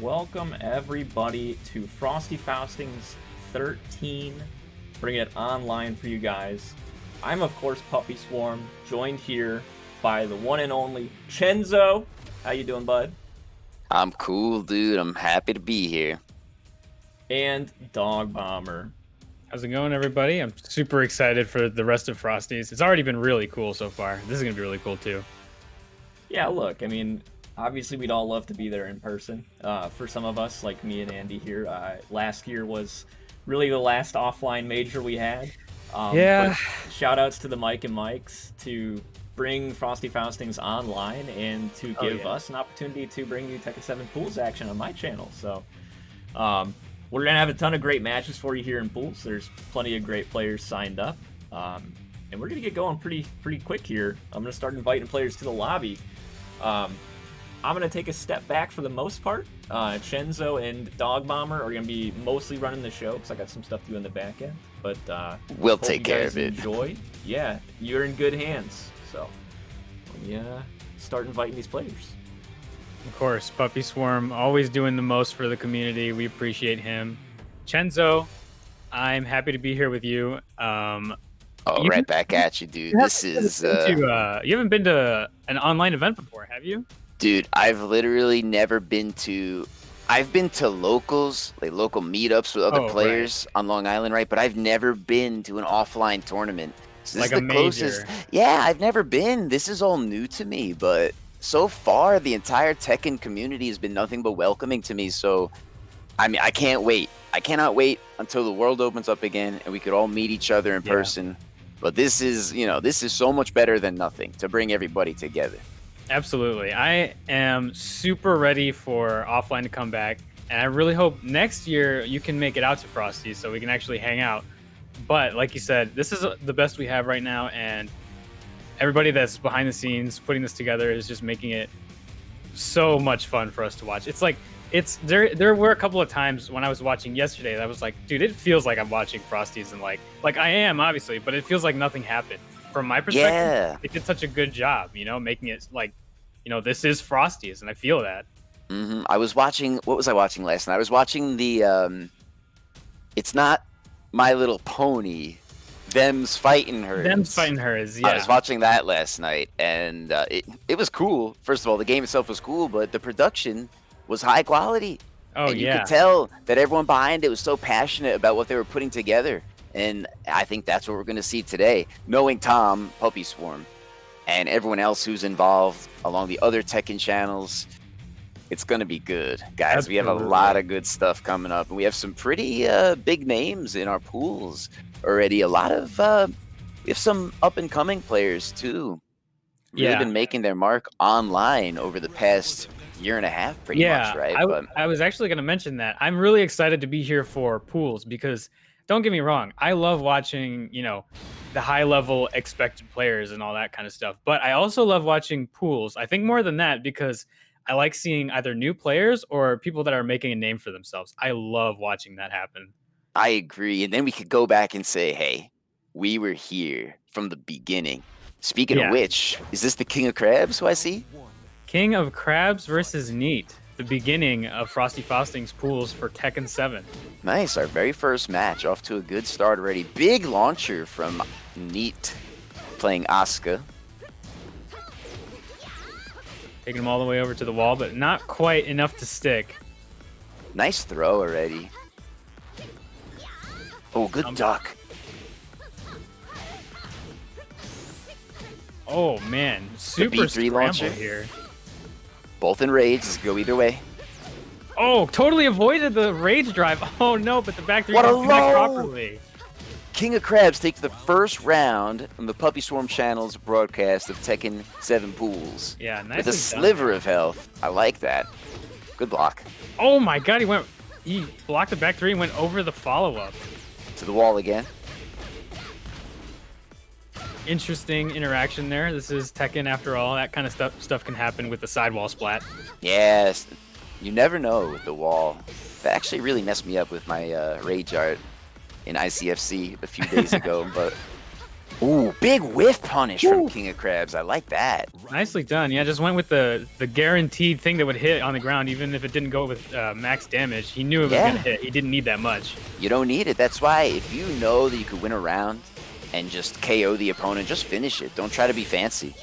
welcome everybody to Frosty Faustings 13, bringing it online for you guys. I'm of course Puppy Swarm, joined here by the one and only Chenzo. How you doing, bud? I'm cool, dude. I'm happy to be here. And Dog Bomber. How's it going, everybody? I'm super excited for the rest of Frosties. It's already been really cool so far. This is going to be really cool, too. Yeah, look, I mean, obviously we'd all love to be there in person. For some of us, like me and Andy here, last year was really the last offline major we had. Yeah. Shout outs to the Mike and Mikes to bring Frosty Faustings online and to give us an opportunity to bring you Tekken 7 pools action on my channel. So, we're going to have a ton of great matches for you here in pools. There's plenty of great players signed up. And we're going to get going pretty quick here. I'm going to start inviting players to the lobby. I'm going to take a step back for the most part. Chenzo and Dog Bomber are going to be mostly running the show because I got some stuff to do in the back end. But we'll take care of it. Enjoy. Yeah, you're in good hands. So let me start inviting these players. Of course, Puppy Swarm, always doing the most for the community. We appreciate him. Chenzo, I'm happy to be here with you. Right back at you, dude. This is you haven't been to an online event before, have you? Dude, I've literally never been to. I've been to locals, like local meetups with other players on Long Island, right? But I've never been to an offline tournament. So this like is the closest. Yeah, I've never been. This is all new to me, but so far the entire Tekken community has been nothing but welcoming to me. So, I mean, I can't wait. I cannot wait until the world opens up again and we could all meet each other in person. But this is, this is so much better than nothing to bring everybody together. Absolutely. I am super ready for offline to come back. And I really hope next year you can make it out to Frosty so we can actually hang out. But like you said, this is the best we have right now. And everybody that's behind the scenes putting this together is just making it so much fun for us to watch. It's like, there were a couple of times when I was watching yesterday that I was like, dude, it feels like I'm watching Frosties and like I am obviously, but it feels like nothing happened. From my perspective, They did such a good job, making it like, this is Frosties, and I feel that. I was watching. What was I watching last night? I was watching the. It's not My Little Pony. Them's Fighting Hers. Them's Fighting Hers. Yeah. I was watching that last night, and it was cool. First of all, the game itself was cool, but the production was high quality. Oh, and you could tell that everyone behind it was so passionate about what they were putting together. And I think that's what we're going to see today. Knowing Tom, Puppy Swarm, and everyone else who's involved along the other Tekken channels, it's going to be good. Guys, Absolutely. We have a lot of good stuff coming up. And we have some pretty big names in our pools already. A lot of, we have some up-and-coming players, too. Really been making their mark online over the past year and a half, pretty much, right? I was actually going to mention that. I'm really excited to be here for pools because, don't get me wrong, I love watching, the high-level expected players and all that kind of stuff. But I also love watching pools. I think more than that because I like seeing either new players or people that are making a name for themselves. I love watching that happen. I agree. And then we could go back and say, hey, we were here from the beginning. Speaking of which, is this the King of Crabs who I see? King of Crabs versus Neat. The beginning of Frosty Faustings pools for Tekken 7. Nice, our very first match, off to a good start already. Big launcher from Neat, playing Asuka. Taking him all the way over to the wall, but not quite enough to stick. Nice throw already. Oh, good duck. Oh man, super scramble here. Both in rage, go either way. Oh, totally avoided the rage drive. Oh no, but the back three didn't connect properly. King of Crabs takes the first round on the Puppy Swarm channel's broadcast of Tekken 7 pools. Yeah, nice. With a sliver of health. I like that. Good block. Oh my god, he blocked the back three and went over the follow-up. To the wall again. Interesting interaction there. This is Tekken after all. That kind of stuff can happen with the sidewall splat. Yes. You never know with the wall. That actually really messed me up with my rage art in ICFC a few days ago, but Ooh, big whiff punish from King of Crabs. I like that. Nicely done. Yeah, just went with the guaranteed thing that would hit on the ground, even if it didn't go with max damage. He knew it was gonna hit. He didn't need that much. You don't need it. That's why if you know that you could win a round and just KO the opponent, just finish it. Don't try to be fancy.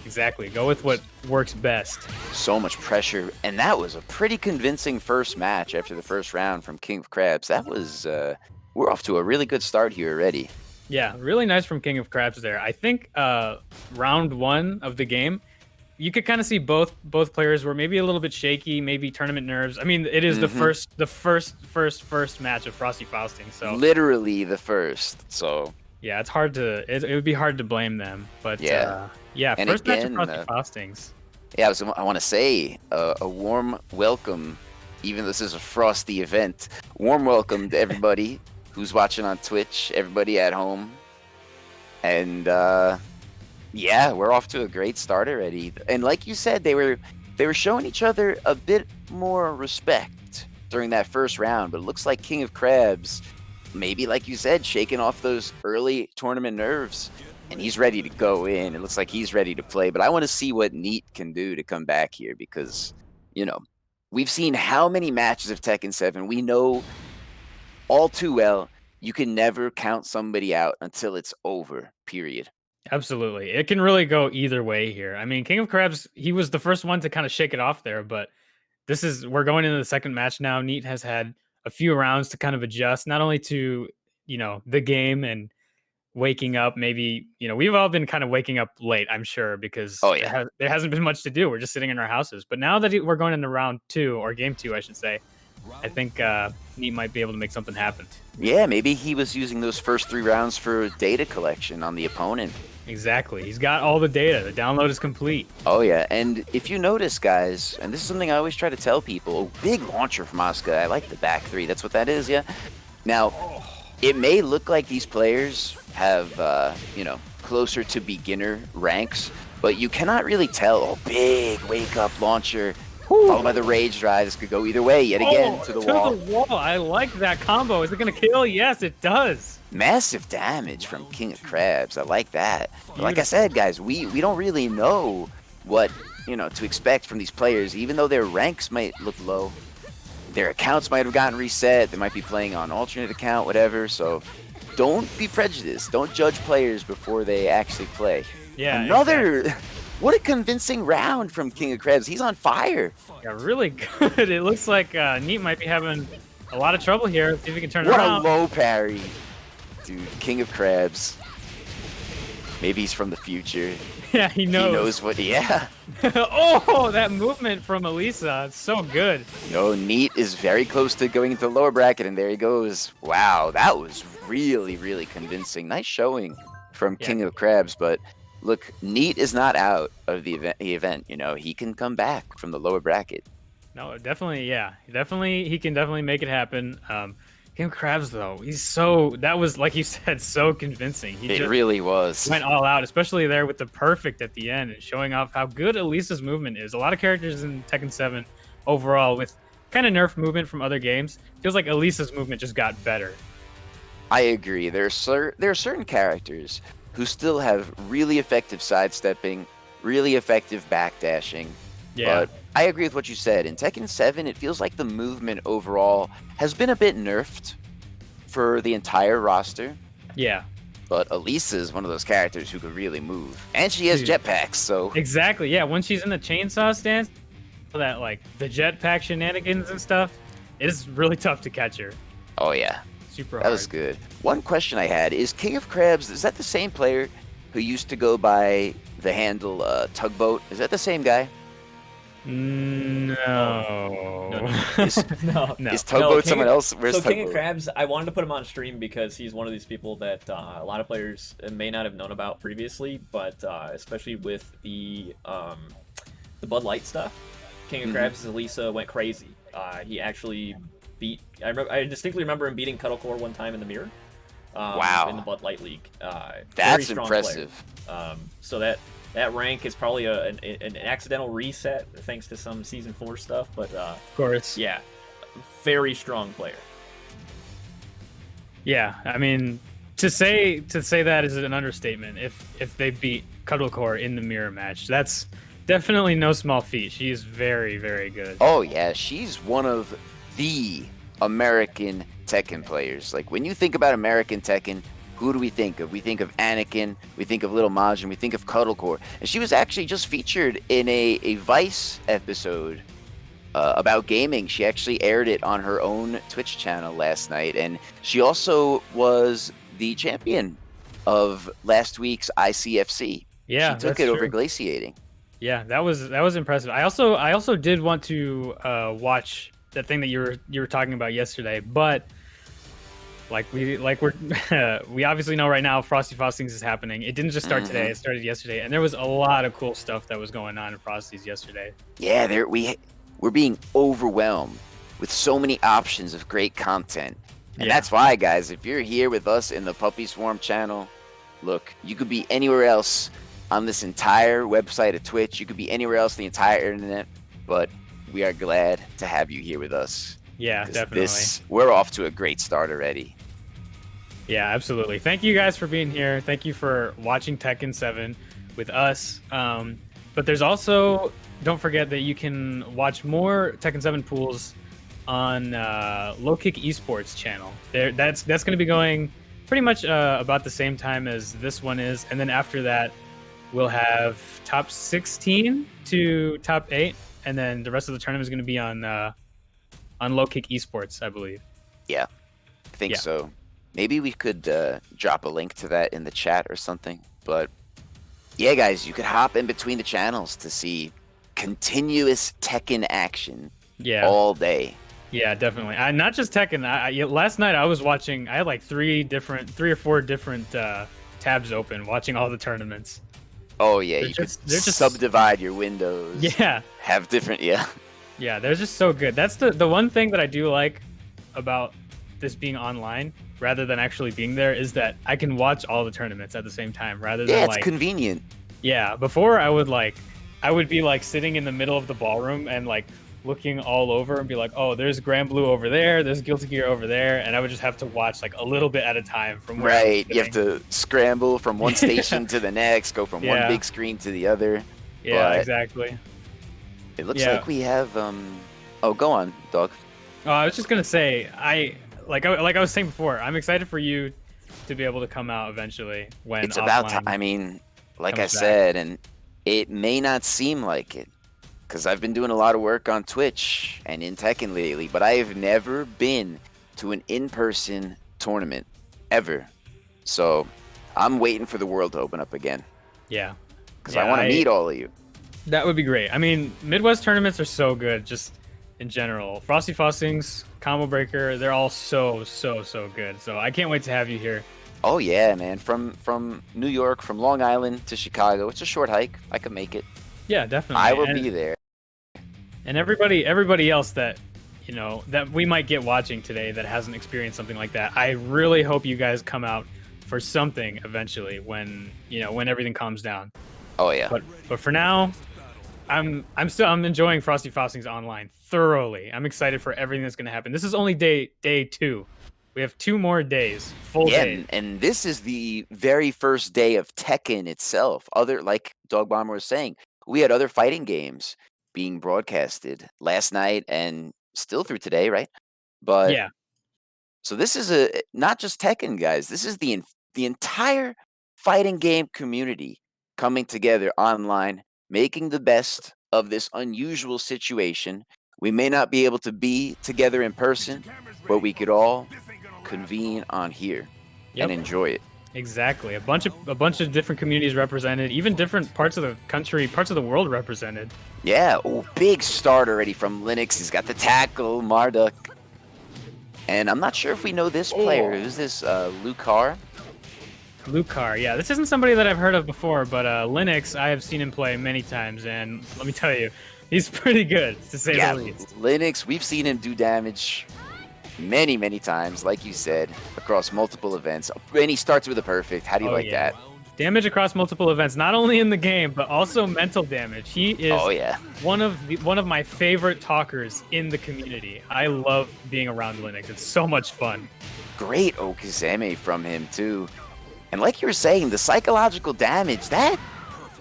Exactly. Go with what works best. So much pressure, and that was a pretty convincing first match after the first round from King of Crabs. That was we're off to a really good start here already. Yeah, really nice from King of Crabs there. I think round 1 of the game, you could kind of see both players were maybe a little bit shaky, maybe tournament nerves. I mean, it is the first match of Frosty Faustings, so literally the first. So yeah, it's hard to it would be hard to blame them, but yeah, and first again, match of Frosty Faustings. Yeah, I want to say a warm welcome, even though this is a Frosty event. Warm welcome to everybody who's watching on Twitch, everybody at home. And yeah, we're off to a great start already. And like you said, they were showing each other a bit more respect during that first round, but it looks like King of Crabs, maybe like you said, shaking off those early tournament nerves, and he's ready to go in. It looks like he's ready to play, but I want to see what Neat can do to come back here because, you know, we've seen how many matches of Tekken 7. We know all too well you can never count somebody out until it's over, period. Absolutely. It can really go either way here. I mean, King of Crabs, he was the first one to kind of shake it off there, but we're going into the second match now. Neat has had a few rounds to kind of adjust, not only to, the game and waking up. Maybe, we've all been kind of waking up late, I'm sure, because there hasn't been much to do. We're just sitting in our houses. But now that we're going into round 2, or game 2, I should say, I think Neat might be able to make something happen. Yeah, maybe he was using those first 3 rounds for data collection on the opponent. Exactly. He's got all the data. The download is complete. Oh, yeah. And if you notice, guys, and this is something I always try to tell people, big launcher from Asuka. I like the back 3. That's what that is, yeah? Now, it may look like these players have, closer to beginner ranks, but you cannot really tell. Oh, big wake-up launcher. Followed by the rage drive. This could go either way yet again to the wall. To the wall. I like that combo. Is it going to kill? Yes, it does. Massive damage from King of Crabs. I like that. But like I said, guys, we don't really know what, to expect from these players. Even though their ranks might look low, their accounts might have gotten reset. They might be playing on alternate account, whatever. So don't be prejudiced. Don't judge players before they actually play. Yeah. Exactly. What a convincing round from King of Crabs. He's on fire. Yeah, really good. It looks like Neat might be having a lot of trouble here. See if he can turn it around. What a low parry. Dude, King of Crabs. Maybe he's from the future. Yeah, he knows. He knows what, yeah. Oh, that movement from Elisa. It's so good. Neat is very close to going into the lower bracket, and there he goes. Wow, that was really, really convincing. Nice showing from King of Crabs, but look, Neat is not out of the event. He can come back from the lower bracket. No, definitely, yeah. He can definitely make it happen. King of Crabs, though, that was, like you said, so convincing. It really was. Went all out, especially there with the perfect at the end and showing off how good Elisa's movement is. A lot of characters in Tekken 7 overall with kind of nerf movement from other games. Feels like Elisa's movement just got better. I agree. There are certain characters who still have really effective sidestepping, really effective backdashing. Yeah. But I agree with what you said. In Tekken 7, it feels like the movement overall has been a bit nerfed for the entire roster. Yeah. But Elisa is one of those characters who could really move. And she has jetpacks, so... Exactly, yeah. When she's in the chainsaw stance, that, the jetpack shenanigans and stuff, it is really tough to catch her. Oh, yeah. Super hard. That was good. One question I had is King of Crabs, is that the same player who used to go by the handle Tugboat? Is that the same guy? No. Is Tugboat someone else? Where's so Tugboat? King of Crabs, I wanted to put him on stream because he's one of these people that a lot of players may not have known about previously, but especially with the Bud Light stuff, King of Crabs' Elisa went crazy. He actually beat. I distinctly remember him beating Cuddlecore one time in the mirror. Wow. In the Bud Light League. That's impressive. So that rank is probably an accidental reset thanks to some Season 4 stuff, but of course. Yeah, very strong player. Yeah, I mean, To say that is an understatement. If they beat Cuddlecore in the mirror match, that's definitely no small feat. She is very, very good. Oh yeah, she's one of the American Tekken players. Like when you think about American Tekken, who do we think of? We think of Anakin, we think of Little Majin, we think of Cuddlecore. And she was actually just featured in a Vice episode about gaming. She actually aired it on her own Twitch channel last night, and she also was the champion of last week's ICFC. Yeah, she took it over Glaciating. Yeah, that was impressive. I also did want to watch that thing that you were talking about yesterday, but we obviously know right now Frosty Faustings is happening. It didn't just start today; it started yesterday, and there was a lot of cool stuff that was going on in Frosty's yesterday. Yeah, we're being overwhelmed with so many options of great content, and that's why, guys, if you're here with us in the Puppy Swarm channel, look, you could be anywhere else on this entire website of Twitch. You could be anywhere else the entire internet, but we are glad to have you here with us. Yeah, definitely. We're off to a great start already. Yeah, absolutely. Thank you guys for being here. Thank you for watching Tekken 7 with us. But there's also, don't forget that you can watch more Tekken 7 pools on Low Kick Esports channel. That's going to be going pretty much about the same time as this one is, and then after that, we'll have top 16 to top 8, and then the rest of the tournament is going to be on Low Kick Esports, I believe. Yeah, I think so. Maybe we could drop a link to that in the chat or something. But yeah, guys, you could hop in between the channels to see continuous Tekken action all day. Yeah, definitely. Not just Tekken. Last night I was watching. I had like 3 or 4 different tabs open, watching all the tournaments. Oh yeah, you could subdivide your windows. Yeah, have different. Yeah, they're just so good. That's the one thing that I do like about this being online rather than actually being there, is that I can watch all the tournaments at the same time rather than it's convenient. Yeah, before I would be like sitting in the middle of the ballroom and like looking all over and be like, oh, there's Grand Blue over there, there's Guilty Gear over there, and I would just have to watch like a little bit at a time from where you have to scramble from one station to the next, go from one big screen to the other. Yeah, exactly. It looks like we have oh, go on, dog. Oh, I was just gonna say, like I was saying before, I'm excited for you to be able to come out eventually when it's about time. I mean, like I said, and it may not seem like it, because I've been doing a lot of work on Twitch and in Tekken lately, but I have never been to an in-person tournament ever. So I'm waiting for the world to open up again. Yeah, because I want to meet all of you. That would be great. I mean, Midwest tournaments are so good, just in general. Frosty Faustings, Combo Breaker, they're all so good. So I can't wait to have you here. Oh yeah, man. From New York, from Long Island to Chicago, it's a short hike. I could make it. Yeah, definitely. I will be there. And everybody else that that we might get watching today that hasn't experienced something like that, I really hope you guys come out for something eventually when everything calms down. Oh yeah. But for now, I'm enjoying Frosty Faustings Online thoroughly. I'm excited for everything that's going to happen. This is only day 2. We have 2 more days, full days. And this is the very first day of Tekken itself. Like Dog Bomber was saying, we had other fighting games being broadcasted last night and still through today, right? But yeah. So this is not just Tekken, guys. This is the entire fighting game community coming together online, making the best of this unusual situation. We may not be able to be together in person, but we could all convene on here and enjoy it. Exactly. A bunch of different communities represented, even different parts of the country, parts of the world represented. Yeah. Oh, big start already from Linux. He's got the tackle, Marduk. And I'm not sure if we know this player. Who's this? Lucar? Lucar, yeah. This isn't somebody that I've heard of before, but Linux, I have seen him play many times, and let me tell you, he's pretty good, to say the least. Linux, we've seen him do damage many times, like you said, across multiple events. And he starts with a perfect. How do you like that? Damage across multiple events, not only in the game, but also mental damage. He is one of my favorite talkers in the community. I love being around Linux. It's so much fun. great Okizeme from him too. And like you were saying, the psychological damage, that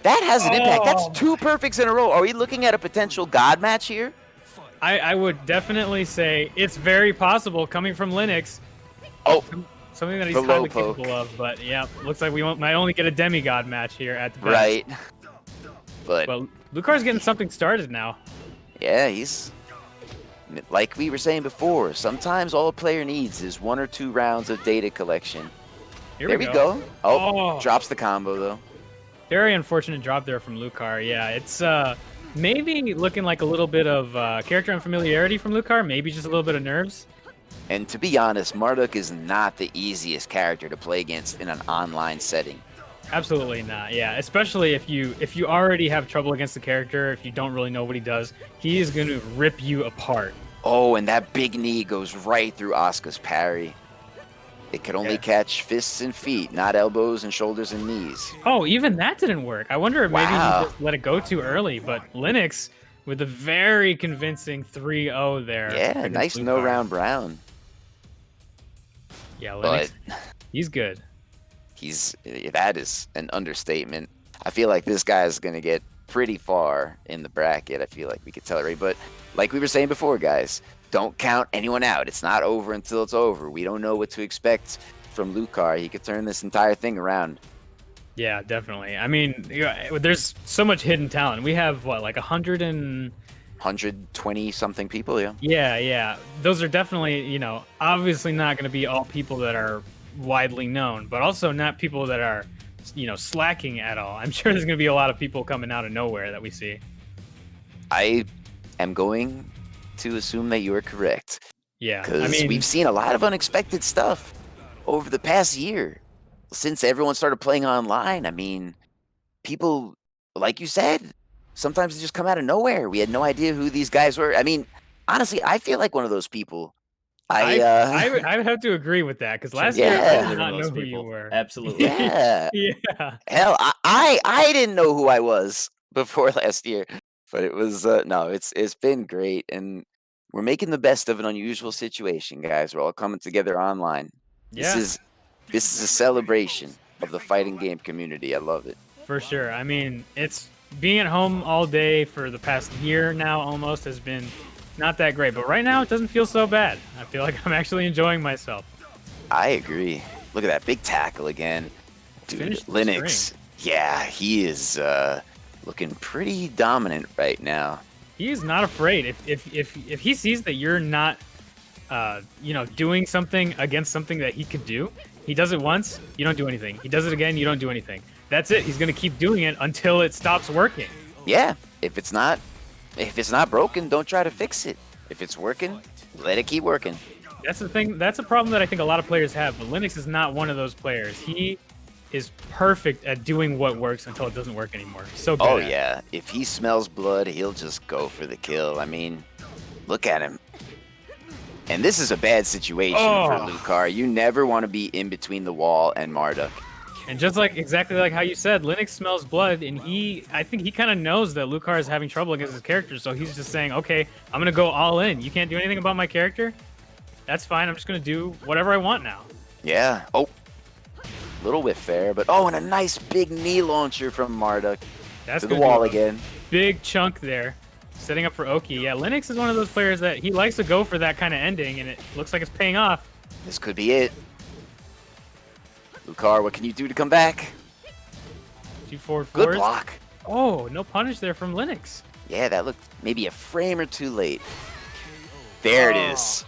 has an impact. That's 2 perfects in a row. Are we looking at a potential God match here? I would definitely say it's very possible coming from Linux. Oh, something that he's the low highly poke. capable of. But yeah, looks like we might only get a demigod match here at the best. Right. But Lucar's getting something started now. yeah, he's like we were saying before. Sometimes all a player needs is 1 or 2 rounds of data collection. Here we go. Oh, Oh. drops the combo though. Very unfortunate drop there from Lucar. Yeah, it's maybe looking like a little bit of character unfamiliarity from Lucar. Maybe just a little bit of nerves. And to be honest, Marduk is not the easiest character to play against in an online setting. Absolutely not. Yeah, especially if you already have trouble against the character, if you don't really know what he does, he is going to rip you apart. Oh, and that big knee goes right through Asuka's parry. It could only catch fists and feet, not elbows and shoulders and knees. Oh, even that didn't work. I wonder if maybe he Wow. just let it go too early, but Linux with a very convincing 3-0 there. Yeah, against nice Lucar. no round Brown. Yeah, Linux, But he's good. that is an understatement. I feel like this guy is going to get pretty far in the bracket. I feel like we could tell already. But like we were saying before, guys, don't count anyone out. It's not over until it's over. We don't know what to expect from Lucar. He could turn this entire thing around. Yeah, definitely. I mean, there's so much hidden talent. We have, what, like 120 something people, yeah. Yeah. Those are definitely, obviously not going to be all people that are widely known, but also not people that are, slacking at all. I'm sure there's going to be a lot of people coming out of nowhere that we see. I am going to assume that you are correct. Yeah, Because we've seen a lot of unexpected stuff over the past year. Since everyone started playing online, I mean, people, like you said, sometimes they just come out of nowhere. We had no idea who these guys were. I mean, honestly, I feel like one of those people. I would have to agree with that, because last year I did not know who you were. Absolutely. Yeah. Yeah. Hell, I didn't know who I was before last year. But it was no, it's been great, and we're making the best of an unusual situation, guys. We're all coming together online. Yeah. This is a celebration of the fighting game community. I love it. For sure. I mean, it's being at home all day for the past year now almost has been not that great, but right now it doesn't feel so bad. I feel like I'm actually enjoying myself. I agree. Look at that big tackle again. Dude, Finished the Linux. Yeah, he is looking pretty dominant right now. He is not afraid. If he sees that you're not doing something against something that he could do, he does it once, you don't do anything. He does it again, you don't do anything. That's it. He's going to keep doing it until it stops working. Yeah, if it's not broken, don't try to fix it. If it's working, let it keep working. That's the thing. That's a problem that I think a lot of players have, but Linux is not one of those players. He is perfect at doing what works until it doesn't work anymore. So good. Oh yeah, if he smells blood, he'll just go for the kill. I mean, look at him. And this is a bad situation for Lucar. You never want to be in between the wall and Marduk. And just exactly like how you said, Linux smells blood, and I think he kind of knows that Lucar is having trouble against his character, so he's just saying, okay, I'm going to go all in. You can't do anything about my character? That's fine. I'm just going to do whatever I want now. Yeah. Oh, little whiff there, but and a nice big knee launcher from Marduk. That's to the wall again. Big chunk there, setting up for Oki. Yeah, Linux is one of those players that he likes to go for that kind of ending, and it looks like it's paying off. This could be it. Lucar, what can you do to come back? 2 forward Good fours. block. Oh, no punish there from Linux. Yeah, that looked maybe a frame or two late. There it is.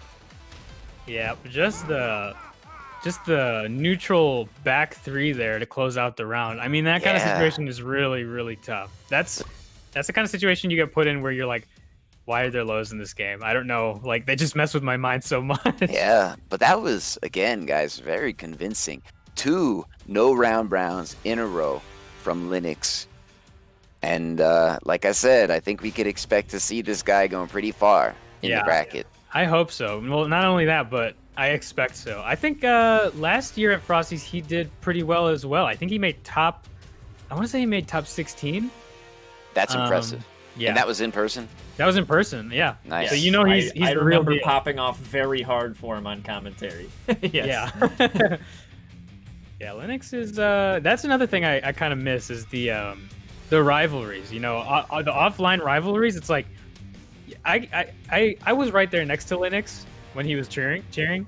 Yeah, just the neutral back 3 there to close out the round. I mean, that kind of situation is really, really tough. That's the kind of situation you get put in where you're like, why are there lows in this game? I don't know. Like, they just mess with my mind so much. Yeah, but that was, again, guys, very convincing. 2 no round Browns in a row from Linux. And like I said, I think we could expect to see this guy going pretty far in the bracket. I hope so. Well, not only that, but I expect so. I think last year at Frosty's, he did pretty well as well. I think he made top 16. That's impressive. Yeah, And that was in person? that was in person. Yeah. Nice. So you know he's I the real remember deal. popping off very hard for him on commentary. Yes. Yeah. Yeah, Linux is that's another thing I kind of miss is the rivalries. You know, the offline rivalries. It's like I was right there next to Linux when he was cheering,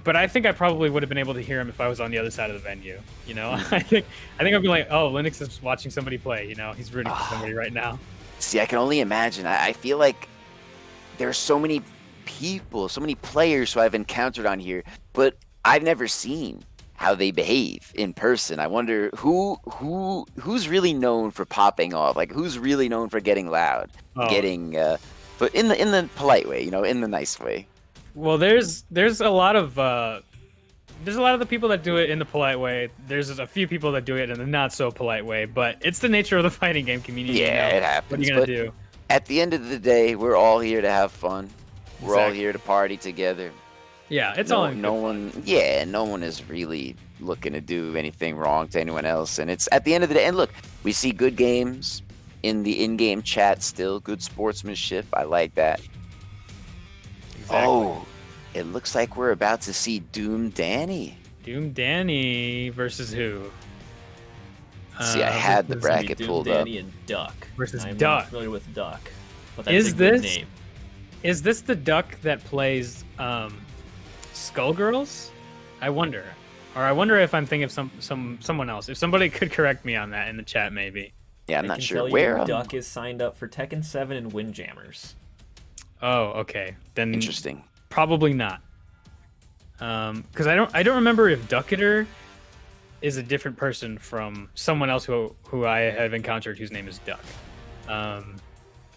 but I think I probably would have been able to hear him if I was on the other side of the venue. You know, I think I'd be like, oh, Linux is watching somebody play. You know, he's rooting for somebody right now. See, I can only imagine. I feel like there's so many people, so many players who I've encountered on here, but I've never seen how they behave in person. I wonder who's really known for popping off, like who's really known for getting loud, getting but in the polite way, you know, in the nice way. Well, there's a lot of the people that do it in the polite way. There's a few people that do it in the not so polite way, but it's the nature of the fighting game community. Yeah, you know? it happens. What are you gonna do? At the end of the day, we're all here to have fun. We're all Exactly. here to party together. Yeah, it's no, all in no good one. fun. Yeah, no one is really looking to do anything wrong to anyone else. And it's at the end of the day. And look, we see good games in the in-game chat still. Good sportsmanship. I like that. Exactly. Oh, it looks like we're about to see Doom Danny. Doom Danny versus who? See, I had the It's gonna be bracket Doom pulled up. Danny and Duck. Versus I'm Duck. not familiar with Duck, but that's Is a good this- name. Is this the duck that plays Skullgirls? I wonder. Or I wonder if I'm thinking of someone else. If somebody could correct me on that in the chat, maybe. Yeah, I'm I not can sure tell where. you Duck is signed up for Tekken 7 and Windjammers. Oh, okay. Then Interesting. probably not. Because I don't remember if Ducketer is a different person from someone else who I have encountered whose name is Duck.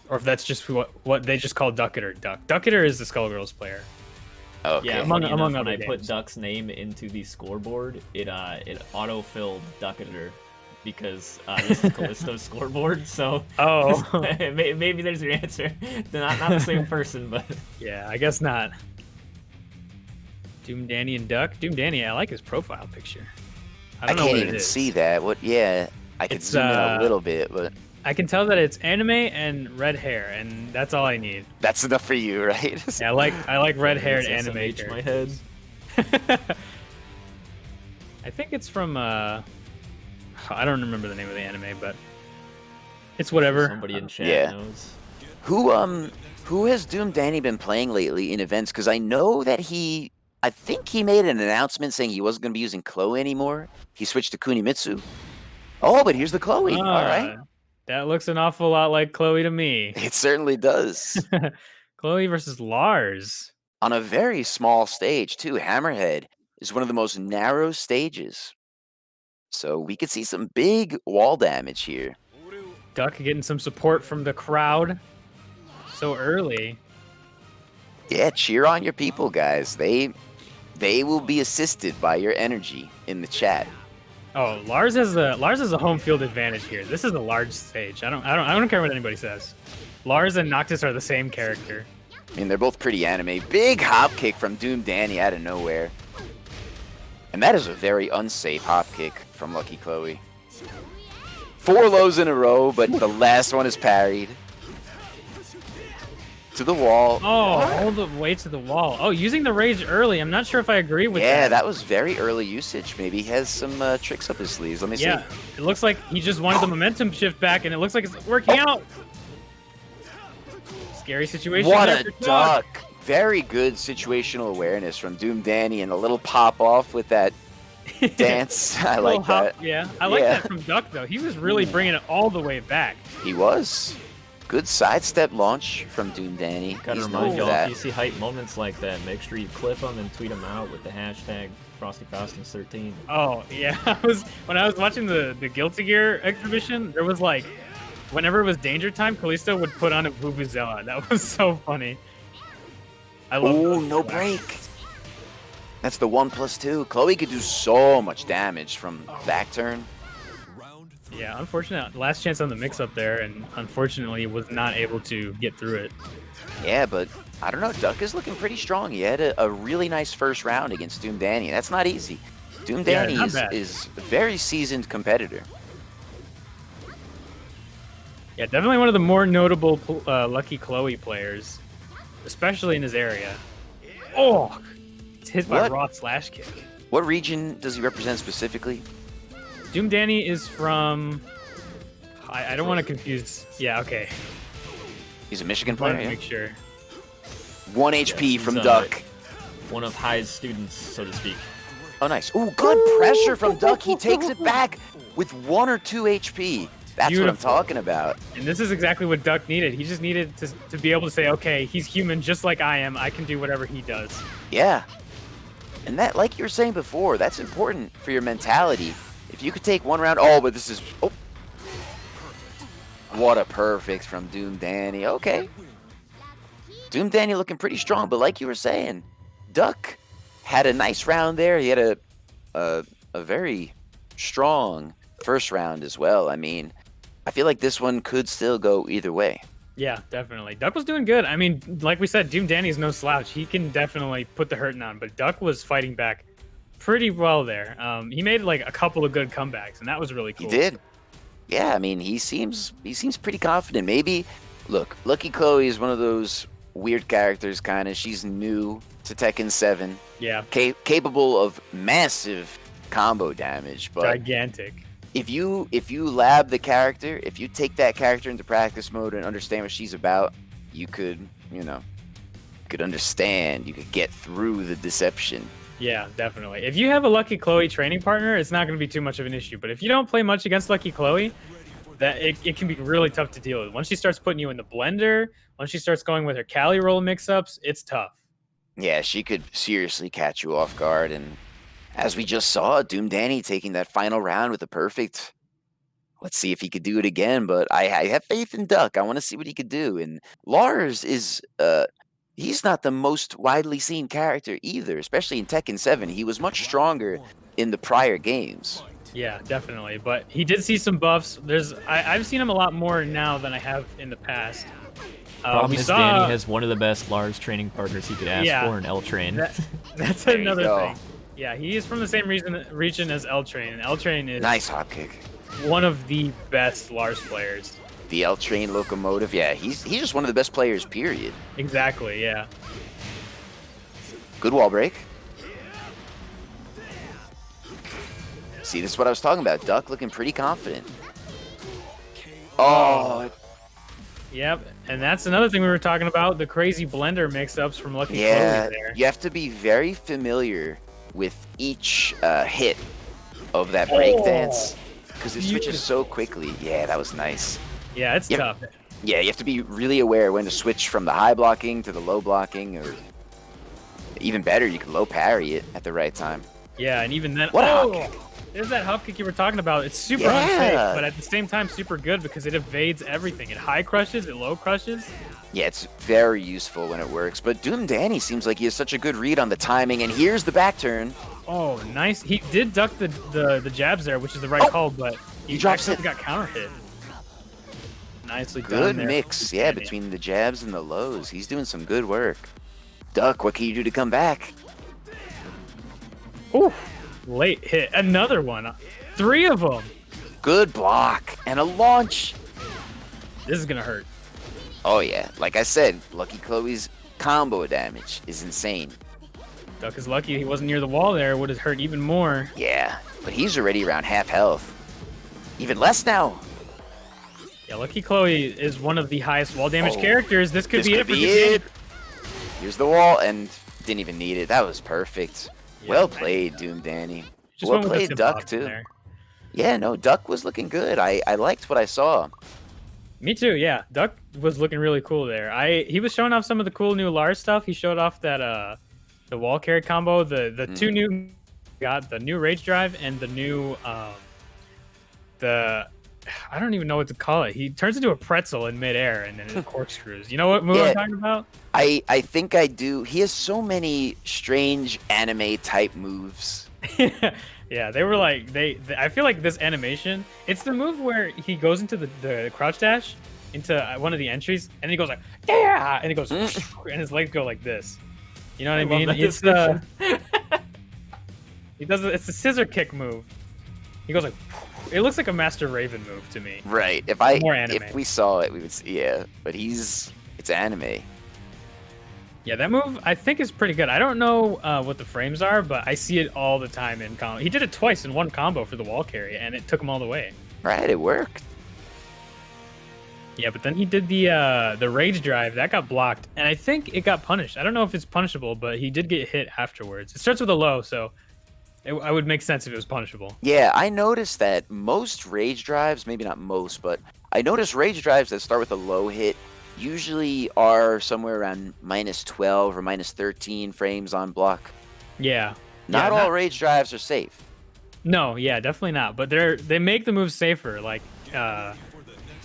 Or if that's just what they just call Ducketer Duck. Ducketer is the Skullgirls player. Okay. Yeah, Among funny enough, when other I put games. Duck's name into the scoreboard, it auto-filled Ducketer because this is Callisto's scoreboard. So Oh, maybe there's your answer. They're not the same person, but yeah, I guess not. Doom Danny and Duck. Doom Danny, I like his profile picture. I I don't know can't what it even is. see that. What? Yeah, I could It's, zoom in a little bit, but I can tell that it's anime and red hair, and that's all I need. that's enough for you, right? Yeah, I like red-haired anime. SMH my head. I think it's from I don't remember the name of the anime, but it's whatever. Somebody in chat Yeah. knows. Who has Doom Danny been playing lately in events? Because I know that I think he made an announcement saying he wasn't going to be using Chloe anymore. He switched to Kunimitsu. Oh, but here's the Chloe. All right. That looks an awful lot like Chloe to me. It certainly does. Chloe versus Lars. On a very small stage, too. Hammerhead is one of the most narrow stages. So we could see some big wall damage here. Duck getting some support from the crowd so early. Yeah, cheer on your people, guys. They will be assisted by your energy in the chat. Oh, Lars has a home field advantage here. This is a large stage. I don't care what anybody says. Lars and Noctis are the same character. I mean, they're both pretty anime. Big hop kick from Doom Danny out of nowhere. And that is a very unsafe hop kick from Lucky Chloe. 4 lows in a row, but the last one is parried. To the wall. Oh, all the way to the wall. Oh, using the rage early. I'm not sure if I agree with Yeah, that. that was very early usage. Maybe he has some tricks up his sleeves. Let me Yeah, see. it looks like he just wanted the momentum shift back, and it looks like it's working out. Scary situation. What there a for duck. Very good situational awareness from Doom Danny and a little pop off with that dance. I Little like hop, that. Yeah, I like Yeah. that from Duck, though. He was really bringing it all the way back. He was. Good sidestep launch from Doom Danny. Gotta He's remind known y'all, for if that. you see hype moments like that, make sure you clip them and tweet them out with the hashtag Frosty Faustings XIII. Oh, yeah. When I was watching the Guilty Gear exhibition, there was like, whenever it was danger time, Callisto would put on a Vuvuzela. That was so funny. I love Oh, those no flags. break. That's the 1+2. Chloe could do so much damage from back turn. Yeah, unfortunate. Last chance on the mix-up there, and unfortunately was not able to get through it. Yeah, but I don't know. Duck is looking pretty strong. He had a really nice first round against Doom Danny. That's not easy. Doom Yeah, Danny not bad. is a very seasoned competitor. Yeah, definitely one of the more notable Lucky Chloe players, especially in his area. Oh, it's hit by raw slash kick. What region does he represent specifically? Doom Danny is from... I don't want to confuse... Yeah, okay. He's a Michigan player, Make sure. 1 HP from Duck. One of High's students, so to speak. Oh, nice. Ooh, good pressure from Duck. He takes it back with 1 or 2 HP. That's Beautiful. What I'm talking about. And this is exactly what Duck needed. He just needed to be able to say, okay, he's human just like I am. I can do whatever he does. Yeah. And that, like you were saying before, that's important for your mentality. If you could take 1 round... Oh, but this is... Oh. What a perfect from Doom Danny. Okay. Doom Danny looking pretty strong, but like you were saying, Duck had a nice round there. He had a very strong first round as well. I mean, I feel like this one could still go either way. Yeah, definitely. Duck was doing good. I mean, like we said, Doom Danny's no slouch. He can definitely put the hurting on, but Duck was fighting back pretty well there. He made like a couple of good comebacks, and that was really cool. He did. Yeah, I mean, he seems pretty confident. Maybe, look, Lucky Chloe is one of those weird characters, kind of. She's new to Tekken 7. Yeah. Capable of massive combo damage, but gigantic. If you lab the character, if you take that character into practice mode and understand what she's about, you could, understand. You could get through the deception. Yeah, definitely. If you have a Lucky Chloe training partner, it's not going to be too much of an issue. But if you don't play much against Lucky Chloe, that it can be really tough to deal with. Once she starts putting you in the blender, once she starts going with her Cali roll mix-ups, it's tough. Yeah, she could seriously catch you off guard. And as we just saw, Doom Danny taking that final round with a perfect. Let's see if he could do it again. But I have faith in Duck. I want to see what he could do. And Lars is... he's not the most widely seen character either, especially in Tekken 7. He was much stronger in the prior games. Yeah, definitely. But he did see some buffs. I've seen him a lot more now than I have in the past. Danny has one of the best Lars training partners he could ask for in L-Train. That's another thing. Yeah, he is from the same region as L-Train. And L-Train is nice hop kick. One of the best Lars players. The L-Train locomotive, yeah, he's just one of the best players, period. Exactly, yeah. Good wall break. See, this is what I was talking about. Duck looking pretty confident. Oh. Yep, and that's another thing we were talking about, the crazy blender mix-ups from Lucky Chloe there. You have to be very familiar with each hit of that breakdance because it switches so quickly. Yeah, that was nice. Yeah, it's tough. Yeah, you have to be really aware when to switch from the high blocking to the low blocking, or even better, you can low parry it at the right time. Yeah, and even then, what there's that hop kick you were talking about. It's super unsafe, but at the same time super good because it evades everything. It high crushes, it low crushes. Yeah, it's very useful when it works. But Doom Danny seems like he has such a good read on the timing, and here's the back turn. Oh, nice. He did duck the jabs there, which is the right call, but he drops it. Got counter hit. Nicely done. Good mix, between the jabs and the lows. He's doing some good work. Duck, what can you do to come back? Ooh, late hit. Another one. 3 of them. Good block and a launch. This is going to hurt. Oh, yeah. Like I said, Lucky Chloe's combo damage is insane. Duck is lucky he wasn't near the wall there. Would have hurt even more. Yeah, but he's already around half health. Even less now. Yeah, Lucky Chloe is one of the highest wall damage characters. This could be it. Here's the wall, and didn't even need it. That was perfect. Yeah, well played, Doom Danny. Well played, Duck, too. Yeah, no, Duck was looking good. I liked what I saw. Me too, yeah. Duck was looking really cool there. He was showing off some of the cool new Lars stuff. He showed off that the wall carry combo, the 2 new got the new Rage Drive and the new I don't even know what to call it. He turns into a pretzel in midair and then it corkscrews. You know what move I'm talking about? I think I do. He has so many strange anime type moves. Yeah, they were like I feel like this animation, it's the move where he goes into the crouch dash into one of the entries and he goes like and he goes and his legs go like this. You know what I mean? It's he does it's a scissor kick move. He goes like It looks like a Master Raven move to me. Right. More anime. If we saw it, we would see. Yeah, but it's anime. Yeah, that move I think is pretty good. I don't know what the frames are, but I see it all the time in combo. He did it twice in one combo for the wall carry, and it took him all the way. Right, it worked. Yeah, but then he did the rage drive that got blocked, and I think it got punished. I don't know if it's punishable, but he did get hit afterwards. It starts with a low, so I would make sense if it was punishable. Yeah, I noticed that most rage drives, maybe not most, but I noticed rage drives that start with a low hit usually are somewhere around -12 or -13 frames on block. Yeah. Not all rage drives are safe. No, yeah, definitely not. But they make the moves safer, like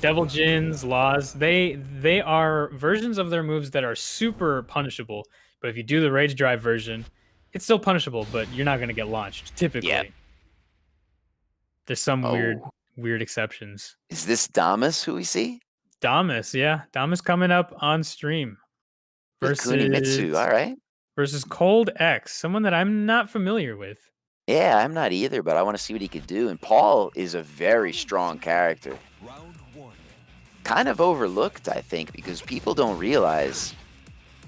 Devil Jins, Laws. They are versions of their moves that are super punishable. But if you do the Rage Drive version, it's still punishable, but you're not gonna get launched, typically. Yeah. There's some weird exceptions. Is this Damas who we see? Damas, yeah. Damas coming up on stream. With Kunimitsu, all right. Versus Cold X, someone that I'm not familiar with. Yeah, I'm not either, but I want to see what he could do. And Paul is a very strong character. Kind of overlooked, I think, because people don't realize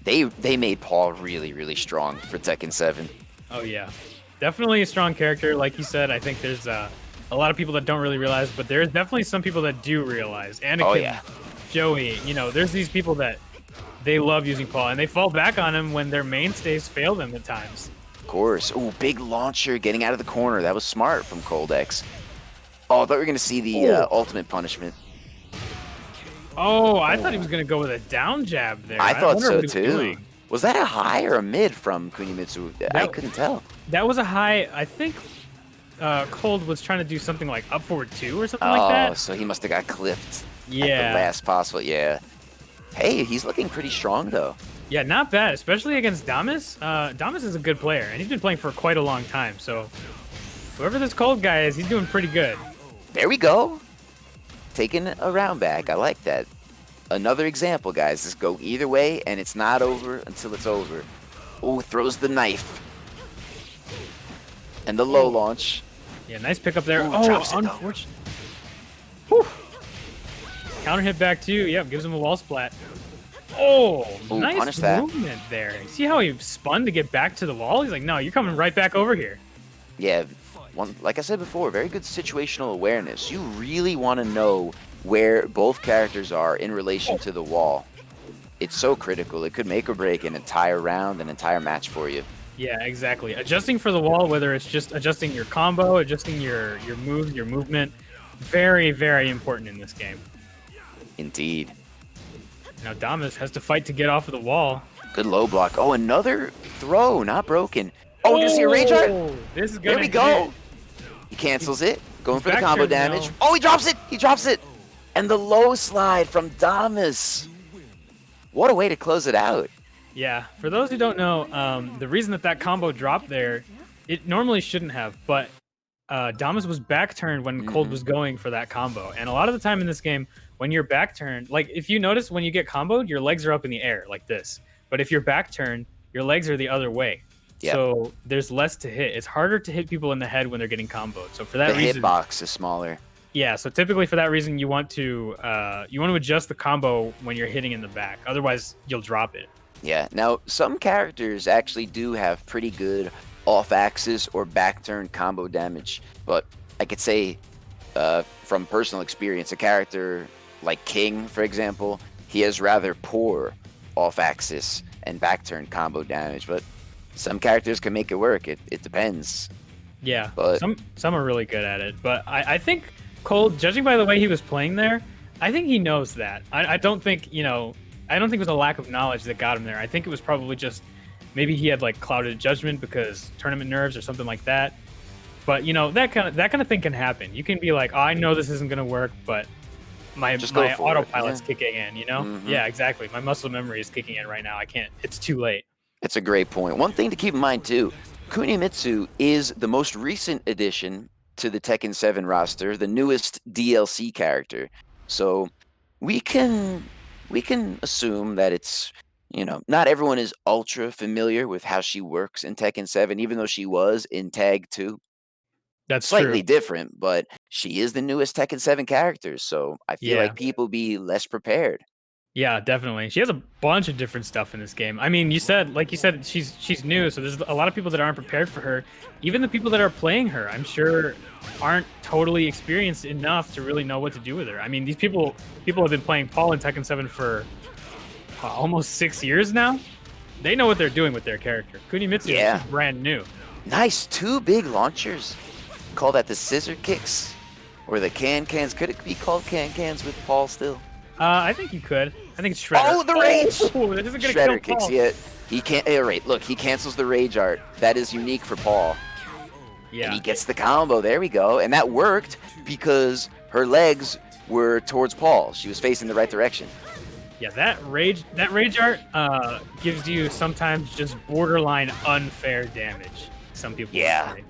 they made Paul really, really strong for Tekken 7. Oh, yeah. Definitely a strong character. Like you said, I think there's a lot of people that don't really realize, but there's definitely some people that do realize. Anakin, Joey, there's these people that they love using Paul, and they fall back on him when their mainstays fail them at times. Of course. Ooh, big launcher getting out of the corner. That was smart from Cold X. Oh, I thought we were going to see the ultimate punishment. Oh, I thought he was going to go with a down jab there. I thought so, too. Was that a high or a mid from Kunimitsu? I couldn't tell. That was a high. I think Cold was trying to do something like up forward 2 or something like that. Oh, so he must have got clipped at the Yeah. last possible. Yeah. Hey, he's looking pretty strong, though. Yeah, not bad, especially against Damas. Damas is a good player, and he's been playing for quite a long time. So whoever this Cold guy is, he's doing pretty good. There we go. Taking a round back. I like that. Another example, guys. Just go either way, and it's not over until it's over. Oh, throws the knife. And the low launch. Yeah, nice pickup there. Ooh, oh, drops it, unfortunate. Whew. Counter hit back too. Yep, gives him a wall splat. Oh, nice movement there. See how he spun to get back to the wall? He's like, no, you're coming right back over here. Yeah, like I said before, very good situational awareness. You really want to know where both characters are in relation to the wall. It's so critical. It could make or break an entire round, an entire match for you. Yeah, exactly. Adjusting for the wall, whether it's just adjusting your combo, adjusting your moves, your movement, very, very important in this game. Indeed. Now Damas has to fight to get off of the wall. Good low block. Oh, another throw, not broken. Oh, did you see a rage art? This is good. There we go. He cancels it, going for the combo damage. Now. Oh, he drops it. He drops it. And the low slide from Damas. What a way to close it out. Yeah, for those who don't know, the reason that combo dropped there, it normally shouldn't have, but Damas was back turned when Cold was going for that combo. And a lot of the time in this game, when you're back turned, like if you notice when you get comboed, your legs are up in the air like this. But if you're back turned, your legs are the other way. Yep. So there's less to hit. It's harder to hit people in the head when they're getting comboed. So for that reason, the hitbox is smaller. Yeah, so typically for that reason, you want to adjust the combo when you're hitting in the back. Otherwise, you'll drop it. Yeah. Now, some characters actually do have pretty good off-axis or back-turn combo damage. But I could say, from personal experience, a character like King, for example, he has rather poor off-axis and back-turn combo damage. But some characters can make it work. It depends. Yeah, but some are really good at it. But I think Cole, judging by the way he was playing there, I think he knows that. I don't think, I don't think it was a lack of knowledge that got him there. I think it was probably just maybe he had like clouded judgment because tournament nerves or something like that. But that kind of thing can happen. You can be like, oh, I know this isn't gonna work, but my autopilot's kicking in. Yeah, exactly. My muscle memory is kicking in right now. I can't. It's too late. It's a great point. One thing to keep in mind too, Kunimitsu is the most recent addition to the Tekken 7 roster, the newest DLC character. So we can assume that it's, not everyone is ultra familiar with how she works in Tekken 7, even though she was in Tag 2. That's slightly true. different, but she is the newest Tekken 7 character, so I feel Yeah. like people be less prepared. Yeah, definitely. She has a bunch of different stuff in this game. I mean, like you said, she's new, so there's a lot of people that aren't prepared for her. Even the people that are playing her, I'm sure, aren't totally experienced enough to really know what to do with her. I mean, these people have been playing Paul in Tekken 7 for almost 6 years now. They know what they're doing with their character. Kunimitsu is brand new. Nice, 2 big launchers. Call that the scissor kicks or the can-cans. Could it be called can-cans with Paul still? I think you could. I think it's Shredder. Oh, the rage! Oh, that isn't gonna Shredder kill kicks Paul. it. He can't. Right, look, he cancels the rage art. That is unique for Paul. Yeah. And he gets the combo. There we go. And that worked because her legs were towards Paul. She was facing the right direction. Yeah, that rage art gives you sometimes just borderline unfair damage. Some people would say.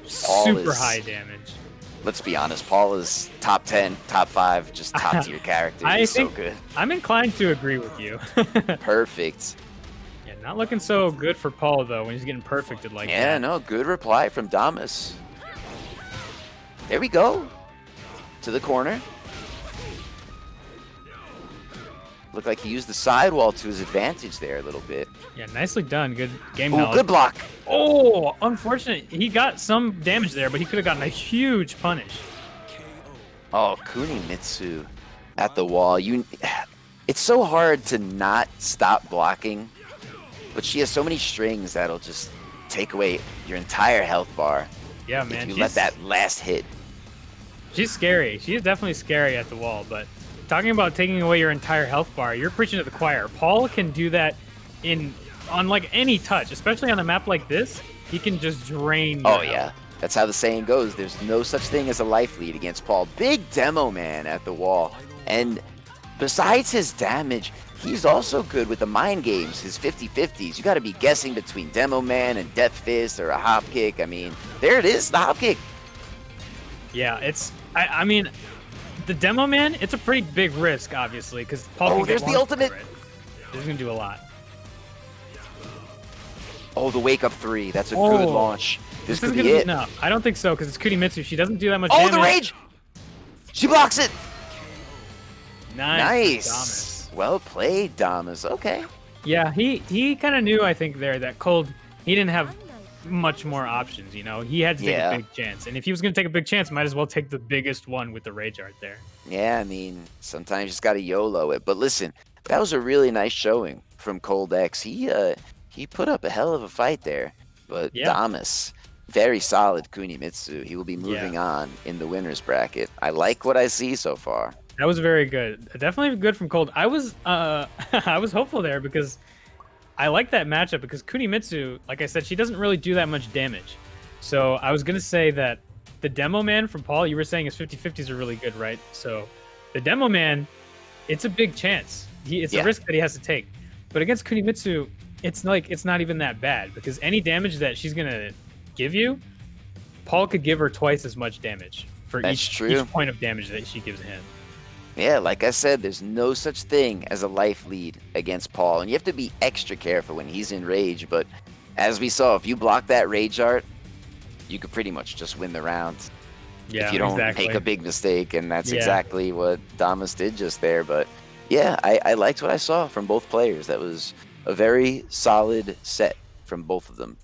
Super high damage. Let's be honest, Paul is top 10, top 5, just top tier character. He's so good. I'm inclined to agree with you. Perfect. Yeah, not looking so good for Paul though when he's getting perfected like that. Yeah, no, good reply from Damas. There we go. To the corner. Looked like he used the sidewall to his advantage there a little bit. Yeah, nicely done. Good game Oh, knowledge. good block. Oh, unfortunate. He got some damage there, but he could have gotten a huge punish. Oh, Kunimitsu at the wall. It's so hard to not stop blocking, but she has so many strings that'll just take away your entire health bar. Yeah, man. If you let that last hit. She's scary. She is definitely scary at the wall, but talking about taking away your entire health bar, you're preaching to the choir. Paul can do that on like any touch, especially on a map like this. He can just drain your health. That's how the saying goes. There's no such thing as a life lead against Paul. Big demo man at the wall. And besides his damage, he's also good with the mind games, his 50-50s. You got to be guessing between demo man and death fist or a hop kick. I mean, there it is, the hop kick. Yeah, I mean, the demo man, it's a pretty big risk, obviously, because Paul can there's the ultimate. He's going to do a lot. Oh, the wake up 3. That's a good launch. This could be it. No, I don't think so, because it's Kunimitsu. She doesn't do that much damage. Oh, the rage! She blocks it! Nice. Damas. Well played, Damas. Okay. Yeah, he kind of knew, I think, there that Cold, he didn't have much more options, you know? He had to take a big chance. And if he was going to take a big chance, might as well take the biggest one with the rage art there. Yeah, I mean, sometimes you just got to YOLO it. But listen, that was a really nice showing from Cold X. He put up a hell of a fight there. But Damas, very solid Kunimitsu. He will be moving on in the winner's bracket. I like what I see so far. That was very good. Definitely good from Cold. I was I was hopeful there because I like that matchup because Kunimitsu, like I said, she doesn't really do that much damage. So I was going to say that the demo man from Paul, you were saying his 50-50s are really good, right? So the demo man, it's a big chance. It's a risk that he has to take. But against Kunimitsu, it's not even that bad because any damage that she's going to give you, Paul could give her twice as much damage for each point of damage that she gives him. Yeah, like I said, there's no such thing as a life lead against Paul, and you have to be extra careful when he's in rage, but as we saw, if you block that rage art, you could pretty much just win the round. Yeah, if you don't make a big mistake, and that's exactly what Damas did just there, but yeah, I liked what I saw from both players. That was a very solid set from both of them.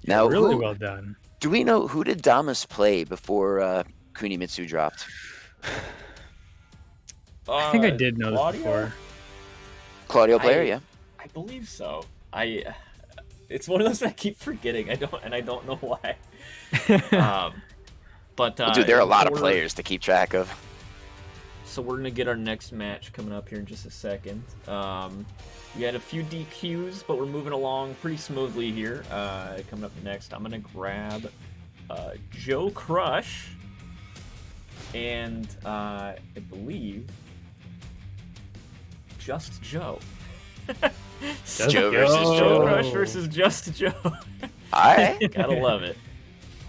Now, really well done. Do we know who did Damas play before Kunimitsu dropped? I think I did know this before. Claudio player, yeah. I believe so. It's one of those that I keep forgetting. I don't know why. But well, dude, there are a lot of players to keep track of. So we're gonna get our next match coming up here in just a second. We had a few DQs, but we're moving along pretty smoothly here. Coming up next, I'm gonna grab Joe Crush and I believe Just Joe. Joe versus Joe. Crush versus Just Joe. All right. Gotta love it.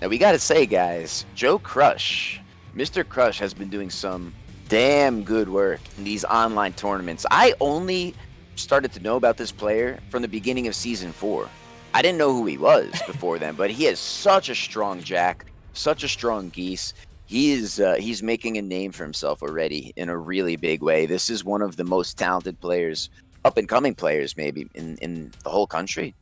Now, we got to say, guys, Joe Crush, Mr. Crush has been doing some damn good work in these online tournaments. I only started to know about this player from the beginning of Season 4. I didn't know who he was before then, but he has such a strong jack, such a strong Geese. He's making a name for himself already in a really big way. This is one of the most talented players, up and coming players, maybe in the whole country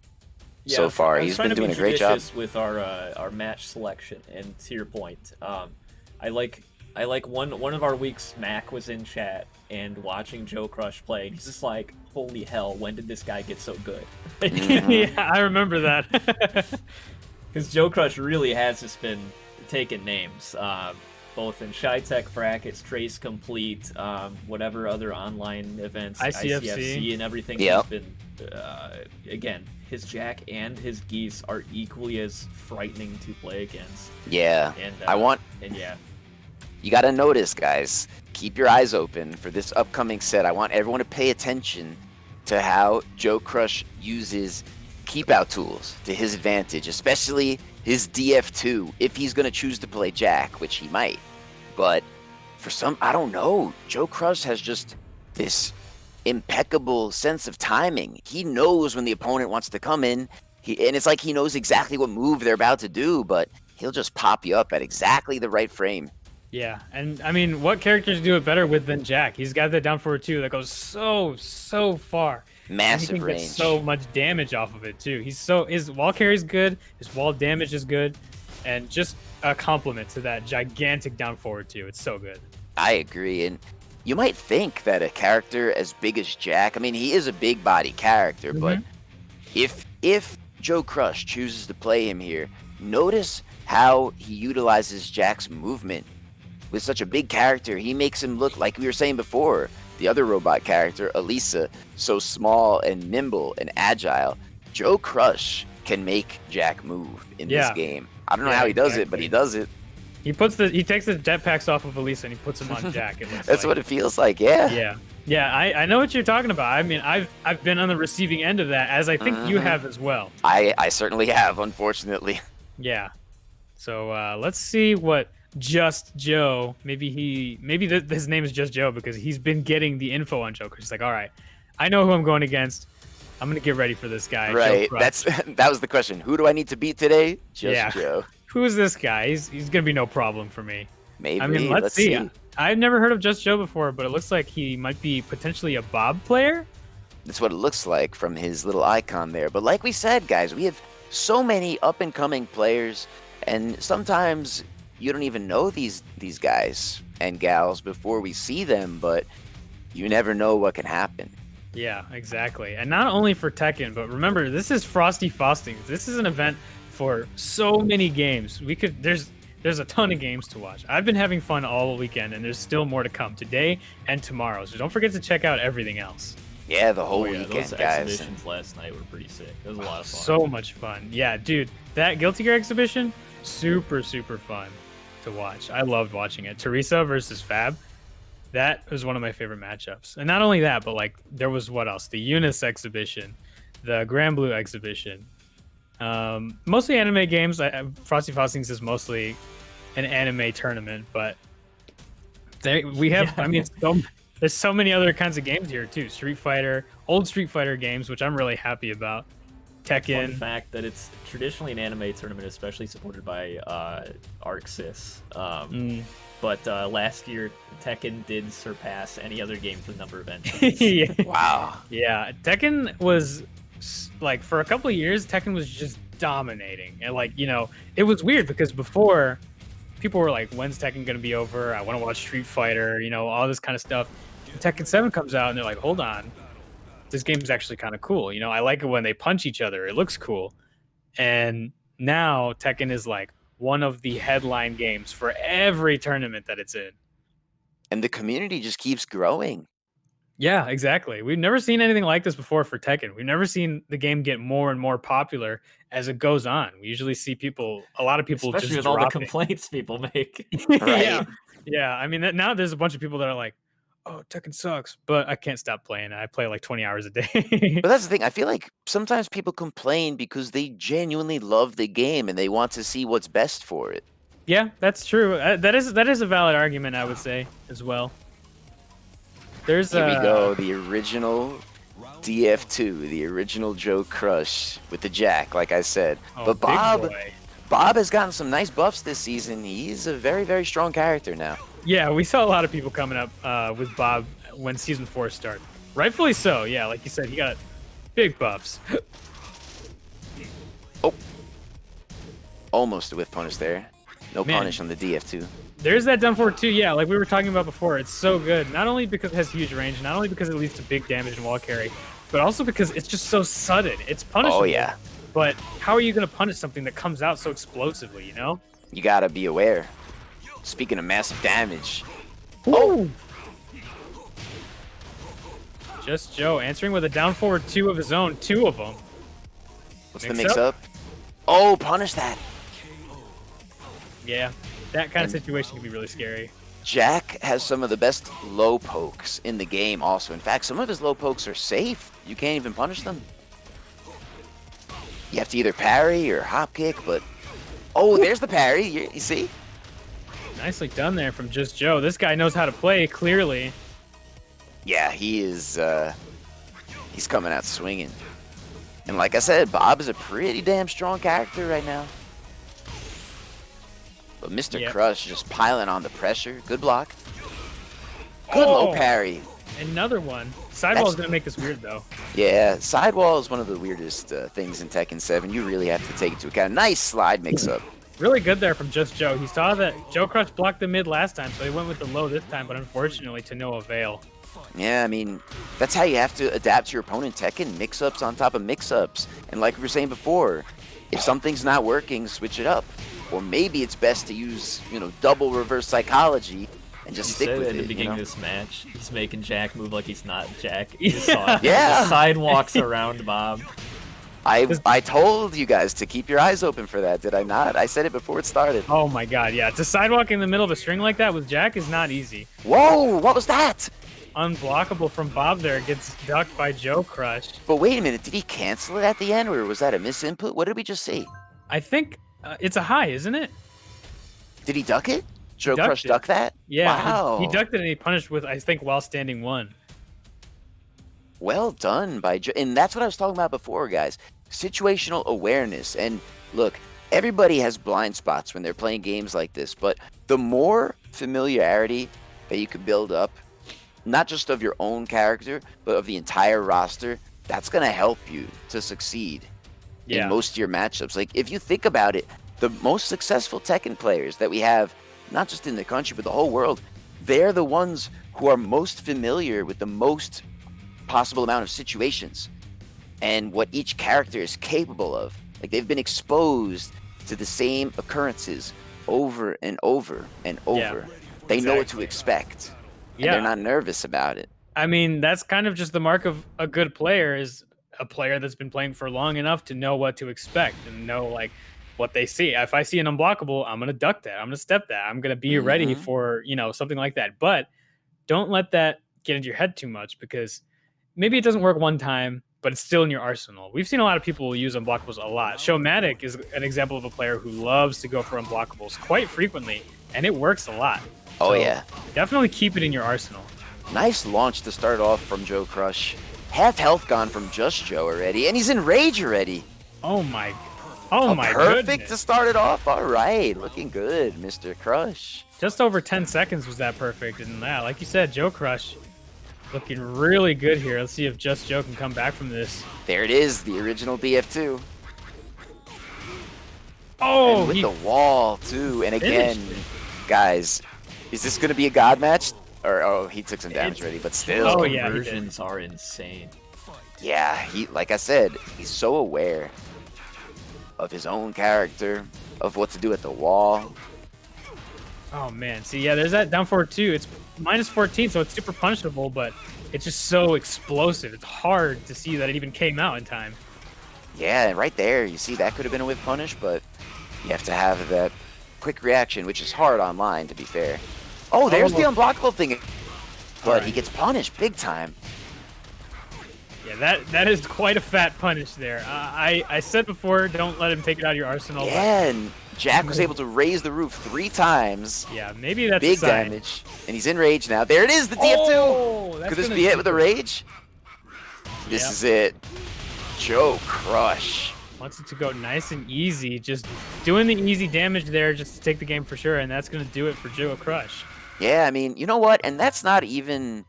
so far. He's been doing a great job with our match selection. And to your point, I like one of our weeks. Mac was in chat and watching Joe Crush play. He's just like, holy hell, when did this guy get so good? Yeah, I remember that. Because Joe Crush really has just been taking names, both in Shy Tech brackets, Trace Complete, whatever other online events, ICFC and everything. Yep. He's been, again, his Jack and his Geese are equally as frightening to play against. Yeah, and yeah. You got to notice, guys. Keep your eyes open for this upcoming set. I want everyone to pay attention to how Joe Crush uses keep-out tools to his advantage, especially his DF2, if he's going to choose to play Jack, which he might. But for some, I don't know, Joe Crush has just this impeccable sense of timing. He knows when the opponent wants to come in, and it's like he knows exactly what move they're about to do, but he'll just pop you up at exactly the right frame. Yeah, and I mean, what characters do it better with than Jack? He's got that down forward too that goes so far. Massive and he can range. Get so much damage off of it too. His wall carry is good, his wall damage is good, and just a compliment to that gigantic down forward too. It's so good. I agree, and you might think that a character as big as Jack, I mean, he is a big body character, but if Joe Crush chooses to play him here, notice how he utilizes Jack's movement. With such a big character, he makes him look like we were saying before. The other robot character, Elisa, so small and nimble and agile. Joe Crush can make Jack move in this game. I don't know how he does it, but he does it. He takes the jetpacks off of Elisa and he puts them on Jack. That's what it feels like. Yeah. Yeah. I know what you're talking about. I mean, I've been on the receiving end of that, as I think you have as well. I certainly have, unfortunately. Yeah. So let's see what Just Joe. Maybe his name is Just Joe because he's been getting the info on Joe. He's like, all right, I know who I'm going against. I'm gonna get ready for this guy. Right. That was the question. Who do I need to beat today? Just Joe. Who's this guy? He's gonna be no problem for me. Maybe. I mean, let's see. I've never heard of Just Joe before, but it looks like he might be potentially a Bob player. That's what it looks like from his little icon there. But like we said, guys, we have so many up-and-coming players, and sometimes you don't even know these guys and gals before we see them, but you never know what can happen. Yeah, exactly. And not only for Tekken, but remember, this is Frosty Faustings. This is an event for so many games. There's a ton of games to watch. I've been having fun all weekend, and there's still more to come today and tomorrow. So don't forget to check out everything else. Yeah, the whole weekend, those guys. exhibitions last night were pretty sick. It was a lot of fun. So much fun. Yeah, dude, that Guilty Gear exhibition, super fun to watch. I loved watching it. Teresa versus Fab. That was one of my favorite matchups. And not only that, but like there was what else? The Eunice exhibition, the Grand Blue exhibition. Mostly anime games. Frosty Faustings is mostly an anime tournament, but we have. I mean, there's so many other kinds of games here too. Street Fighter, old Street Fighter games, which I'm really happy about. Tekken. Fun fact that it's traditionally an anime tournament, especially supported by ArcSys. But last year, Tekken did surpass any other game for the number of entries. Yeah. Wow. Yeah, Tekken was like for a couple of years, Tekken was just dominating, and like it was weird because before people were like, "When's Tekken gonna be over? I want to watch Street Fighter," all this kind of stuff. And Tekken 7 comes out, and they're like, "Hold on, this game is actually kind of cool. I like it when they punch each other. It looks cool." And now Tekken is like one of the headline games for every tournament that it's in. And the community just keeps growing. Yeah, exactly. We've never seen anything like this before for Tekken. We've never seen the game get more and more popular as it goes on. We usually see a lot of people especially just with dropping. all the complaints people make. Right? Yeah. I mean, now there's a bunch of people that are like, "Oh, Tekken sucks," but I can't stop playing it. I play like 20 hours a day. But that's the thing. I feel like sometimes people complain because they genuinely love the game and they want to see what's best for it. Yeah, that's true. That is a valid argument, I would say, as well. Here we go. The original DF2, the original Joe Crush with the Jack, like I said. Oh, but Bob, boy. Bob has gotten some nice buffs this season. He's a very, very strong character now. Yeah, we saw a lot of people coming up with Bob when Season 4 started. Rightfully so, yeah. Like you said, he got big buffs. Oh. Almost a whiff punish there. No Man. punish on the DF2. There's that down forward too, yeah, like we were talking about before. It's so good, not only because it has huge range, not only because it leads to big damage and wall carry, but also because it's just so sudden. It's punishable. Oh, yeah. But how are you going to punish something that comes out so explosively, you know? You gotta be aware. Speaking of massive damage. Oh! Just Joe answering with a down forward 2 of his own, 2 of them. What's the mix-up? Oh, punish that. Yeah, that kind of situation can be really scary. Jack has some of the best low pokes in the game also. In fact, some of his low pokes are safe. You can't even punish them. You have to either parry or hop kick, but... Oh, there's the parry. You see? Nicely done there from Just Joe. This guy knows how to play, clearly. Yeah, he is... he's coming out swinging. And like I said, Bob is a pretty damn strong character right now. But Mr. Crush just piling on the pressure. Good block. Good low parry. Another one. Sidewall is going to make this weird, though. Yeah, sidewall is one of the weirdest things in Tekken 7. You really have to take into account. Nice slide mix-up. Really good there from Just Joe. He saw that Joe Crush blocked the mid last time, so he went with the low this time, but unfortunately to no avail. Yeah, I mean, that's how you have to adapt to your opponent, Tekken. Mix-ups on top of mix-ups. And like we were saying before, if something's not working, switch it up. Or maybe it's best to use, you know, double reverse psychology and just stick with it. At the beginning of this match, he's making Jack move like he's not Jack. He just Yeah. sidewalks around Bob. I told you guys to keep your eyes open for that, did I not? I said it before it started. Oh my god, yeah. To sidewalk in the middle of a string like that with Jack is not easy. Whoa, what was that? Unblockable from Bob there. Gets ducked by Joe Crush. But wait a minute, did he cancel it at the end, or was that a misinput? What did we just see? I think it's a high, isn't it? Did he duck it? Joe Crush duck that? Yeah, wow. he ducked it and he punished with, I think, while standing 1. Well done by Joe. And that's what I was talking about before, guys. Situational awareness. And look, everybody has blind spots when they're playing games like this, but the more familiarity that you could build up, not just of your own character, but of the entire roster, that's going to help you to succeed in most of your matchups. Like, if you think about it, the most successful Tekken players that we have, not just in the country, but the whole world, they're the ones who are most familiar with the most possible amount of situations and what each character is capable of. Like, they've been exposed to the same occurrences over and over and over. They know what to expect. And they're not nervous about it. I mean, that's kind of just the mark of a good player, is a player that's been playing for long enough to know what to expect and know, like, what they see. If I see an unblockable, I'm going to duck that. I'm going to step that. I'm going to be ready for, you know, something like that. But don't let that get into your head too much, because maybe it doesn't work one time, but it's still in your arsenal. We've seen a lot of people use unblockables a lot. Showmatic is an example of a player who loves to go for unblockables quite frequently, and it works a lot. Oh, so yeah. Definitely keep it in your arsenal. Nice launch to start off from Joe Crush. Half health gone from Just Joe already, and he's in rage already. Oh my goodness. Perfect to start it off. All right, looking good, Mr. Crush. Just over 10 seconds was that perfect, and yeah, like you said, Joe Crush looking really good here. Let's see if Just Joe can come back from this. There it is, the original DF2. Oh, and with the wall too. And again, guys, is this going to be a god match? Or oh, he took some damage already, but still. Oh yeah, conversions are insane. Yeah, he, like I said, he's so aware of his own character, of what to do at the wall. Oh man, see, yeah, there's that down forward too. It's minus 14, so it's super punishable, but it's just so explosive. It's hard to see that it even came out in time. Yeah, and right there, you see that could have been a whiff punish, but you have to have that quick reaction, which is hard online, to be fair. Oh, there's the unblockable thing. But he gets punished big time. Yeah, that is quite a fat punish there. I said before, don't let him take it out of your arsenal. Yeah, and Jack was able to raise the roof 3 times. Yeah, maybe that's big damage. And he's in rage now. There it is, the DF2. Oh, could this be it with a rage? This is it. Joe Crush Wants it to go nice and easy, just doing the easy damage there just to take the game for sure, and that's going to do it for Joe Crush. Yeah, I mean, you know what? And that's not even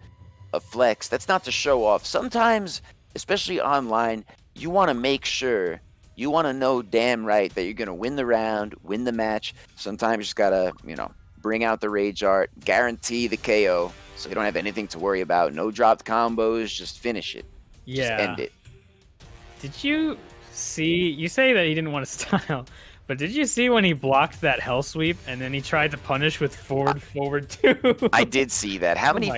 a flex. That's not to show off. Sometimes, especially online, you want to make sure, you want to know damn right that you're going to win the round, win the match. Sometimes you just got to, bring out the Rage Art, guarantee the KO, so you don't have anything to worry about. No dropped combos, just finish it. Yeah. Just end it. Did you see, you say that he didn't want to style, but did you see when he blocked that hell sweep and then he tried to punish with forward too? I did see that. How many?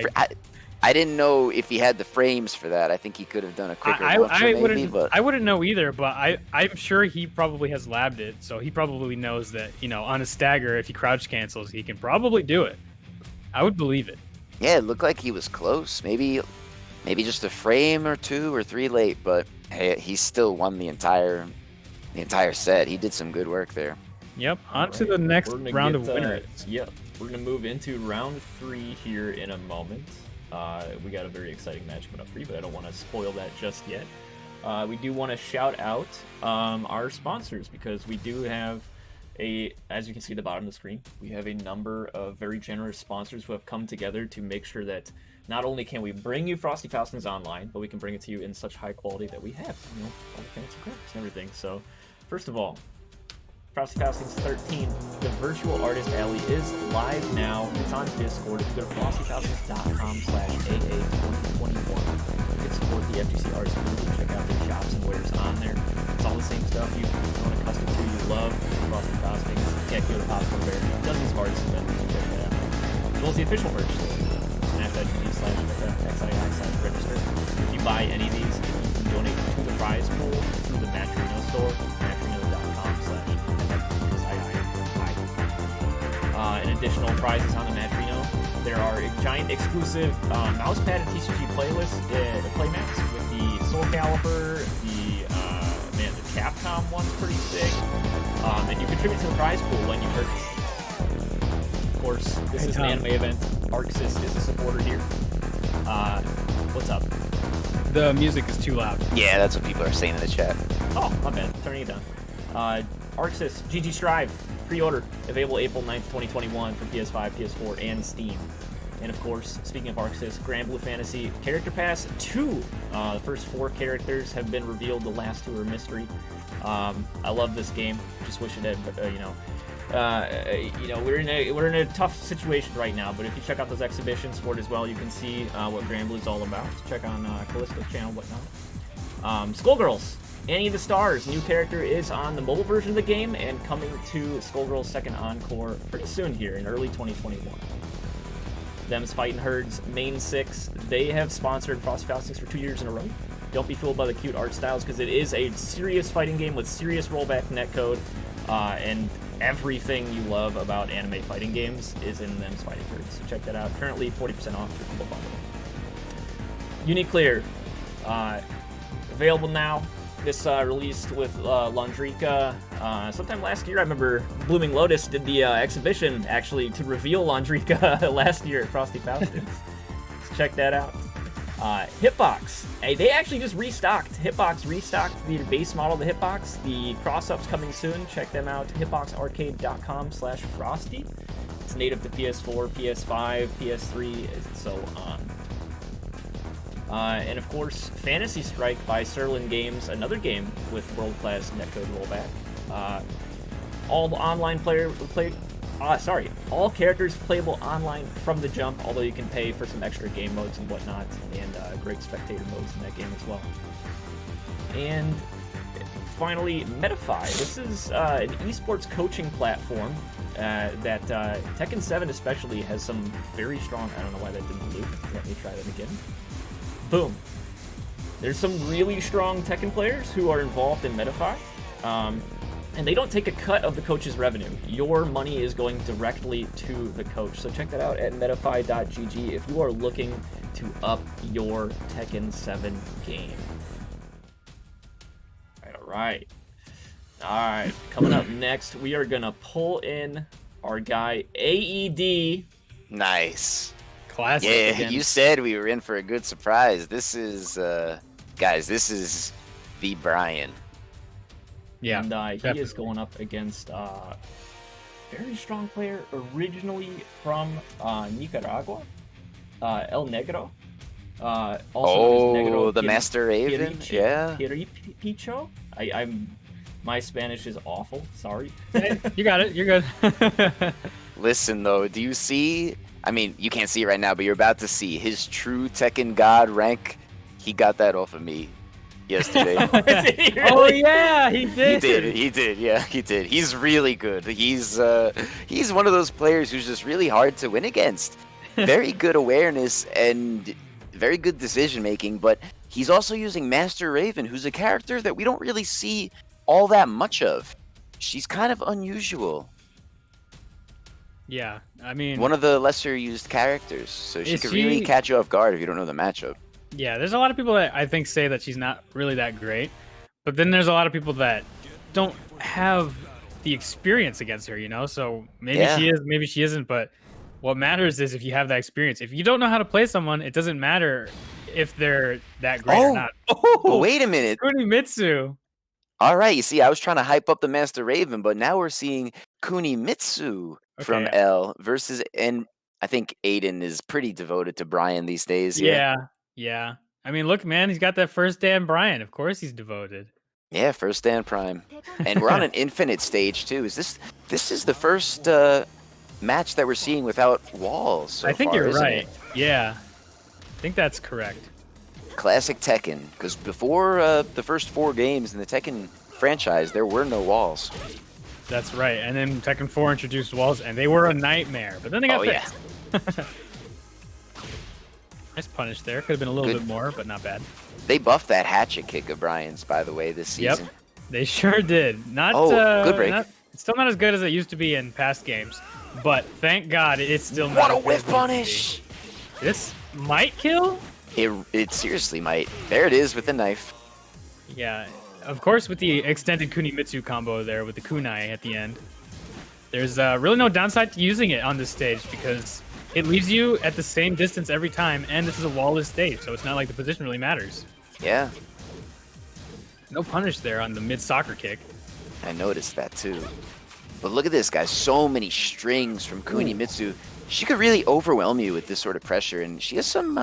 I didn't know if he had the frames for that. I think he could have done a quicker I wouldn't know either, but I'm sure he probably has labbed it, so he probably knows that, on a stagger, if he crouch cancels, he can probably do it. I would believe it. Yeah, it looked like he was close. Maybe just a frame or 2 or 3 late, but hey, he still won the entire set. He did some good work there. Yep. On to the next round of winners. Yep. We're gonna move into round 3 here in a moment. We got a very exciting match coming up for you, but I don't want to spoil that just yet. We do want to shout out our sponsors, because we do have as you can see at the bottom of the screen, we have a number of very generous sponsors who have come together to make sure that not only can we bring you Frosty Faustings online, but we can bring it to you in such high quality that we have, all the fancy graphics and everything. So, first of all, Frosty Faustings XIII, the virtual artist alley is live now. It's on Discord. If you go to frostyfaustings.com/AA2021, you can support the FGC artists community. Check out their shops and wares on there. It's all the same stuff you've grown accustomed to. You love Frosty Faustings. Can't go to Popcorn Bear. Dozens of artists have been. Check that out. As well as the official merch store. Snap.tv/XII/register. If you buy any of these, you can donate to the prize pool through the Matrino store. And additional prizes on the Matrino. There are giant exclusive mousepad and TCG playmats with the Soul Calibur, the Capcom one's pretty sick. And you contribute to the prize pool when you purchase. Of course, this is an anime event. Arxis is a supporter here. What's up? The music is too loud. Yeah, that's what people are saying in the chat. Oh, my bad. Turning it down. Arxis, GG Strive, pre-order, available April 9th, 2021 for PS5, PS4, and Steam. And of course, speaking of Arxis, Grand Blue Fantasy Character Pass 2. The first 4 characters have been revealed, the last 2 are mystery. I love this game. Just wish it had, we're in a tough situation right now, but if you check out those exhibitions for it as well, you can see what Grand Blue is all about. Check on Callisto's channel, whatnot. Skullgirls. Annie of the Stars, new character, is on the mobile version of the game and coming to Skullgirls Second Encore pretty soon here in early 2021. Them's Fightin' Herds, Main 6, they have sponsored Frosty Faustings for 2 years in a row. Don't be fooled by the cute art styles, because it is a serious fighting game with serious rollback netcode, and everything you love about anime fighting games is in Them's Fighting Herds. So check that out. Currently 40% off for Humble Bundle. Uniclear, available now. This released with Laundrika sometime last year. I remember Blooming Lotus did the exhibition actually to reveal Laundrika last year at Frosty Faustings. So check that out. Hitbox. Hey, they actually just restocked. Hitbox restocked the base model of the Hitbox. The cross-ups coming soon. Check them out. hitboxarcade.com/frosty. It's native to PS4, PS5, PS3, and so on. And of course, Fantasy Strike by Serlin Games, another game with world-class netcode rollback. All characters playable online from the jump, although you can pay for some extra game modes and whatnot, and great spectator modes in that game as well. And finally, Metafy. This is an esports coaching platform that Tekken 7 especially has some very strong. I don't know why that didn't loop. Let me try that again. Boom. There's some really strong Tekken players who are involved in Metafy, and they don't take a cut of the coach's revenue. Your money is going directly to the coach. So check that out at metafy.gg if you are looking to up your Tekken 7 game. All right. Coming up next, we are going to pull in our guy AED. Nice. Classic. Yeah, again. You said we were in for a good surprise. This is, guys, this is the Brian. Yeah, And he is definitely. going up against very strong player, originally from Nicaragua, El Negro, also known as Oh, Negro the Master Raven. Yeah. Hiripicho. I'm my Spanish is awful. Sorry. Hey, you got it. You're good. Listen though, do you see? I mean, you can't see it right now, but you're about to see his true Tekken God rank. He got that off of me yesterday. Oh yeah, he He did. did. He did. Yeah, he did. He's really good. He's one of those players who's just really hard to win against. Very good awareness and very good decision making, but he's also using Master Raven, who's a character that we don't really see all that much of. She's kind of unusual. Yeah, I mean, One of the lesser used characters, so she is could really she? catch you off guard if you don't know the matchup. Yeah, there's a lot of people that I think say that she's not really that great, but then there's a lot of people that don't have the experience against her, you know? So maybe Yeah. she is, maybe she isn't, but what matters is if you have that experience. If you don't know how to play someone, it doesn't matter if they're that great or Oh, not. but Oh, wait a minute. Kunimitsu. All right, you see, I was trying to hype up the Master Raven, but now we're seeing Kunimitsu from Okay. L versus, and I think Aiden is pretty devoted to Brian these days. Yeah, Yeah. Yeah. I mean, look, man, he's got that first Dan Brian. Of course he's devoted. yeah, first stand prime, and we're on an infinite stage too. This is the first match that we're seeing without walls so I think far, you're isn't right. it? Yeah. I think that's correct. Classic Tekken, because before the first 4 games in the Tekken franchise, there were no walls. That's right. And then Tekken 4 introduced walls, and they were a nightmare. But then they got Oh yeah. fixed. Nice punish there. Could have been a little Good. bit more, but not bad. They buffed that hatchet kick of Brian's, by the way, this Yep. season. They sure did. Not. Good break. It's still not as good as it used to be in past games, but thank God it's still not. What a as good whiff as it used to punish! be. This might kill. It seriously might. There it is with the knife. Yeah. Of course, with the extended Kunimitsu combo there with the kunai at the end, there's really no downside to using it on this stage because it leaves you at the same distance every time, and this is a wall-less stage, so it's not like the position really matters. Yeah, No punish there on the mid-soccer kick. I noticed that too. But look at this, guys. So many strings from Kunimitsu. She could really overwhelm you with this sort of pressure, and she has some,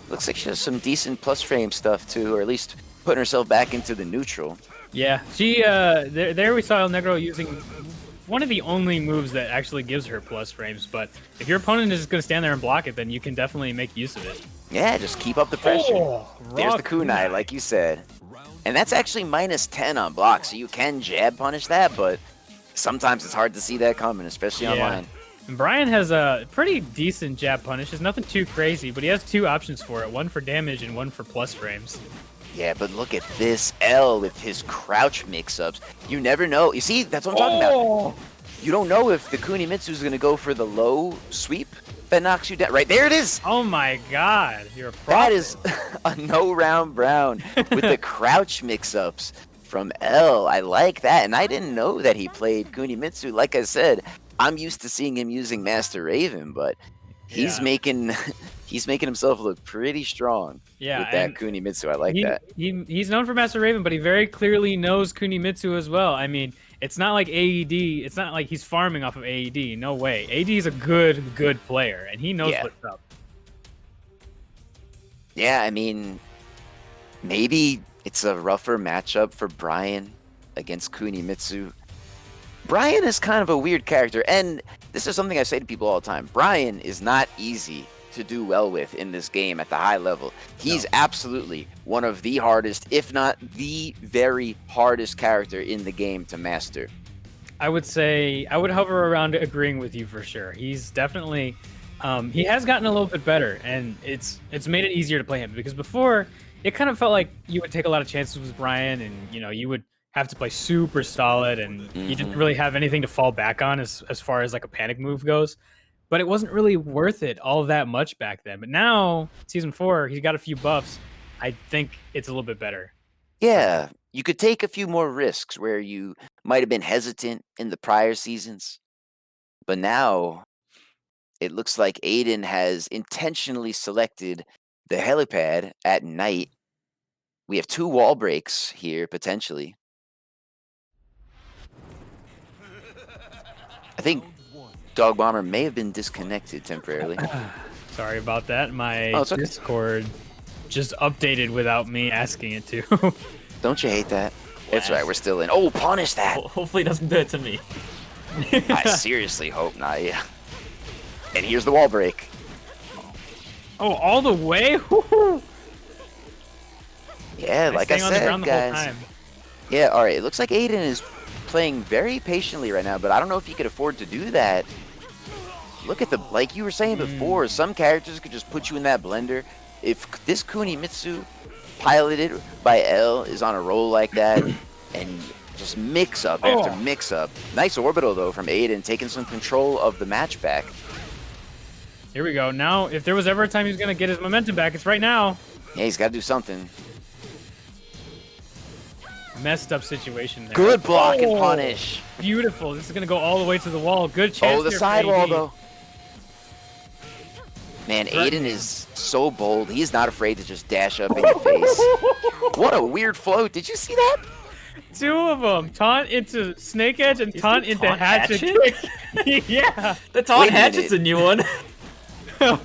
looks like she has some decent plus frame stuff too, or at least putting herself back into the neutral. Yeah, she, there we saw El Negro using one of the only moves that actually gives her plus frames, but if your opponent is just going to stand there and block it, then you can definitely make use of it. Yeah, just keep up the pressure. There's raw the kunai, like you said. And that's actually minus 10 on block, so you can jab punish that, but sometimes it's hard to see that coming, especially online. And Brian has a pretty decent jab punish. It's nothing too crazy, but he has 2 options for it, one for damage and one for plus frames. Yeah, but look at this L with his crouch mix-ups. You never know. You see, that's what I'm talking about. You don't know if the Kunimitsu is going to go for the low sweep that knocks you down. Right, there it is. Oh my god, you're a pro. That is a no-round brown with the crouch mix-ups from L. I like that, and I didn't know that he played Kunimitsu. Like I said, I'm used to seeing him using Master Raven, but he's making himself look pretty strong with that Kunimitsu. I like that. He's known for Master Raven, but he very clearly knows Kunimitsu as well. I mean, it's not like AED. It's not like he's farming off of AED. No way. AED is a good player, and he knows what's up. Yeah, I mean, maybe it's a rougher matchup for Brian against Kunimitsu. Brian is kind of a weird character, and this is something I say to people all the time. Brian is not easy to do well with in this game at the high level. He's absolutely one of the hardest, if not the very hardest character in the game to master. I would say I would hover around agreeing with you for sure. He's definitely he has gotten a little bit better, and it's made it easier to play him because before it kind of felt like you would take a lot of chances with Brian, and you would have to play super solid, and you didn't really have anything to fall back on as far as like a panic move goes. But it wasn't really worth it all that much back then. But now, Season 4, he's got a few buffs. I think it's a little bit better. Yeah, you could take a few more risks where you might have been hesitant in the prior seasons. But now, it looks like Aiden has intentionally selected the helipad at night. We have 2 wall breaks here, potentially. I think Dog Bomber may have been disconnected temporarily. Sorry about that. My Oh, it's okay. Discord just updated without me asking it to. Don't you hate that? It's right, we're still in. Oh, punish that! Hopefully it doesn't do it to me. I seriously hope not, yeah. And here's the wall break. Oh, all the way? Yeah, like I Staying on the said, ground the whole guys. time. Yeah, alright, it looks like Aiden is playing very patiently right now, but I don't know if he could afford to do that. Look at the, like you were saying before, some characters could just put you in that blender. If this Kunimitsu, piloted by L, is on a roll like that, and just mix up after mix up. Nice orbital, though, from Aiden, taking some control of the match back. Here we go. Now, if there was ever a time he was going to get his momentum back, it's right now. Yeah, he's got to do something. Messed up situation there. Good block and punish. Beautiful. This is going to go all the way to the wall. Good chance. Oh, the here for sidewall, AD. though. Man, Aiden is so bold. He's not afraid to just dash up in your face. What a weird float. Did you see that? Two of them. Taunt into Snake Edge and taunt into taunt Hatchet. Hatchet? Yeah. The taunt Wait a hatchet's a minute. new one.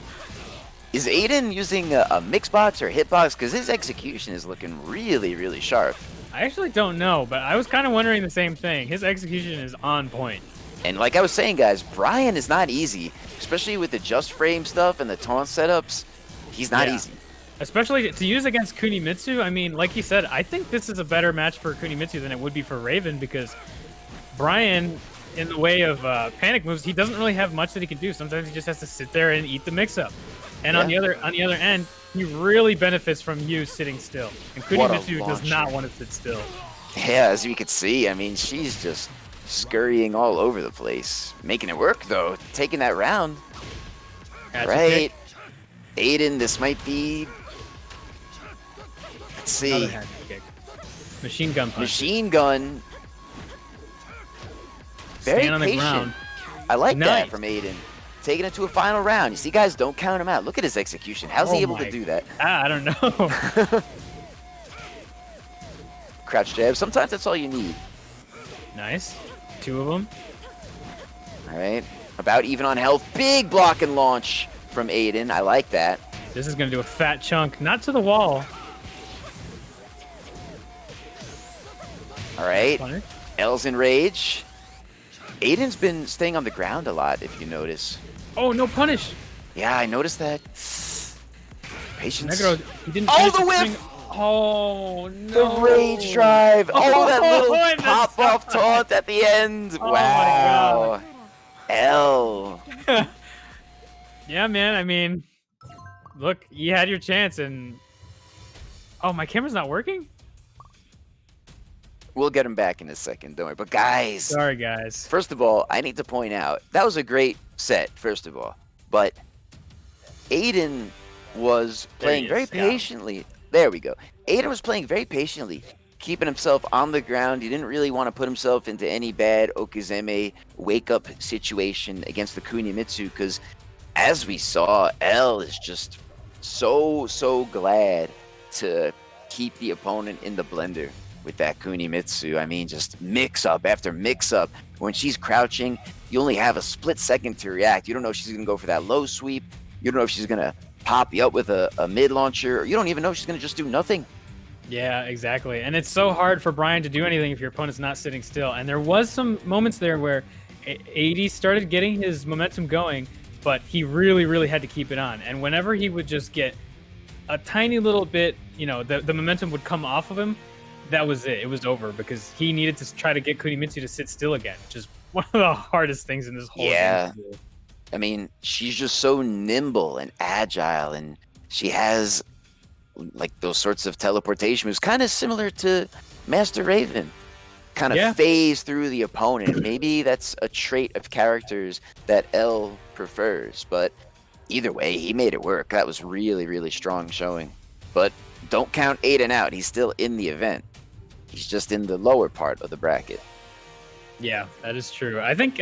Is Aiden using a mixbox or hitbox? Because his execution is looking really, really sharp. I actually don't know, but I was kind of wondering the same thing. His execution is on point. And like I was saying, guys, Brian is not easy, especially with the just frame stuff and the taunt setups. He's not easy. Especially to use against Kunimitsu. I mean, like you said, I think this is a better match for Kunimitsu than it would be for Raven because Brian, in the way of panic moves, he doesn't really have much that he can do. Sometimes he just has to sit there and eat the mix-up. And on the other end, he really benefits from you sitting still. And Kunimitsu does not want to sit still. Yeah, as you could see, I mean, she's just scurrying all over the place. Making it work, though. Taking that round. Right. Aiden, this might be... Let's see. Machine gun punch. Machine gun. Very Stand on the patient. ground. I like Nice. that from Aiden. Taking it to a final round. You see, guys, don't count him out. Look at his execution. How's he able to do that? I don't know. Crouch jab. Sometimes that's all you need. Nice. Two of them. All right. About even on health. Big block and launch from Aiden. I like that. This is going to do a fat chunk. Not to the wall. All right. Funny. L's in rage. Aiden's been staying on the ground a lot, if you notice. Oh, no punish. Yeah, I noticed that. Patience. Negro, he didn't Oh, finish the his whiff! thing. Oh, no. The rage drive. Oh, that and little the pop-off side. taunt at the end. Oh, Wow. L. Yeah, man. I mean, look, you had your chance and... Oh, my camera's not working? We'll get him back in a second, don't worry. But guys, Sorry, guys. first of all, I need to point out, that was a great set, first of all. But Aiden was playing very patiently. There we go. Aiden was playing very patiently, keeping himself on the ground. He didn't really want to put himself into any bad Okizeme wake-up situation against the Kunimitsu, because as we saw, L is just so glad to keep the opponent in the blender with that Kunimitsu. I mean, just mix-up after mix-up. When she's crouching, you only have a split second to react. You don't know if she's going to go for that low sweep. You don't know if she's going to pop you up with a mid-launcher. You don't even know if she's going to just do nothing. Yeah, exactly. And it's so hard for Brian to do anything if your opponent's not sitting still. And there was some moments there where AD started getting his momentum going, but he really had to keep it on. And whenever he would just get a tiny little bit, you know, the momentum would come off of him, that was it. It was over because he needed to try to get Kunimitsu to sit still again, which is one of the hardest things in this whole game. I mean, she's just so nimble and agile, and she has like those sorts of teleportation moves, kind of similar to Master Raven. Kind of phase through the opponent. Maybe that's a trait of characters that L prefers, but either way, he made it work. That was really strong showing. But don't count Aiden out. He's still in the event. He's just in the lower part of the bracket. Yeah, that is true. I think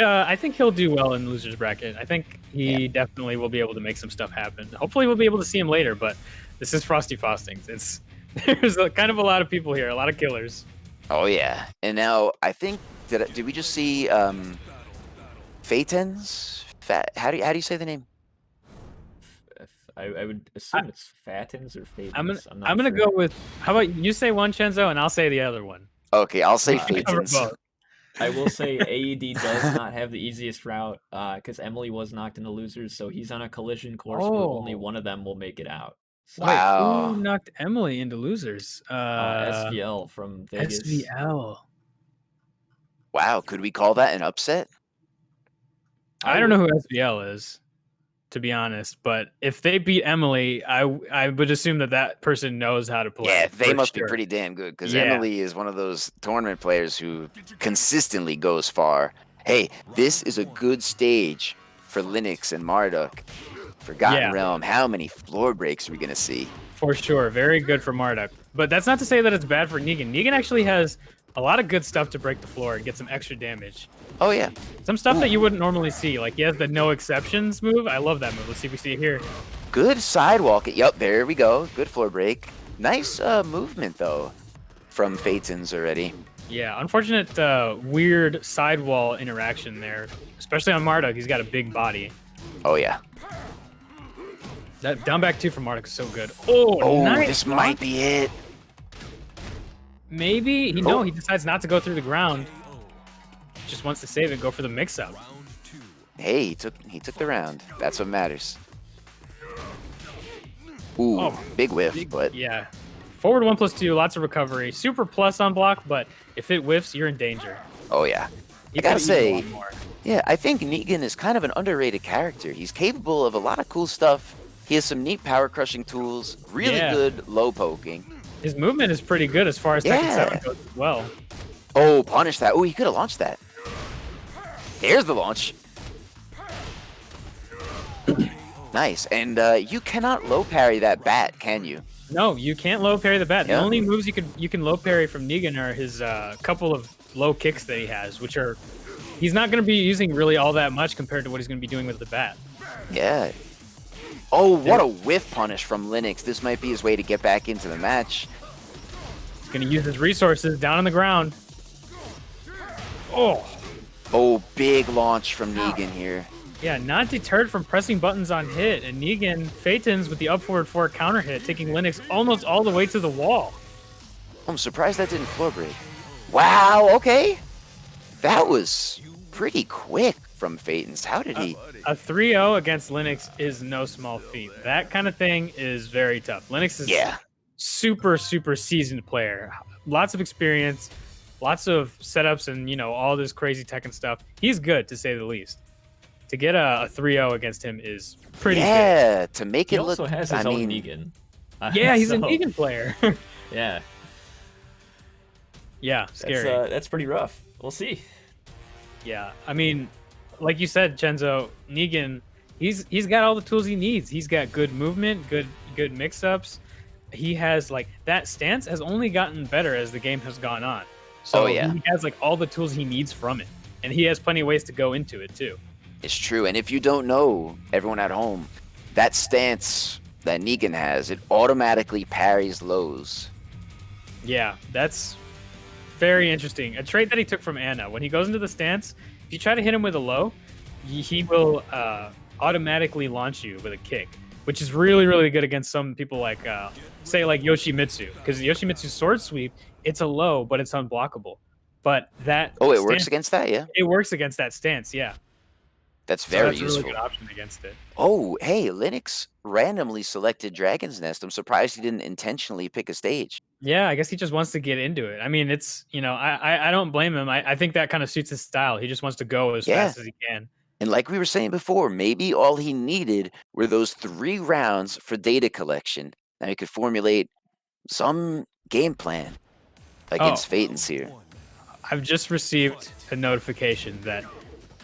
he'll do well in losers bracket. I think he definitely will be able to make some stuff happen. Hopefully, we'll be able to see him later. But this is Frosty Faustings. There's kind of a lot of people here, a lot of killers. Oh yeah, and now I think did we just see Phaetons? How do you say the name? I would assume it's Fatins or Phaetons. I'm I'm not gonna sure. go with. How about you say one, Chenzo, and I'll say the other one. Okay, I'll say We can cover Phaetons. both. I will say AED does not have the easiest route because Emily was knocked into losers, so he's on a collision course where only Oh. one of them will make it out. So, Wait, Wow. who knocked Emily into losers? SVL from Vegas. SVL. Wow, could we call that an upset? I don't know who SVL is, to be honest. But if they beat Emily, I would assume that person knows how to play. Yeah, they for must be sure. pretty damn good because Yeah. Emily is one of those tournament players who consistently goes far. Hey, this is a good stage for Linux and Marduk. Forgotten Yeah. Realm, how many floor breaks are we going to see? For sure. Very good for Marduk. But that's not to say that it's bad for Negan. Negan actually has a lot of good stuff to break the floor and get some extra damage. Oh, yeah. Some stuff that you wouldn't normally see. Like, he has the no exceptions move. I love that move. Let's see if we see it here. Good sidewalk. Yep, there we go. Good floor break. Nice movement, though, from Phaetons already. Yeah, unfortunate weird sidewall interaction there. Especially on Marduk. He's got a big body. Oh, yeah. That down back 2 from Marduk is so good. Oh, nice. This might be it. Maybe. He decides not to go through the ground. Just wants to save it, go for the mix-up. Hey, he took the round. That's what matters. Ooh, big whiff, but Yeah. Forward 1+2, lots of recovery. Super plus on block, but if it whiffs, you're in danger. oh yeah. You I gotta could've eaten a say, lot more. yeah, I think Negan is kind of an underrated character. He's capable of a lot of cool stuff. He has some neat power crushing tools, really good low poking. His movement is pretty good as far as Tekken 7 goes as well. Oh, punish that. Oh, he could have launched that. There's the launch. Nice. And you cannot low parry that bat, can you? No, you can't low parry the bat. Yeah. The only moves you can low parry from Negan are his couple of low kicks that he has, which are he's not going to be using really all that much compared to what he's going to be doing with the bat. Yeah. Oh, what a whiff punish from Linux. This might be his way to get back into the match. He's going to use his resources down on the ground. Oh, big launch from Negan here. Yeah, not deterred from pressing buttons on hit, and Negan Phaetons with the up forward 4 counter hit, taking Linux almost all the way to the wall. I'm surprised that didn't floor break. Wow, okay. That was pretty quick from Phaetons. How did he? A 3-0 against Linux is no small feat. That kind of thing is very tough. Linux is super, super seasoned player. Lots of experience, lots of setups, and all this crazy Tekken stuff. He's good, to say the least. To get a 3-0 against him is pretty good. Yeah, to make it He look. also has his own Negan. Yeah, he's a Negan player. Yeah. Yeah, scary. That's pretty rough. We'll see. Yeah, I mean, like you said, Chenzo, Negan, he's got all the tools he needs. He's got good movement, good mix-ups. He has that stance has only gotten better as the game has gone on. So he has all the tools he needs from it, and he has plenty of ways to go into it too. It's true, and if you don't know, everyone at home, that stance that Negan has, it automatically parries lows. Yeah, that's very interesting. A trait that he took from Anna. When he goes into the stance, if you try to hit him with a low, he will automatically launch you with a kick, which is really, really good against some people say Yoshimitsu. Because Yoshimitsu's sword sweep, it's a low, but it's unblockable. But that it works against that, yeah? It works against that stance, yeah. That's very that's useful. a really good option against it. Oh, hey, Linux randomly selected Dragon's Nest. I'm surprised he didn't intentionally pick a stage. Yeah, I guess he just wants to get into it. I mean, it's, I don't blame him. I think that kind of suits his style. He just wants to go as fast as he can. And like we were saying before, maybe all he needed were those 3 rounds for data collection. Now he could formulate some game plan against Phaetons here. I've just received a notification that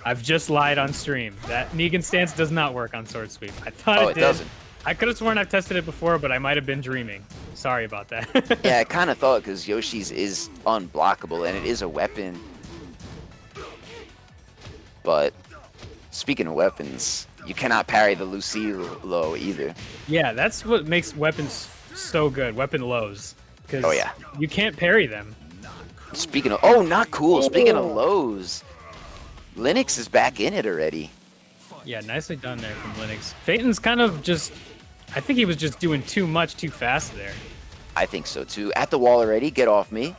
I've just lied on stream. That Negan stance does not work on Sword Sweep. I thought it did. Doesn't. I could have sworn I've tested it before, but I might have been dreaming. Sorry about that. Yeah, I kind of thought because Yoshi's is unblockable and it is a weapon. But speaking of weapons, you cannot parry the Lucille low either. Yeah, that's what makes weapons so good. Weapon lows. Because you can't parry them. Speaking of... not cool. Speaking of lows... Linux is back in it already. Yeah, nicely done there from Linux. Phaeton's kind of just, I think he was just doing too much too fast there. I think so too. At the wall already. Get off me.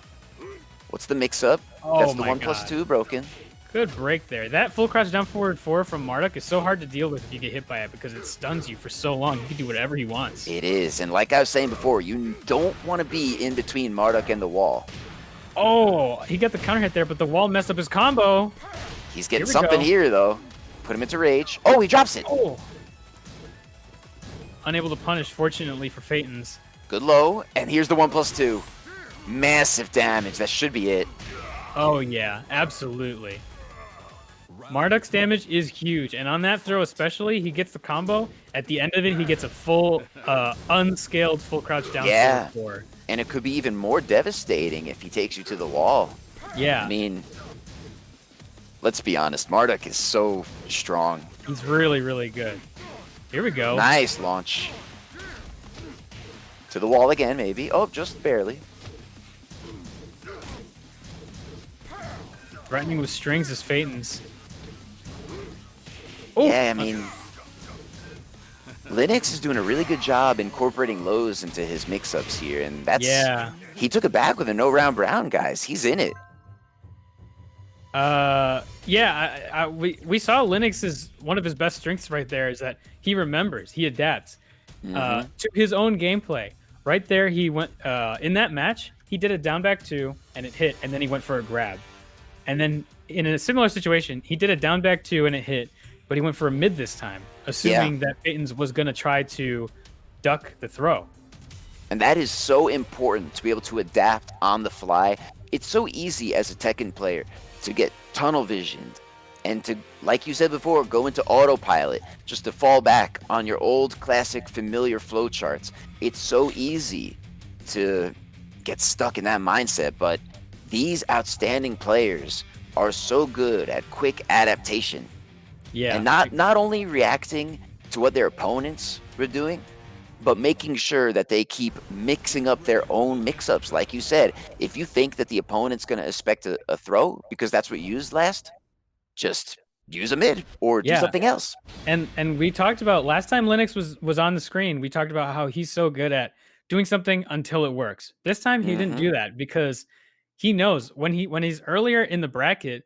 What's the mix-up? Oh That's the my 1+2 broken. Good break there. That full crouch down forward 4 from Marduk is so hard to deal with if you get hit by it because it stuns you for so long. You can do whatever he wants. It is, and like I was saying before, you don't want to be in between Marduk and the wall. Oh, he got the counter hit there, but the wall messed up his combo. He's getting something here, though. Put him into rage. Oh, he drops it. Oh. Unable to punish, fortunately, for Phaetons. Good low, and here's the 1+2. Massive damage. That should be it. Oh, yeah, absolutely. Marduk's damage is huge, and on that throw especially, he gets the combo. At the end of it, he gets a full, unscaled full crouch down forward 4. And it could be even more devastating if he takes you to the wall. Yeah. I mean, let's be honest, Marduk is so strong. He's really, really good. Here we go. Nice launch. To the wall again, maybe. Oh, just barely. Threatening with strings is Phaetons. Yeah, I mean, Linux is doing a really good job incorporating lows into his mix-ups here, and that's he took it back with a no-round brown, guys. He's in it. We saw Linux one of his best strengths right there is that he remembers, he adapts to his own gameplay. Right there, he went in that match. He did a down back 2 and it hit, and then he went for a grab. And then in a similar situation, he did a down back 2 and it hit, but he went for a mid this time, assuming that Phaetons was going to try to duck the throw. And that is so important to be able to adapt on the fly. It's so easy as a Tekken player to get tunnel visioned and to, like you said before, go into autopilot, just to fall back on your old classic familiar flowcharts. It's so easy to get stuck in that mindset, but these outstanding players are so good at quick adaptation. Yeah. And not only reacting to what their opponents were doing, but making sure that they keep mixing up their own mix-ups. Like you said, if you think that the opponent's going to expect a throw because that's what you used last, just use a mid or do something else. And we talked about last time Linux was on the screen, we talked about how he's so good at doing something until it works. This time he didn't do that because he knows when he's earlier in the bracket,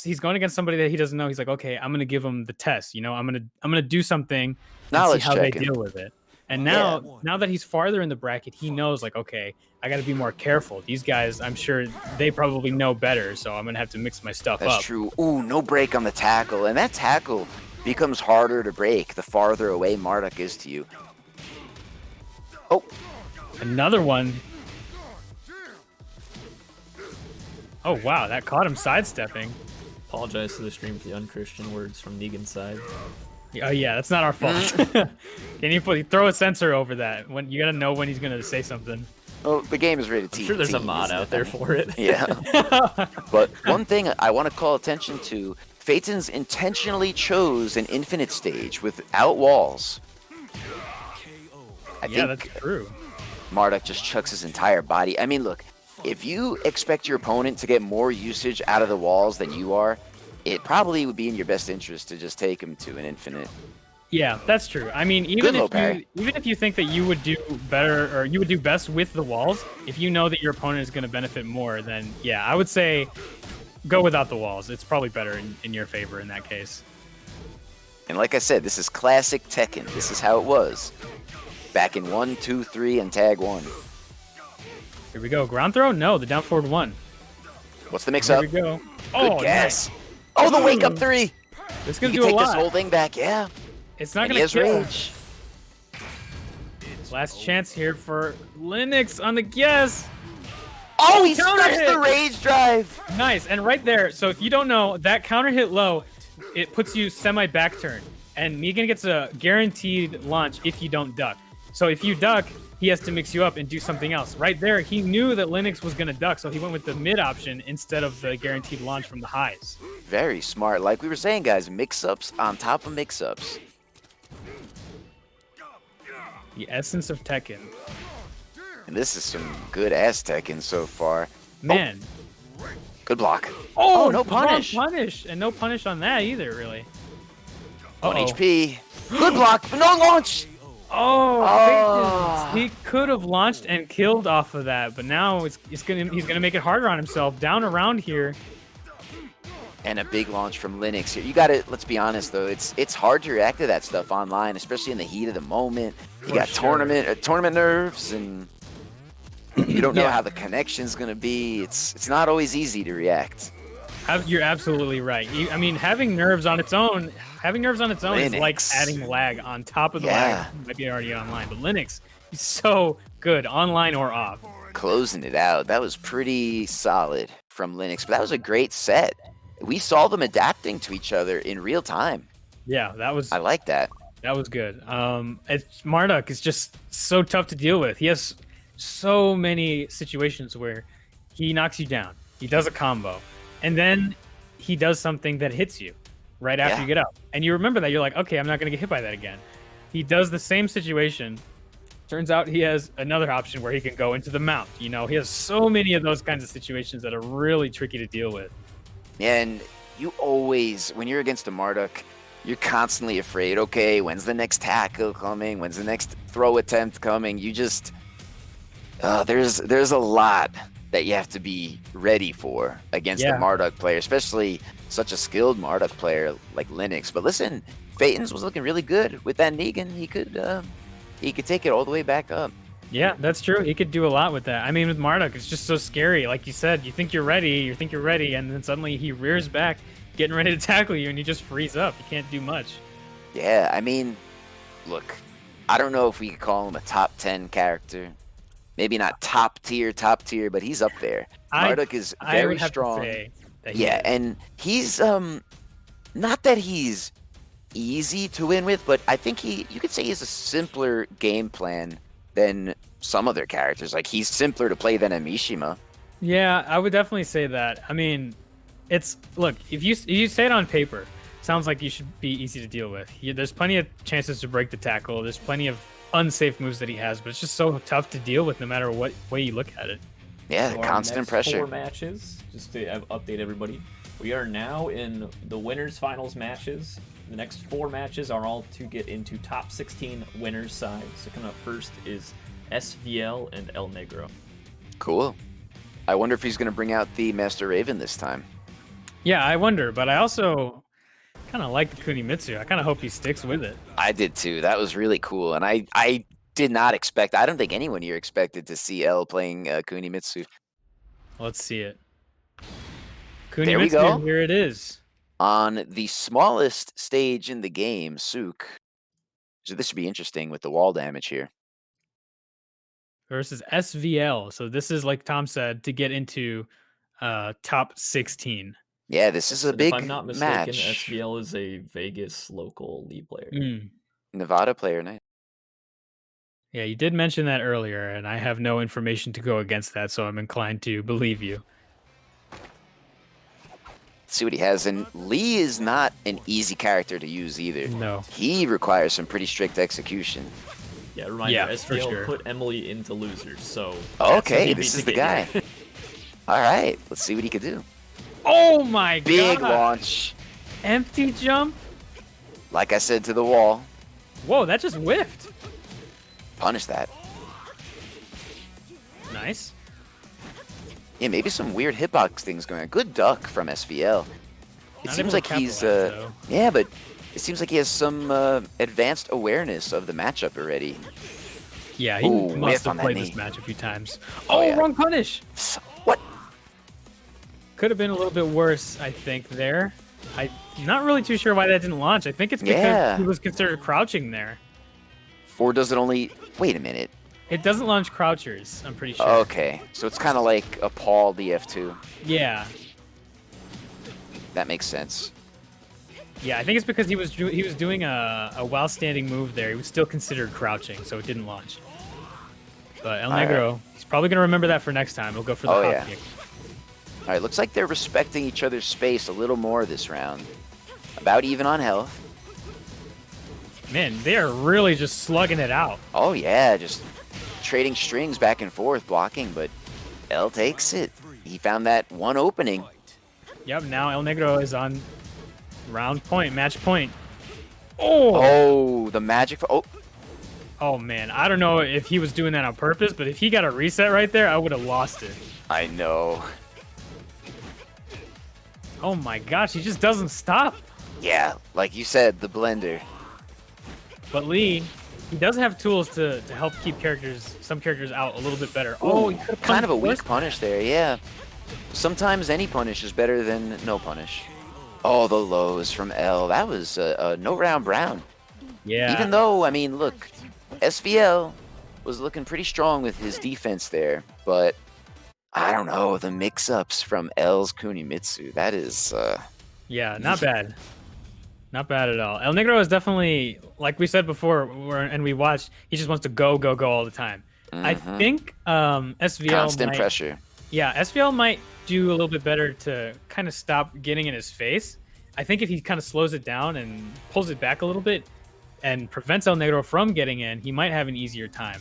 he's going against somebody that he doesn't know. He's like, okay, I'm going to give him the test. You know, I'm going to do something and see how they deal with it. And now that he's farther in the bracket, he knows like, okay, I got to be more careful. These guys, I'm sure they probably know better, so I'm going to have to mix my stuff up. That's true. Ooh, no break on the tackle. And that tackle becomes harder to break the farther away Marduk is to you. Oh. Another one. Oh, wow, that caught him sidestepping. Apologize to the stream for the unchristian words from Negan's side. Oh yeah, that's not our fault. Can you throw a sensor over that? When you gotta know when he's gonna say something. Oh, the game is rated T. I'm sure there's a mod out there for it. Yeah. But one thing I want to call attention to, Phaetons intentionally chose an infinite stage without walls. I think that's true. Marduk just chucks his entire body. I mean, look, if you expect your opponent to get more usage out of the walls than you are, it probably would be in your best interest to just take him to an infinite. Yeah, that's true. I mean, even if you think that you would do better or you would do best with the walls, if you know that your opponent is going to benefit more, then yeah, I would say go without the walls. It's probably better in your favor in that case. And like I said, this is classic Tekken. This is how it was back in 1, 2, 3, and tag 1. Here we go. Ground throw? No, the down forward 1. What's the mix-up? Here we go. Good guess. Nice. Oh, the wake-up 3. It's going to do a lot. Take this whole thing back, yeah. It's not going to kill. Rage. Last chance here for Linux on the guess. Oh, he stuffs the rage drive. Nice. And right there, so if you don't know, that counter hit low, it puts you semi-back turn. And Negan gets a guaranteed launch if you don't duck. So if you duck, he has to mix you up and do something else. Right there, he knew that Linux was going to duck, so he went with the mid option instead of the guaranteed launch from the highs. Very smart. Like we were saying, guys, mix-ups on top of mix-ups. The essence of Tekken. And this is some good-ass Tekken so far. Man. Good block. Oh, no punish. Wrong punish. And no punish on that either, really. 1 HP. Good block. No launch. Oh, he could have launched and killed off of that, but now he's gonna make it harder on himself. Down around here. And a big launch from Linux here. You got to, let's be honest though, it's hard to react to that stuff online, especially in the heat of the moment. You got tournament nerves, and you don't know how the connection's gonna be. It's not always easy to react. You're absolutely right. I mean, having nerves on its own is like adding lag on top of the lag. It might be already online, but Linux is so good online or off. Closing it out. That was pretty solid from Linux, but that was a great set. We saw them adapting to each other in real time. Yeah, I like that. That was good. Marduk is just so tough to deal with. He has so many situations where he knocks you down. He does a combo, and then he does something that hits you right after you get up. And you remember that. You're like, okay, I'm not going to get hit by that again. He does the same situation. Turns out he has another option where he can go into the mount. You know, he has so many of those kinds of situations that are really tricky to deal with. And you always, when you're against a Marduk, you're constantly afraid, okay, when's the next tackle coming? When's the next throw attempt coming? You just, there's a lot that you have to be ready for against a Marduk player, especially such a skilled Marduk player like Linux. But listen, Phaeton's was looking really good with that Negan. He could take it all the way back up. Yeah, that's true. He could do a lot with that. I mean, with Marduk, it's just so scary. Like you said, you think you're ready, and then suddenly he rears back, getting ready to tackle you, and you just freeze up. You can't do much. Yeah, I mean, look, I don't know if we could call him a top 10 character. Maybe not top tier, but he's up there. Marduk is very strong. To say that and he's not that he's easy to win with, but I think you could say he's a simpler game plan than some other characters. Like, he's simpler to play than a Mishima. Yeah, I would definitely say that. I mean, look, if you say it on paper, sounds like you should be easy to deal with. There's plenty of chances to break the tackle. There's plenty of unsafe moves that he has, but it's just so tough to deal with no matter what way you look at it. Yeah, so constant pressure. 4 matches, just to update everybody. We are now in the winners finals matches. The next 4 matches are all to get into top 16 winners side. So coming up first is SVL and El Negro. Cool. I wonder if he's going to bring out the Master Raven this time. Yeah, I wonder, but I also kind of like the Kunimitsu. I kind of hope he sticks with it. I did too. That was really cool. And I did not expect, I don't think anyone here expected to see L playing Kunimitsu. Let's see it. Kunimitsu, there we go. Here it is. On the smallest stage in the game, Sook. So this should be interesting with the wall damage here. Versus SVL. So this is, like Tom said, to get into top 16. Yeah, this is a big match. If I'm not mistaken, SVL is a Vegas local League player. Nevada player, nice. Yeah, you did mention that earlier, and I have no information to go against that, so I'm inclined to believe you. See what he has, and Lee is not an easy character to use either. No. He requires some pretty strict execution. Yeah, reminder, SVL put Emily into losers, so... Okay, this is the guy. All right, let's see what he could do. Oh my god! Big launch. Empty jump? Like I said, to the wall. Whoa, that just whiffed. Punish that. Nice. Yeah, maybe some weird hitbox things going on. Good duck from SVL. It seems like he's yeah, but it seems like he has some advanced awareness of the matchup already. Yeah, he must have played this match a few times. Oh, yeah. Wrong punish. What? Could have been a little bit worse, I think, there. I'm not really too sure why that didn't launch. I think it's because he was considered crouching there. Or does it only... Wait a minute. It doesn't launch crouchers, I'm pretty sure. Okay, so it's kind of like a Paul DF2. Yeah. That makes sense. Yeah, I think it's because he was doing a while standing move there. He was still considered crouching, so it didn't launch. But El Negro, he's probably going to remember that for next time. He'll go for the hop kick. All right, looks like they're respecting each other's space a little more this round. About even on health. Man, they are really just slugging it out. Oh, yeah, just trading strings back and forth, blocking, but L takes it. He found that one opening. Yep, now El Negro is on round point, match point. Oh, the magic. Oh, man. I don't know if he was doing that on purpose, but if he got a reset right there, I would have lost it. I know. Oh, my gosh. He just doesn't stop. Yeah, like you said, the blender. But Lee, he does have tools to help keep some characters out a little bit better. Oh, he could've kind of a punished weak punish there, yeah. Sometimes any punish is better than no punish. Oh, the lows from L. That was a no round brown. Yeah. Even though, I mean, look, SVL was looking pretty strong with his defense there, but I don't know, the mix-ups from L's Kunimitsu, that is... Yeah, not bad. Not bad at all. El Negro is definitely, like we said before, and we watched, he just wants to go all the time. I think SVL constant pressure. Yeah, SVL might do a little bit better to kind of stop getting in his face. I think if he kind of slows it down and pulls it back a little bit and prevents El Negro from getting in, he might have an easier time.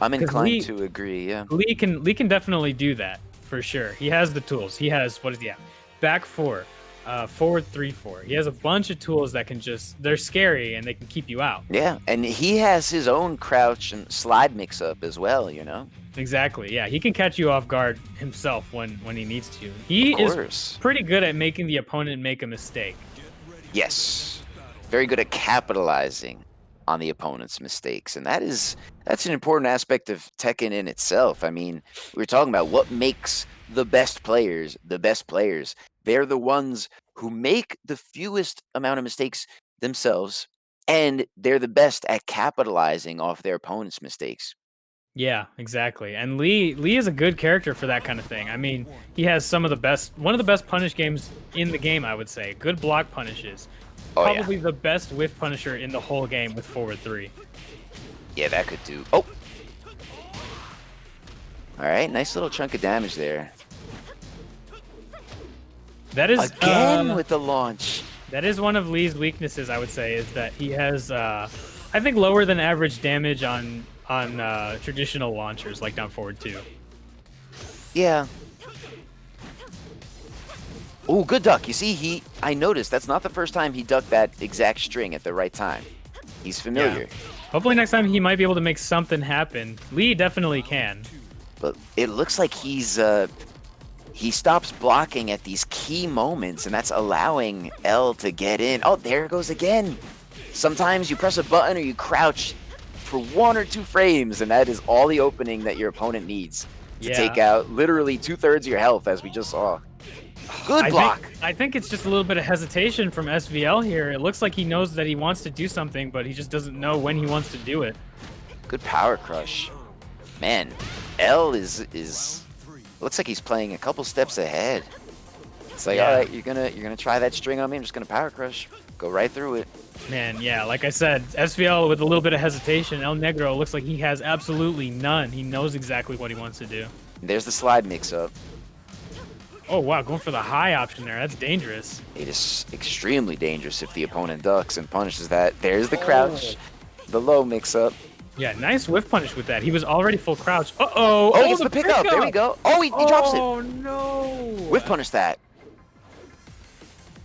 I'm inclined to agree, yeah. Lee can definitely do that, for sure. He has the tools. He has, what is he at? Back 4. Forward 3-4. He has a bunch of tools that can they're scary and they can keep you out. Yeah, and he has his own crouch and slide mix up as well, you know? Exactly, yeah. He can catch you off guard himself when he needs to. He is pretty good at making the opponent make a mistake. Yes. Very good at capitalizing on the opponent's mistakes. And that's an important aspect of Tekken in itself. I mean, we were talking about what makes the best players the best players. They're the ones who make the fewest amount of mistakes themselves, and they're the best at capitalizing off their opponent's mistakes. Yeah, exactly. And Lee is a good character for that kind of thing. I mean, he has one of the best punish games in the game, I would say. Good block punishes. Probably the best whiff punisher in the whole game with forward 3. Yeah, that could do. Oh! Alright, nice little chunk of damage there. That is again with the launch. That is one of Lee's weaknesses, I would say, is that he has, I think, lower than average damage on traditional launchers like down forward 2. Yeah. Oh, good duck. You see, I noticed that's not the first time he ducked that exact string at the right time. He's familiar. Yeah. Hopefully next time he might be able to make something happen. Lee definitely can. But it looks like he stops blocking at these key moments, and that's allowing L to get in. Oh, there it goes again. Sometimes you press a button or you crouch for 1 or 2 frames, and that is all the opening that your opponent needs to take out literally 2/3 of your health, as we just saw. Good block. I think it's just a little bit of hesitation from SVL here. It looks like he knows that he wants to do something, but he just doesn't know when he wants to do it. Good power crush. Man, L is looks like he's playing a couple steps ahead. It's like, all right, you're gonna try that string on me. I'm just gonna power crush, go right through it. Man, yeah, like I said, SVL with a little bit of hesitation. El Negro looks like he has absolutely none. He knows exactly what he wants to do. There's the slide mix-up. Oh, wow, going for the high option there. That's dangerous. It is extremely dangerous if the opponent ducks and punishes that. There's the crouch, the low mix-up. Yeah, nice whiff punish with that. He was already full crouch. Uh-oh. Oh, he gets the pickup. There we go. Oh, he drops it. Oh, no. Whiff punish that.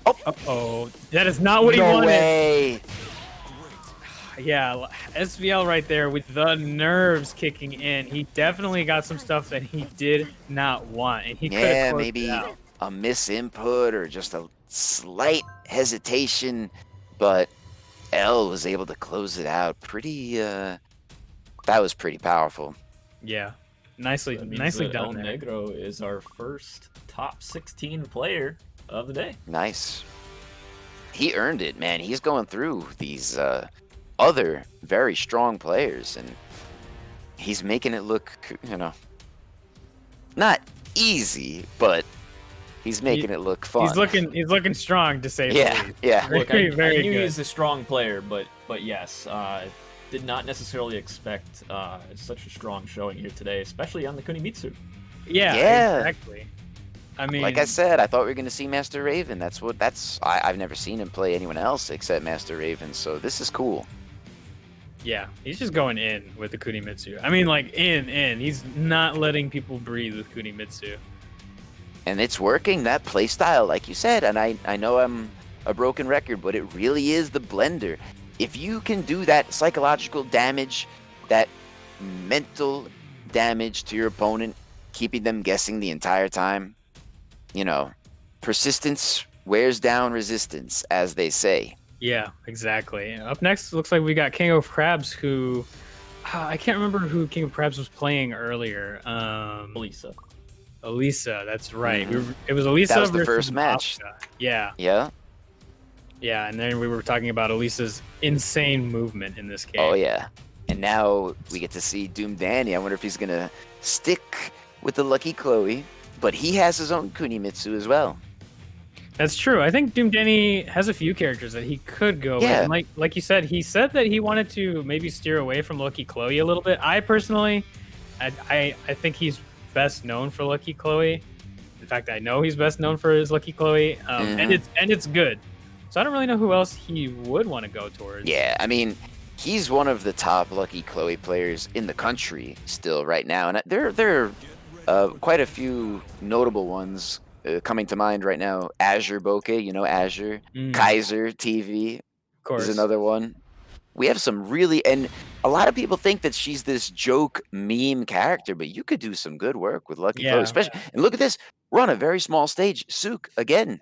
Oh. Uh-oh. That is not what he wanted. No way. Yeah, SVL right there with the nerves kicking in. He definitely got some stuff that he did not want, and he could have closed maybe it out. a misinput or just a slight hesitation, but L was able to close it out. Pretty, that was pretty powerful. Yeah, nicely done El there. Negro is our first top 16 player of the day. Nice. He earned it, man. He's going through these other very strong players, and he's making it look, not easy, but he's making it look fun. He's looking strong, to say the least. Yeah. Look, I very knew good. he's a strong player, but yes, did not necessarily expect such a strong showing here today, especially on the Kunimitsu. Yeah, exactly. I mean, like I said, I thought we were going to see Master Raven. I've never seen him play anyone else except Master Raven, so this is cool. Yeah, he's just going in with the Kunimitsu. I mean, like, in. He's not letting people breathe with Kunimitsu. And it's working, that play style, like you said. And I know I'm a broken record, but it really is the blender. If you can do that psychological damage, that mental damage to your opponent, keeping them guessing the entire time, you know, persistence wears down resistance, as they say. Yeah, exactly. Up next, looks like we got King of Crabs, who I can't remember who King of Crabs was playing earlier. Elisa. Elisa, that's right. It was Elisa. That was the versus first match. Asuka. Yeah. Yeah. Yeah, and then we were talking about Elisa's insane movement in this game. Oh yeah. And now we get to see Doom Danny. I wonder if he's gonna stick with the Lucky Chloe, but he has his own Kunimitsu as well. That's true. I think Doom Danny has a few characters that he could go with. And like you said, he said that he wanted to maybe steer away from Lucky Chloe a little bit. I personally, I think he's best known for Lucky Chloe. In fact, I know he's best known for his Lucky Chloe, and it's good. So I don't really know who else he would want to go towards. Yeah, I mean, he's one of the top Lucky Chloe players in the country still right now, and there are quite a few notable ones coming to mind right now. Azure Bokeh, you know Azure. Kaiser TV Of course. is another one. We have some really, and a lot of people think that she's this joke meme character, but you could do some good work with Lucky Chloe, especially. And look at this, we're on a very small stage. Sook again.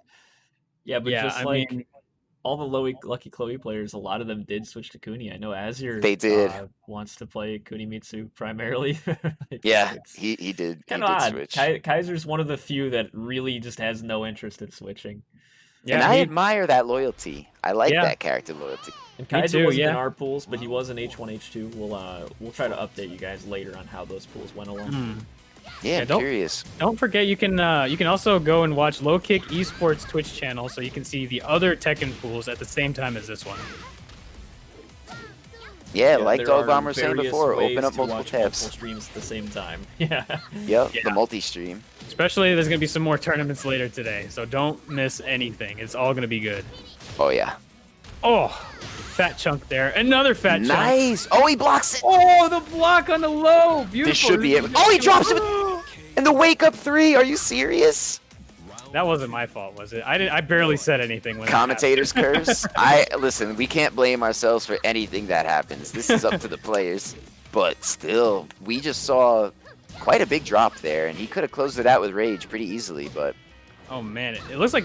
Yeah, but just like all the Lucky Chloe players, a lot of them did switch to Kuni. I know Azure wants to play Kunimitsu primarily. Yeah, he did. Kind of odd. Switch. Kaiser's one of the few that really just has no interest in switching. Yeah, and I admire that loyalty. I like that character loyalty. And Kaiser wasn't in our pools, but he was in H1, H2. We'll try to update you guys later on how those pools went along. Yeah, I'm curious. Don't forget, you can also go and watch Low Kick Esports Twitch channel, so you can see the other Tekken pools at the same time as this one. Yeah, like Dog Bomber was saying before, open up multiple tabs. Multiple streams at the same time. Yeah. Yep, the multi-stream. Especially, there's gonna be some more tournaments later today, so don't miss anything. It's all gonna be good. Oh yeah. Oh, fat chunk there. Another fat chunk. Nice. Oh, he blocks it. Oh, the block on the low. Beautiful. This should be it. Oh, he drops it. And the wake up 3. Are you serious? That wasn't my fault, was it? I barely said anything when commentators curse. Listen, we can't blame ourselves for anything that happens. This is up to the players. But still, we just saw quite a big drop there, and he could have closed it out with rage pretty easily, but oh man, it looks like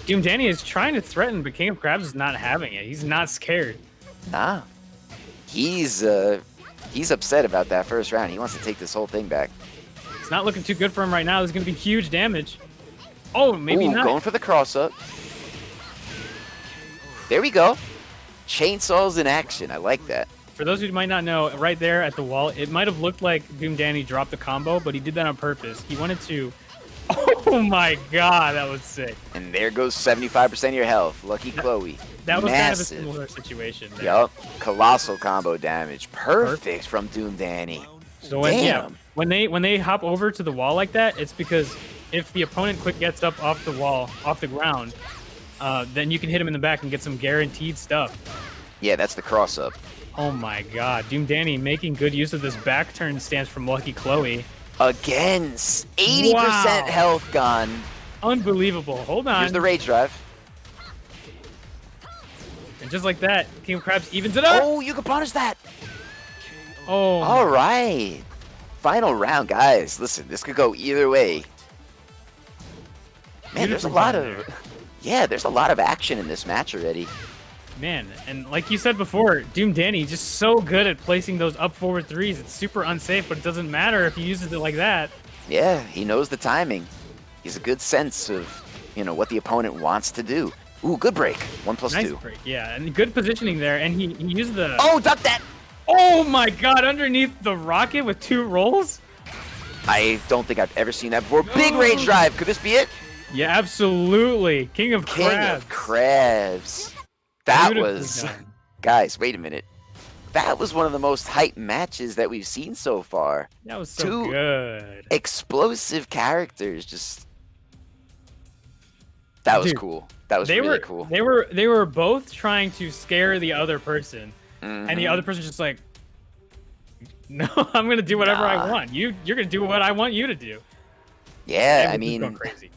Doom Danny is trying to threaten, but King of Crabs is not having it. He's not scared. Nah. He's upset about that first round. He wants to take this whole thing back. It's not looking too good for him right now. There's going to be huge damage. Oh, maybe not. Going for the cross-up. There we go. Chainsaws in action. I like that. For those who might not know, right there at the wall, it might have looked like Doom Danny dropped the combo, but he did that on purpose. He wanted to... Oh my god, that was sick. And there goes 75% of your health. Lucky Chloe. That was kind of a similar situation. Yup. Colossal combo damage. Perfect from Doom Danny. So when they hop over to the wall like that, it's because if the opponent quick gets up off the wall, off the ground, then you can hit him in the back and get some guaranteed stuff. Yeah, that's the cross up. Oh my god, Doom Danny making good use of this back turn stance from Lucky Chloe. Again, 80% health gone. Unbelievable. Hold on. Here's the rage drive. And just like that, King of Crabs evens it up. Oh, you can punish that. Oh. All right. Final round, guys. Listen, this could go either way. Man, there's a lot of action in this match already. Man, and like you said before, Doom Danny just so good at placing those up forward threes. It's super unsafe, but it doesn't matter if he uses it like that. Yeah, he knows the timing. He's a good sense of, what the opponent wants to do. Ooh, good break. 1+2. Nice break, yeah, and good positioning there. And he used the... Oh, duck that! Oh my god, underneath the rocket with 2 rolls? I don't think I've ever seen that before. Big rage drive. Could this be it? Yeah, absolutely. King of Crabs. King of Crabs. That was... Guys, wait a minute. That was one of the most hyped matches that we've seen so far. That was so good. Explosive characters. Just... That was cool. That was really cool. They were both trying to scare the other person. And the other person's just like, no, I'm going to do whatever I want. You're going to do what I want you to do. Yeah, I mean, going crazy.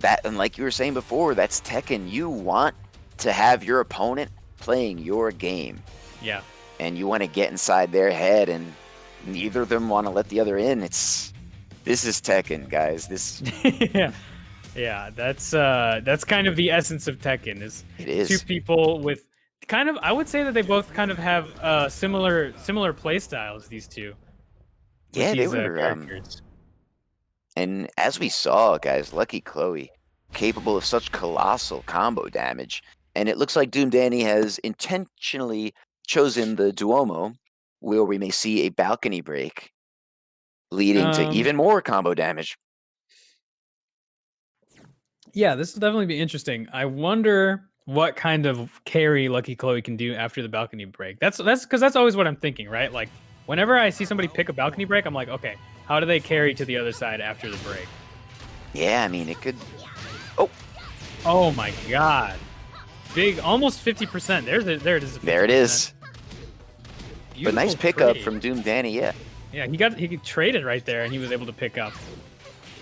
that, and like you were saying before, that's Tekken. You want to have your opponent playing your game. Yeah. And you want to get inside their head, and neither of them want to let the other in. This is Tekken, guys. This Yeah, that's kind of the essence of Tekken. It is. Two people with kind of, I would say that they both kind of have similar play styles. These two. Yeah, they were. Characters. And as we saw, guys, Lucky Chloe, capable of such colossal combo damage, and it looks like Doom Danny has intentionally chosen the Duomo, where we may see a balcony break, leading to even more combo damage. Yeah, this will definitely be interesting. I wonder what kind of carry Lucky Chloe can do after the balcony break. That's because that's always what I'm thinking, right? Like whenever I see somebody pick a balcony break, I'm like, okay, how do they carry to the other side after the break? Yeah, I mean, it could. Oh my god, big, almost 50%. There it is. There it is. Beautiful But nice pickup trade. from Doom Danny. Yeah. Yeah, he traded right there, and he was able to pick up.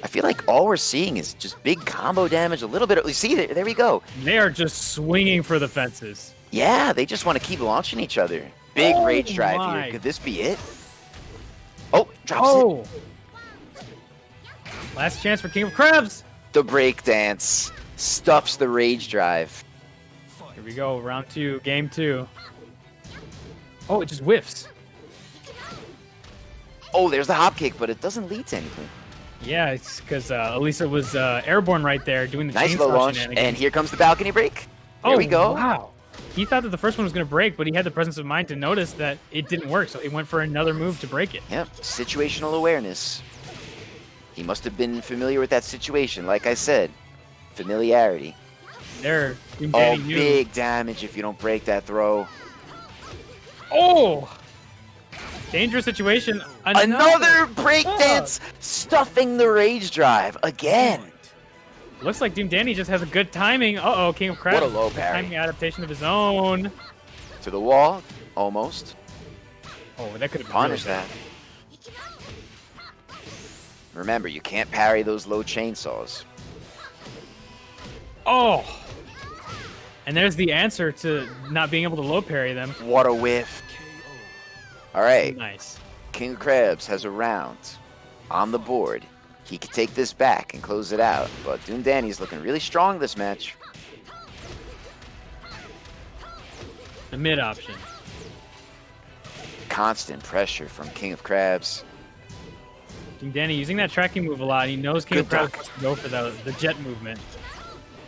I feel like all we're seeing is just big combo damage, a little bit. You see, there we go. They are just swinging for the fences. Yeah, they just want to keep launching each other. Big rage drive here. Could this be it? Oh, drops it. Last chance for King of Crabs. The breakdance stuffs the rage drive. Here we go, round 2, game 2. Oh, it just whiffs. Oh, there's the hop kick, but it doesn't lead to anything. Yeah, it's because Elisa was airborne right there doing the nice chainsaw low launch, shenanigans. and here comes the balcony break. There we go. Wow. He thought that the first one was going to break, but he had the presence of mind to notice that it didn't work, so he went for another move to break it. Yep, situational awareness. He must have been familiar with that situation. Like I said, familiarity. There, big damage if you don't break that throw. Oh! Dangerous situation. Another breakdance stuffing the rage drive again. Looks like Doom Danny just has a good timing. Uh-oh, King of Crabs. What a low parry. Timing adaptation of his own. To the wall, almost. Oh, that could have punished that. Remember, you can't parry those low chainsaws. Oh! And there's the answer to not being able to low parry them. What a whiff. All right. Nice. King of Crabs has a round on the board. He could take this back and close it out, but Doom Danny's looking really strong this match. The mid option. Constant pressure from King of Crabs. Doom Danny using that tracking move a lot. He knows King of Crabs wants to go for the jet movement.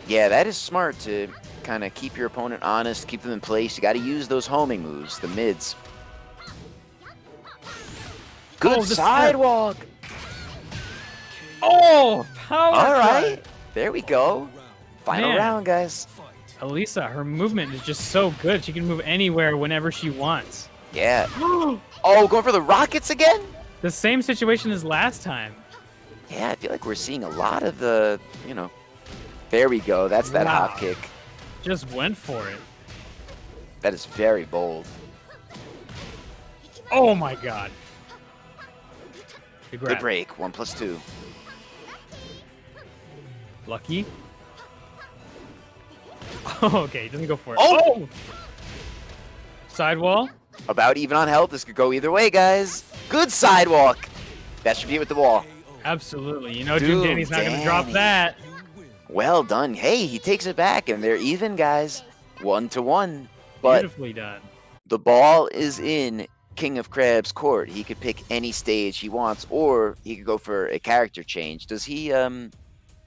Yeah, that is smart to kind of keep your opponent honest, keep them in place. You got to use those homing moves, the mids. Good sidewalk. Oh, power. All right. There we go. Final round, guys. Elisa, her movement is just so good. She can move anywhere whenever she wants. Yeah. Oh, going for the rockets again? The same situation as last time. Yeah, I feel like we're seeing a lot of the, there we go. That's that hop kick. Just went for it. That is very bold. Oh my god. Good break. 1+2. Lucky. Oh, okay, doesn't go for it. Oh! Sidewall. About even on health. This could go either way, guys. Good sidewalk. That should be it with the wall. Absolutely. Doom Danny's not going to drop that. Well done. Hey, he takes it back, and they're even, guys. 1-1. But beautifully done. The ball is in King of Crabs' court. He could pick any stage he wants, or he could go for a character change. Does he,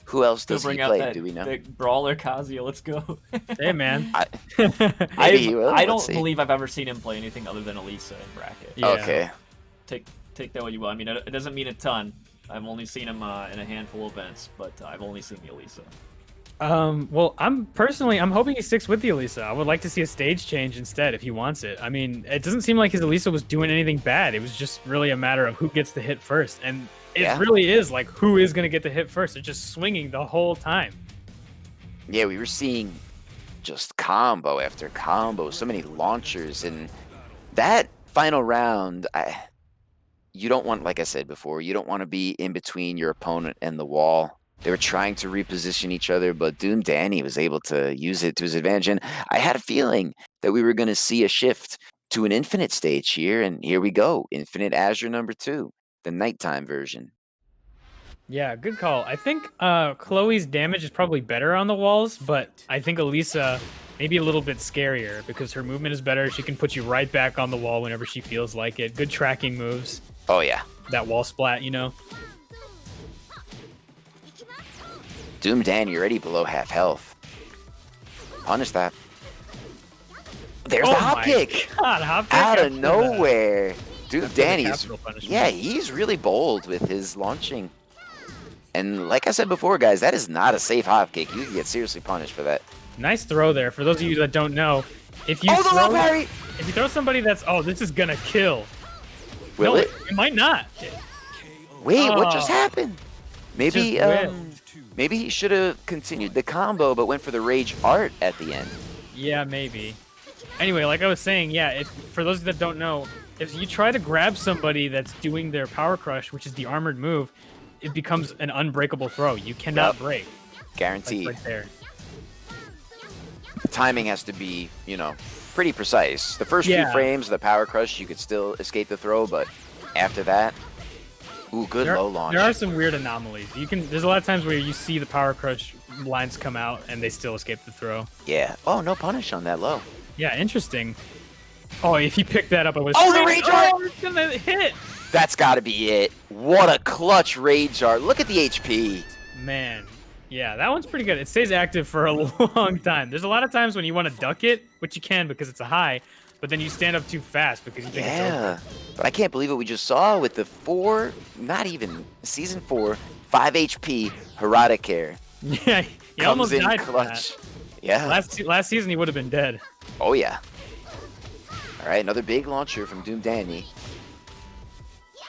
who else does he play? Do we know? Big brawler Kazuya, let's go. Hey, man. I don't believe I've ever seen him play anything other than Elisa in bracket. Yeah. Okay. Take that what you will. I mean, it doesn't mean a ton. I've only seen him in a handful of events, but I've only seen the Elisa. Well, I'm hoping he sticks with the Elisa. I would like to see a stage change instead if he wants it. I mean, it doesn't seem like his Elisa was doing anything bad. It was just really a matter of who gets the hit first. And it really is like who is going to get the hit first. They're just swinging the whole time. Yeah, we were seeing just combo after combo, so many launchers. And that final round, you don't want, like I said before, you don't want to be in between your opponent and the wall. They were trying to reposition each other, but Doom Danny was able to use it to his advantage. And I had a feeling that we were going to see a shift to an Infinite stage here, and here we go. Infinite Azure #2, the nighttime version. Yeah, good call. I think Chloe's damage is probably better on the walls, but I think Elisa maybe a little bit scarier because her movement is better. She can put you right back on the wall whenever she feels like it. Good tracking moves. Oh, yeah. That wall splat, you know? Doom Danny already below half health. Punish that. There's the hop kick. God, hop kick out of nowhere. Doom Danny's, yeah, he's really bold with his launching. And like I said before, guys, that is not a safe hop kick. You can get seriously punished for that. Nice throw there. For those of you that don't know, if you throw somebody that's this is gonna kill. Will it? It might not. Wait, what just happened? Maybe maybe he should have continued the combo but went for the rage art at the end. Yeah, maybe. Anyway, like I was saying, yeah, for those that don't know, if you try to grab somebody that's doing their power crush, which is the armored move, it becomes an unbreakable throw. You cannot break. Guaranteed. Right there. The timing has to be, pretty precise. The first few frames of the power crush, you could still escape the throw, but after that, good low launch. There are some weird anomalies. There's a lot of times where you see the power crush lines come out and they still escape the throw. Yeah. Oh, no punish on that low. Yeah, interesting. Oh, if he picked that up, I was. Oh, the rage art! It's gonna hit. That's got to be it. What a clutch rage art! Look at the HP. Man, yeah, that one's pretty good. It stays active for a long time. There's a lot of times when you want to duck it, which you can because it's a high, but then you stand up too fast because you think it's over. But I can't believe what we just saw with the season 4, 5 HP Herotic. Yeah, he comes almost in died clutch. From that. Yeah. Last season he would have been dead. Oh yeah. All right, another big launcher from Doom Danny.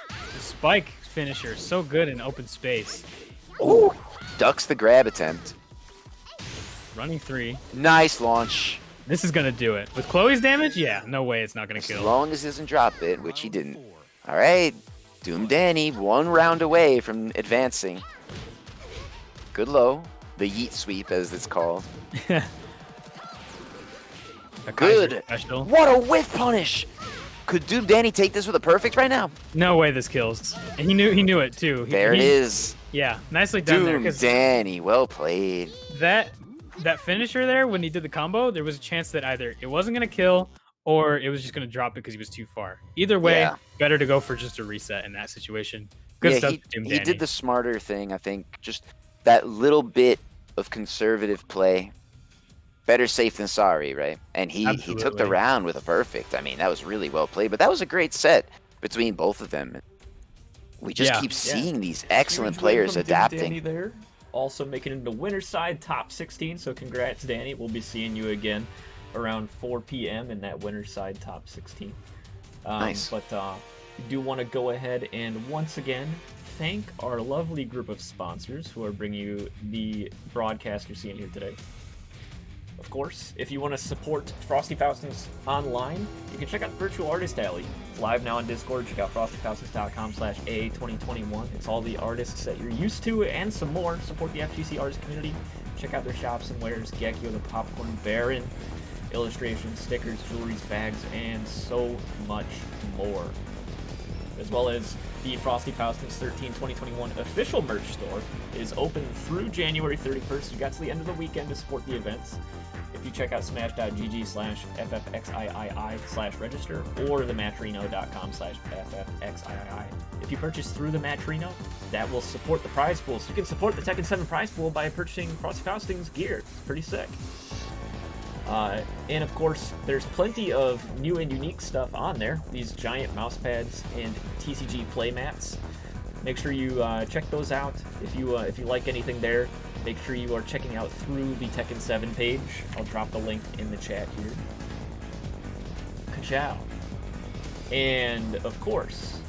The spike finisher, so good in open space. Ooh, ducks the grab attempt. Running 3. Nice launch. This is gonna do it. With Chloe's damage, yeah, no way it's not gonna kill. As long as he doesn't drop it, which he didn't. All right, Doom Danny, 1 round away from advancing. Good low. The yeet sweep, as it's called. Good. What a whiff punish. Could Doom Danny take this with a perfect right now? No way this kills. And he knew it too. There it is. Yeah, nicely done there. Doom Danny, well played. That finisher there, when he did the combo, there was a chance that either it wasn't gonna kill or it was just gonna drop because he was too far. Either way, better to go for just a reset in that situation. Good stuff, Doom Danny. He did the smarter thing, I think. Just that little bit of conservative play. Better safe than sorry, right? And he took the round with a perfect. I mean, that was really well played. But that was a great set between both of them. We just keep seeing these excellent players adapting. Danny there, also making it into winner's side top 16. So congrats, Danny. We'll be seeing you again around 4 p.m. in that winner's side top 16. Nice. But we do want to go ahead and once again thank our lovely group of sponsors who are bringing you the broadcast you're seeing here today. Of course, if you want to support Frosty Faustings online, you can check out Virtual Artist Alley. It's live now on Discord. Check out frostyfaustings.com/A2021. It's all the artists that you're used to and some more. Support the FGC artist community. Check out their shops and wares. Gekko the Popcorn Baron, illustrations, stickers, jewelries, bags, and so much more. As well as the Frosty Faustings XIII 2021 official merch store is open through January 31st. You got to the end of the weekend to support the events. If you check out smash.gg/ffxii/register or thematcherino.com/ffxii. If you purchase through the Matcherino, that will support the prize pool. So you can support the Tekken 7 prize pool by purchasing Frosty Faustings gear. It's pretty sick. And of course, there's plenty of new and unique stuff on there. These giant mouse pads and TCG playmats. Make sure you check those out. If you like anything there, make sure you are checking out through the Tekken 7 page. I'll drop the link in the chat here. Ka-chow. And of course,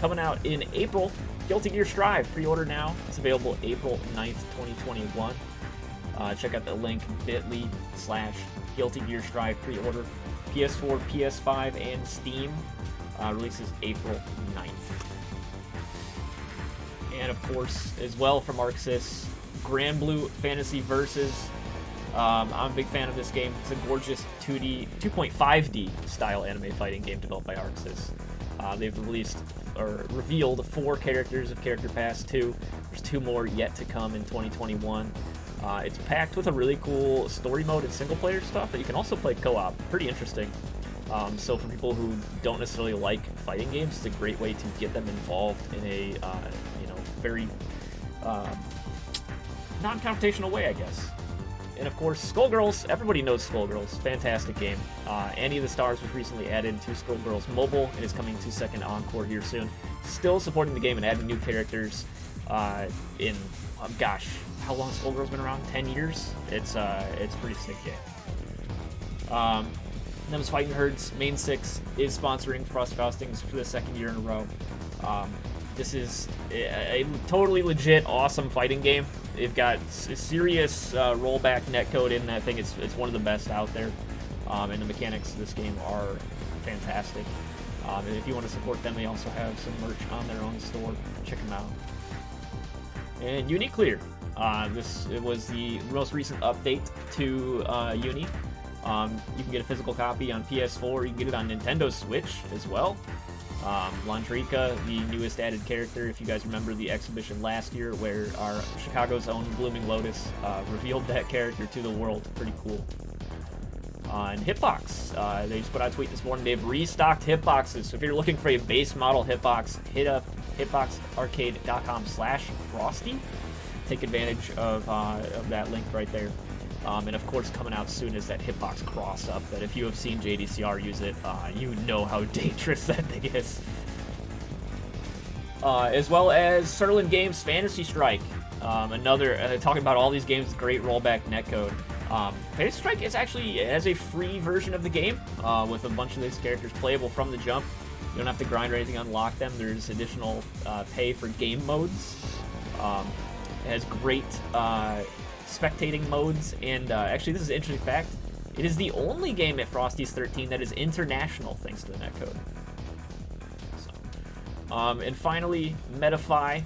coming out in April, Guilty Gear Strive pre-order now. It's available April 9th, 2021. Check out the link bit.ly/Guilty Gear Strive pre-order. PS4, PS5, and Steam releases April 9th. And and of course, as well from ArcSys, Grand Blue Fantasy Versus. I'm a big fan of this game. It's a gorgeous 2.5D style anime fighting game developed by ArcSys. They've revealed 4 characters of Character Pass 2. There's 2 more yet to come in 2021. It's packed with a really cool story mode and single player stuff that you can also play co-op. Pretty interesting. So for people who don't necessarily like fighting games, it's a great way to get them involved in a very non-confrontational way, I guess. And of course, Skullgirls. Everybody knows Skullgirls. Fantastic game. Annie of the Stars was recently added to Skullgirls Mobile and is coming to Second Encore here soon. Still supporting the game and adding new characters. Gosh, how long has Skullgirls been around? 10 years. It's a pretty sick game. Nemesis Fighting Herds Main 6 is sponsoring Frosty Faustings for the 2nd year in a row. This is a totally legit, awesome fighting game. They've got serious rollback netcode in that thing. It's one of the best out there. And the mechanics of this game are fantastic. And if you want to support them, they also have some merch on their own store. Check them out. And Uniclear. It was the most recent update to Uni. You can get a physical copy on PS4. You can get it on Nintendo Switch as well. Landrika, the newest added character, if you guys remember the exhibition last year where our Chicago's own Blooming Lotus revealed that character to the world. Pretty cool. And Hitbox, they just put out a tweet this morning. They've restocked hitboxes. So if you're looking for a base model hitbox, hit up hitboxarcade.com/Frosty. Take advantage of that link right there. And of course, coming out soon is that Hitbox cross-up that if you have seen JDCR use it, you know how dangerous that thing is. As well as Serlin Games Fantasy Strike. Another, talking about all these games with great rollback netcode. Fantasy Strike has a free version of the game with a bunch of these characters playable from the jump. You don't have to grind or anything to unlock them. There's additional pay for game modes. It has great spectating modes, and actually this is an interesting fact. It is the only game at Frosty's 13 that is international thanks to the netcode. So, and finally, Metafy.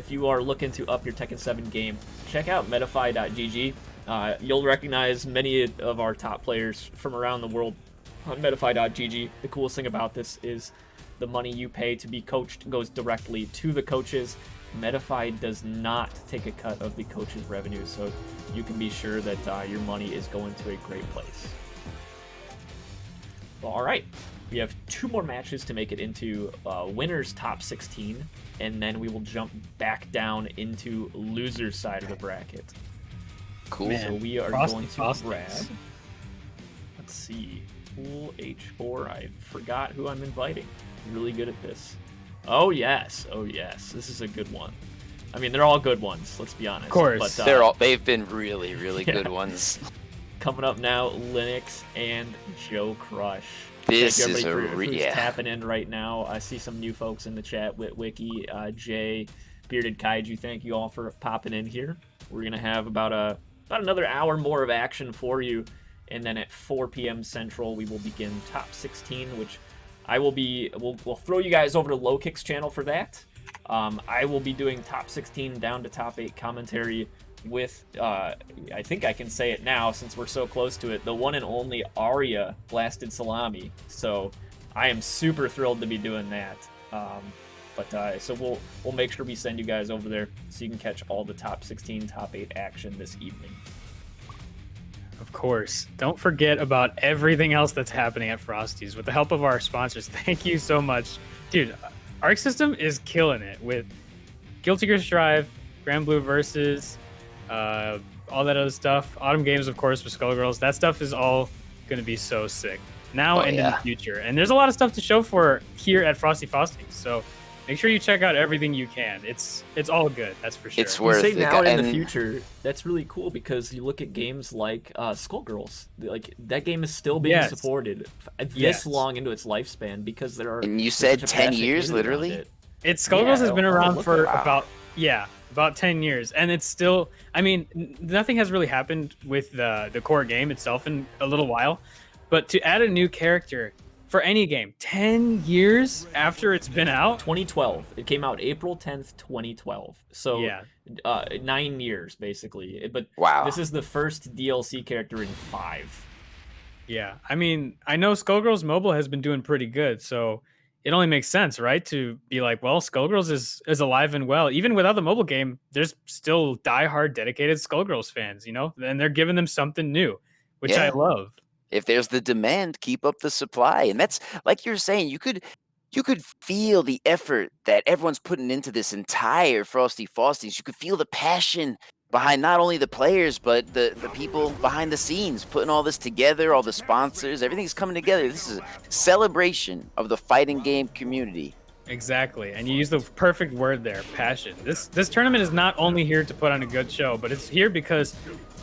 If you are looking to up your Tekken 7 game, check out metafy.gg. You'll recognize many of our top players from around the world on metafy.gg. The coolest thing about this is the money you pay to be coached goes directly to the coaches. Metafy does not take a cut of the coach's revenue, so you can be sure that your money is going to a great place. Well, all right, we have 2 more matches to make it into winners top 16, and then we will jump back down into losers side of the bracket. Cool. Man, so we are Frosty going to Faustings. grab. Let's see, Pool H4. I forgot who I'm inviting. I'm really good at this. Oh yes, this is a good one. I mean, they're all good ones. Let's be honest. Of course, but, they've been really yeah. good ones. Coming up now, Linux and Joe Crush. This Thank is you everybody a who's yeah. tapping in right now. I see some new folks in the chat. Witwiki, Jay, Bearded Kaiju. Thank you all for popping in here. We're gonna have about another hour more of action for you, and then at 4 p.m. Central, we will begin top 16, which I will be. We'll throw you guys over to Low Kick's channel for that. I will be doing top 16 down to top 8 commentary with, I think I can say it now since we're so close to it, the one and only Arya Blasted Salami. So I am super thrilled to be doing that. So we'll make sure we send you guys over there so you can catch all the top 16, top 8 action this evening. Of course. Don't forget about everything else that's happening at Frosty's. With the help of our sponsors, thank you so much. Dude, Arc System is killing it with Guilty Gear Strive, Grand Blue Versus, all that other stuff. Autumn Games, of course, with Skullgirls. That stuff is all going to be so sick now and in the future. And there's a lot of stuff to show for here at Frosty Faustings. So make sure you check out everything you can. It's all good, that's for sure. It's worth you it. say now and in the future, that's really cool because you look at games like Skullgirls. Like that game is still being supported this long into its lifespan because there are. And you said 10 years, literally. Skullgirls has been around for about 10 years, and it's still. I mean, nothing has really happened with the core game itself in a little while, but to add a new character for any game. 10 years after it's been out. 2012. It came out April 10th, 2012. So Yeah. 9 years basically. But Wow. this is the first DLC character in 5. Yeah, I mean, I know Skullgirls Mobile has been doing pretty good, so it only makes sense, right? To be like, well, Skullgirls is alive and well. Even without the mobile game, there's still diehard dedicated Skullgirls fans, you know, and they're giving them something new, which I Yeah. love. If there's the demand, keep up the supply. And that's like you're saying, you could feel the effort that everyone's putting into this entire Frosty Faustings. You could feel the passion behind not only the players, but the people behind the scenes, putting all this together, all the sponsors, everything's coming together. This is a celebration of the fighting game community. Exactly, and you use the perfect word there, passion. This tournament is not only here to put on a good show, but it's here because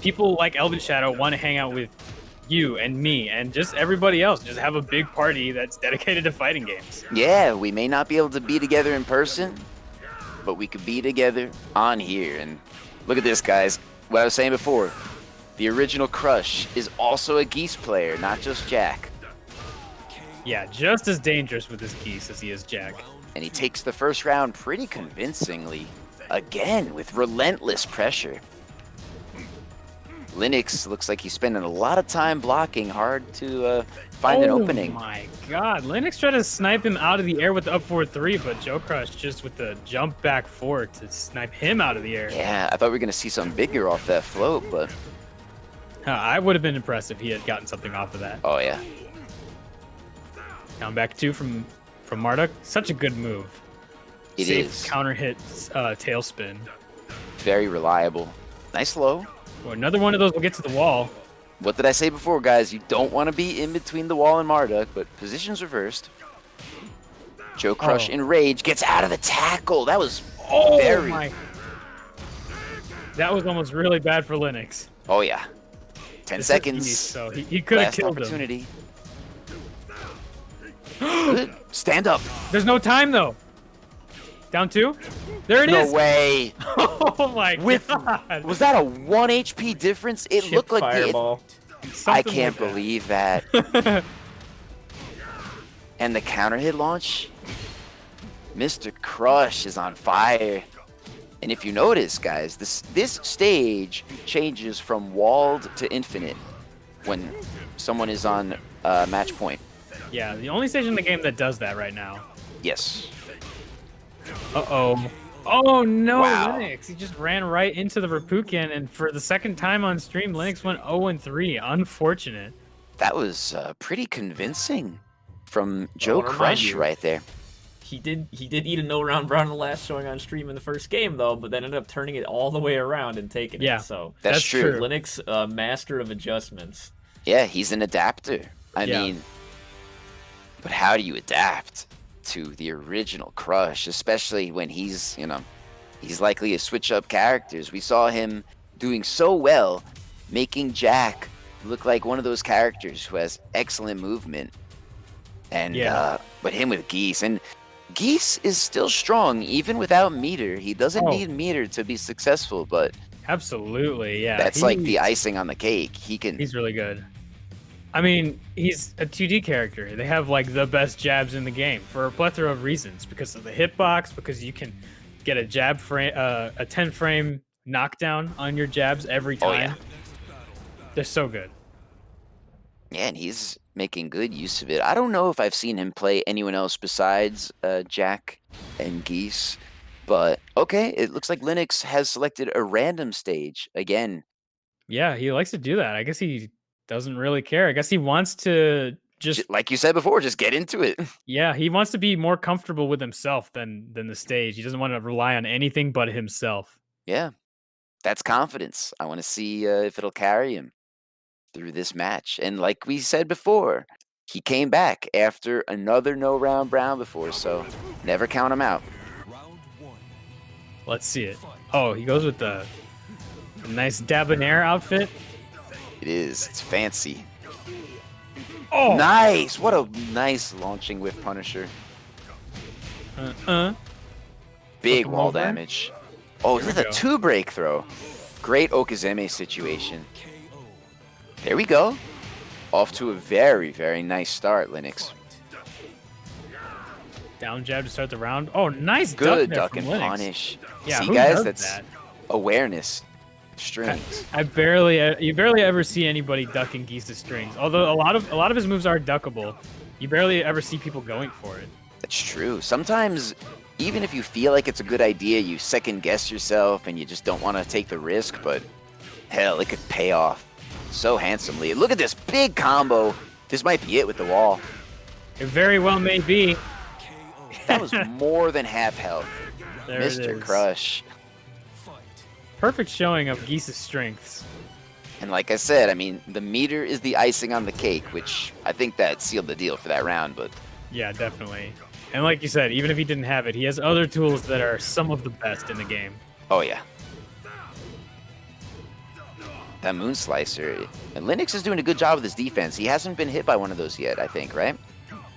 people like Elvin Shadow want to hang out with you and me and just everybody else. Just have a big party that's dedicated to fighting games. Yeah, we may not be able to be together in person, but we could be together on here. And look at this, guys. What I was saying before, the original Crush is also a Geese player, not just Jack. Yeah, just as dangerous with his Geese as he is Jack. And he takes the first round pretty convincingly, again with relentless pressure. Linux looks like he's spending a lot of time blocking, hard to find an opening. Oh my god, Linux tried to snipe him out of the air with the up forward 3, but Joe Crush just with the jump back 4 to snipe him out of the air. Yeah, I thought we were going to see something bigger off that float, but... I would have been impressed if he had gotten something off of that. Oh, yeah. Down back 2 from Marduk. Such a good move. It Safe is. counter hit tailspin. Very reliable. Nice low. Well, another one of those will get to the wall. What did I say before, guys? You don't want to be in between the wall and Marduk, but positions reversed. Joe Crush in rage gets out of the tackle. That was very... my... That was almost really bad for Linux. Oh, yeah. 10 This is seconds. East, so he could have Last killed opportunity. Good. Stand up. There's no time, though. Down 2? There it is. No way. Oh, my With God. Was that a 1 HP difference? It Chip looked like fireball. I can't believe that. And the counter hit launch. Mr. Crush is on fire. And if you notice, guys, this stage changes from walled to infinite when someone is on match point. Yeah, the only stage in the game that does that right now. Yes. Uh-oh. Oh, no, Wow. Linux. He just ran right into the Rapukin, and for the second time on stream, Linux went 0-3. Unfortunate. That was pretty convincing from Joe wanna remind Crush you. right there. He did eat a no-round brown in the last showing on stream in the first game, though, but then ended up turning it all the way around and taking Yeah. it. So That's true. Linux, master of adjustments. Yeah, he's an adapter. I Yeah. mean, but how do you adapt to the original Crush, especially when he's likely to switch up characters? We saw him doing so well, making Jack look like one of those characters who has excellent movement. And but him with Geese, and Geese is still strong even without meter. He doesn't need meter to be successful, but Absolutely, yeah. that's like the icing on the cake. He's really good. I mean, he's a 2D character. They have like the best jabs in the game for a plethora of reasons. Because of the hitbox, because you can get a jab frame, a 10 frame knockdown on your jabs every time. Oh, yeah. They're so good. Yeah, and he's making good use of it. I don't know if I've seen him play anyone else besides Jack and Geese, but okay, it looks like Linux has selected a random stage again. Yeah, he likes to do that. I guess he doesn't really care. I guess he wants to just Like you said before, just get into it. yeah, he wants to be more comfortable with himself than the stage. He doesn't want to rely on anything but himself. Yeah, that's confidence. I want to see if it'll carry him through this match. And like we said before, he came back after another no-round brown before, so never count him out. Let's see it. Oh, he goes with the nice debonair outfit. It is. It's fancy. Oh, Nice. What a nice launching whiff Punisher. Big Flip him wall over. damage. Oh, Here this we is a go. two-break throw. Great Okazeme situation. There we go. Off to a very, very nice start, Linux. Down jab to start the round. Oh, nice Good duck duck and Linux. punish. Yeah, see, who guys, does that's that? awareness. Strings. You barely ever see anybody ducking Geese's strings. Although a lot of his moves are duckable, you barely ever see people going for it. That's true. Sometimes, even if you feel like it's a good idea, you second guess yourself and you just don't want to take the risk. But hell, it could pay off so handsomely. Look at this big combo. This might be it with the wall. It very well may be. That was more than half health. There it Mr. is. Crush. Perfect showing of Geese's strengths. And like I said, I mean, the meter is the icing on the cake, which I think that sealed the deal for that round. But Yeah, definitely. And like you said, even if he didn't have it, he has other tools that are some of the best in the game. oh yeah. That Moon Slicer. And Linux is doing a good job with his defense. He hasn't been hit by one of those yet, I think, right?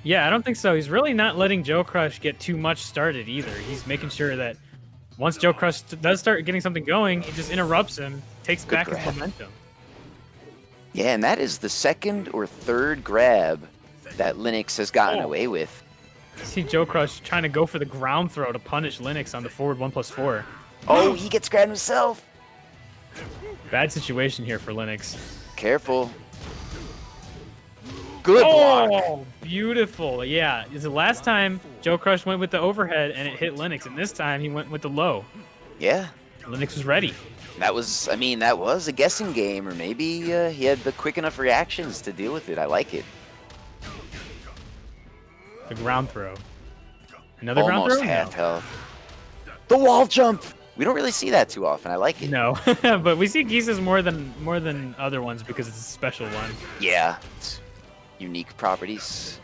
Yeah, I don't think so. He's really not letting Joe Crush get too much started either. He's making sure that once Joe Crush does start getting something going, he just interrupts him, takes Good back grab. his momentum. Yeah, and that is the second or third grab that Linux has gotten away with. See Joe Crush trying to go for the ground throw to punish Linux on the forward 1+4. Oh, he gets grabbed himself. Bad situation here for Linux. Careful. Good block. Oh, beautiful. Yeah, it's the last time Joe Crush went with the overhead and it hit Linux, and this time he went with the low. Yeah, Linux was ready. that was a guessing game, or maybe he had the quick enough reactions to deal with it. I like it. The ground throw. Another ground Almost throw? half health. The wall jump. We don't really see that too often. I like it. No, but we see Geese's more than other ones because it's a special one. Yeah, it's unique properties.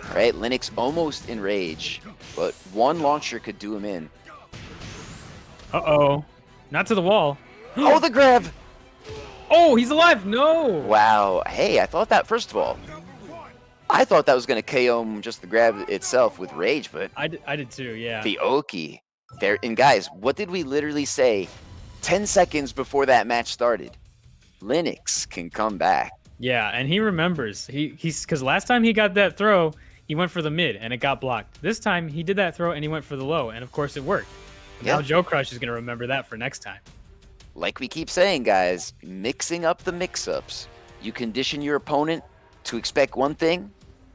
All right, Linux almost in rage, but one launcher could do him in. Uh-oh. Not to the wall. Oh, the grab! Oh, he's alive! No! Wow. Hey, I thought that, first of all, I thought that was going to KO him, just the grab itself with rage, but I did too, yeah. the Oki. There, and guys, what did we literally say 10 seconds before that match started? Linux can come back. Yeah, and he remembers. He's because last time he got that throw, he went for the mid and it got blocked. This time he did that throw and he went for the low, and of course it worked. Yeah. Now Joe Crush is going to remember that for next time. Like we keep saying, guys, mixing up the mix-ups. You condition your opponent to expect one thing,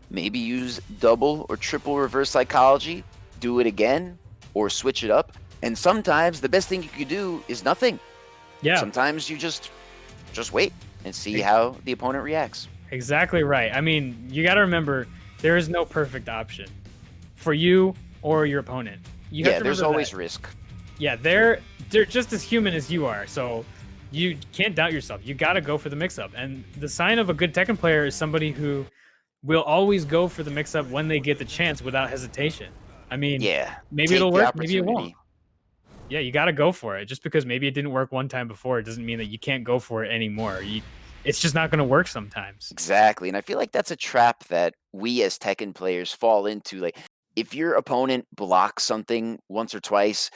maybe use double or triple reverse psychology, do it again, or switch it up. And sometimes the best thing you could do is nothing. Yeah. Sometimes you just wait and see how the opponent reacts. Exactly right. I mean, you got to remember there is no perfect option for you or your opponent. You have Yeah, to there's remember always that. risk. Yeah, they're just as human as you are. So you can't doubt yourself. You got to go for the mix-up. And the sign of a good Tekken player is somebody who will always go for the mix-up when they get the chance without hesitation. I mean, Yeah. maybe take it'll the work, maybe it won't. opportunity. Yeah, you got to go for it. Just because maybe it didn't work one time before, it doesn't mean that you can't go for it anymore. It's just not going to work sometimes. Exactly. And I feel like that's a trap that we as Tekken players fall into. Like, if your opponent blocks something once or twice,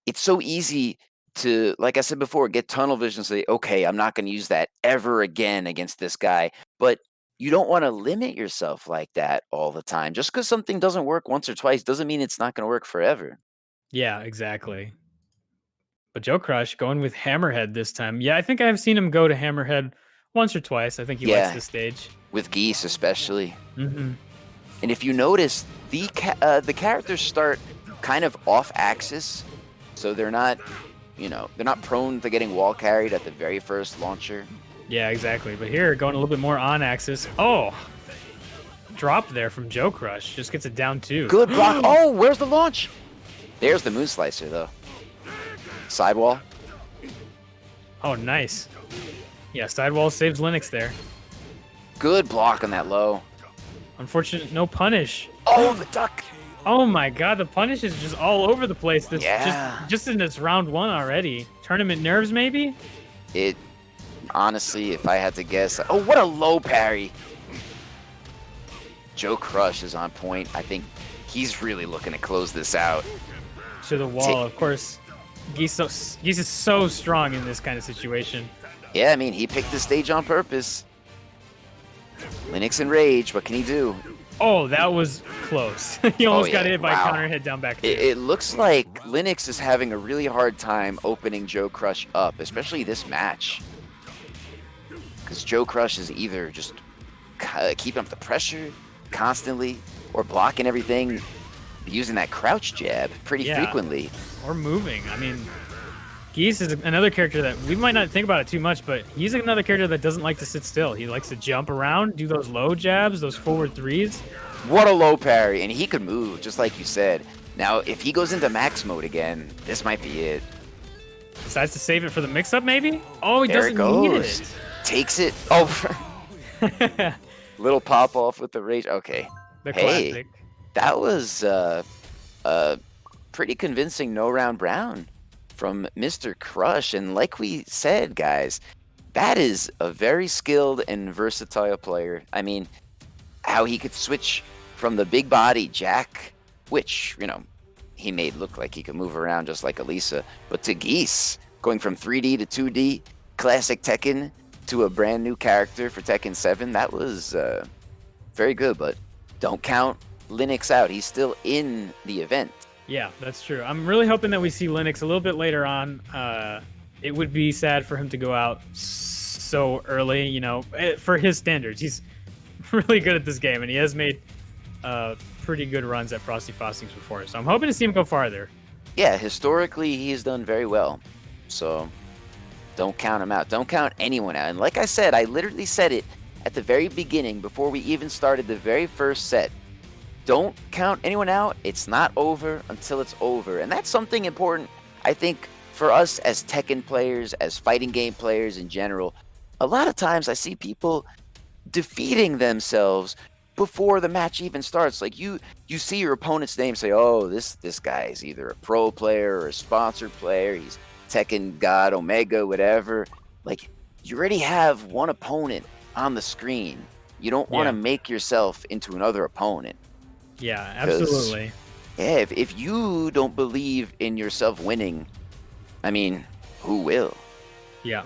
it's so easy to, like I said before, get tunnel vision and say, okay, I'm not going to use that ever again against this guy. But you don't want to limit yourself like that all the time. Just because something doesn't work once or twice doesn't mean it's not going to work forever. Yeah, exactly. But Joe Crush going with Hammerhead this time. Yeah, I think I've seen him go to Hammerhead once or twice. I think he likes this stage. With Geese especially. Mm-hmm. And if you notice, the characters start kind of off axis, so they're not, they're not prone to getting wall carried at the very first launcher. Yeah, exactly. But here, going a little bit more on axis. Oh, drop there from Joe Crush. Just gets it down too. Good block. Oh, where's the launch? There's the Moon Slicer, though. Sidewall. Oh, nice. Yeah, sidewall saves Linux there. Good block on that low. Unfortunate, no punish. Oh, the duck. Oh my god, the punish is just all over the place. This Yeah. just in this round one already. Tournament nerves, maybe? It, honestly, if I had to guess. Oh, what a low parry. Joe Crush is on point. I think he's really looking to close this out. To the wall, of course. Geese is so strong in this kind of situation. Yeah, I mean, he picked the stage on purpose. Linux in rage, what can he do? Oh, that was close. He almost got yeah, hit by wow. counter hit down back. It looks like Linux is having a really hard time opening Joe Crush up, especially this match. Because Joe Crush is either just keeping up the pressure constantly or blocking everything, using that crouch jab pretty frequently. Or moving. I mean, Geese is another character that we might not think about it too much, but he's another character that doesn't like to sit still. He likes to jump around, do those low jabs, those forward threes. What a low parry, and he could move, just like you said. Now, if he goes into max mode again, this might be it. Decides to save it for the mix-up, maybe? Oh, he There doesn't need goes. it. Takes it. Oh, little pop off with the rage. Okay. The Hey, classic. that was pretty convincing no round brown from Mr. Crush. And like we said, guys, that is a very skilled and versatile player. I mean, how he could switch from the big body Jack, which, you know, he made look like he could move around just like Elisa, but to Geese, going from 3D to 2D, classic Tekken to a brand new character for Tekken 7, that was very good, but don't count Linux out. He's still in the event. Yeah, that's true. I'm really hoping that we see Linux a little bit later on. It would be sad for him to go out so early, you know, for his standards. He's really good at this game, and he has made pretty good runs at Frosty Faustings before. So I'm hoping to see him go farther. Yeah, historically, he's done very well. So don't count him out. Don't count anyone out. And like I said, I literally said it at the very beginning before we even started the very first set. Don't count anyone out. It's not over until it's over. And that's something important, I think, for us as Tekken players, as fighting game players in general. A lot of times I see people defeating themselves before the match even starts. Like you see your opponent's name, say, oh, this guy is either a pro player or a sponsored player. He's Tekken God, Omega, whatever. Like, you already have one opponent on the screen. You don't want to make yourself into another opponent. Yeah, absolutely. Yeah, if you don't believe in yourself winning, I mean, who will? Yeah.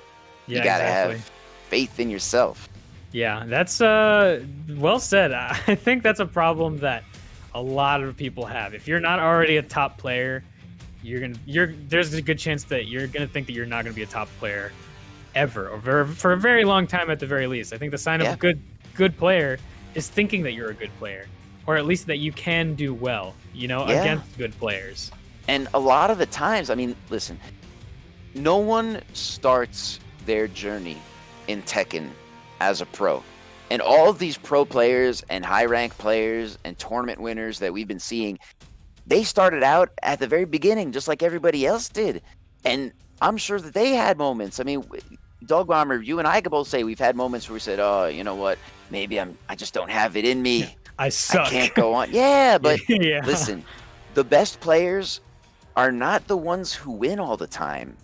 You gotta have faith in yourself. Yeah, that's well said. I think that's a problem that a lot of people have. If you're not already a top player, there's a good chance that you're gonna think that you're not gonna be a top player ever, or for a very long time at the very least. I think the sign of a good player is thinking that you're a good player, or at least that you can do well, you know, against good players. And a lot of the times, I mean, listen, no one starts their journey in Tekken as a pro. And all of these pro players and high rank players and tournament winners that we've been seeing, they started out at the very beginning just like everybody else did. And I'm sure that they had moments. I mean, Dog Bomber, you and I could both say we've had moments where we said, oh, you know what, maybe I just don't have it in me. I suck. I can't go on. Yeah, but listen, the best players are not the ones who win all the time.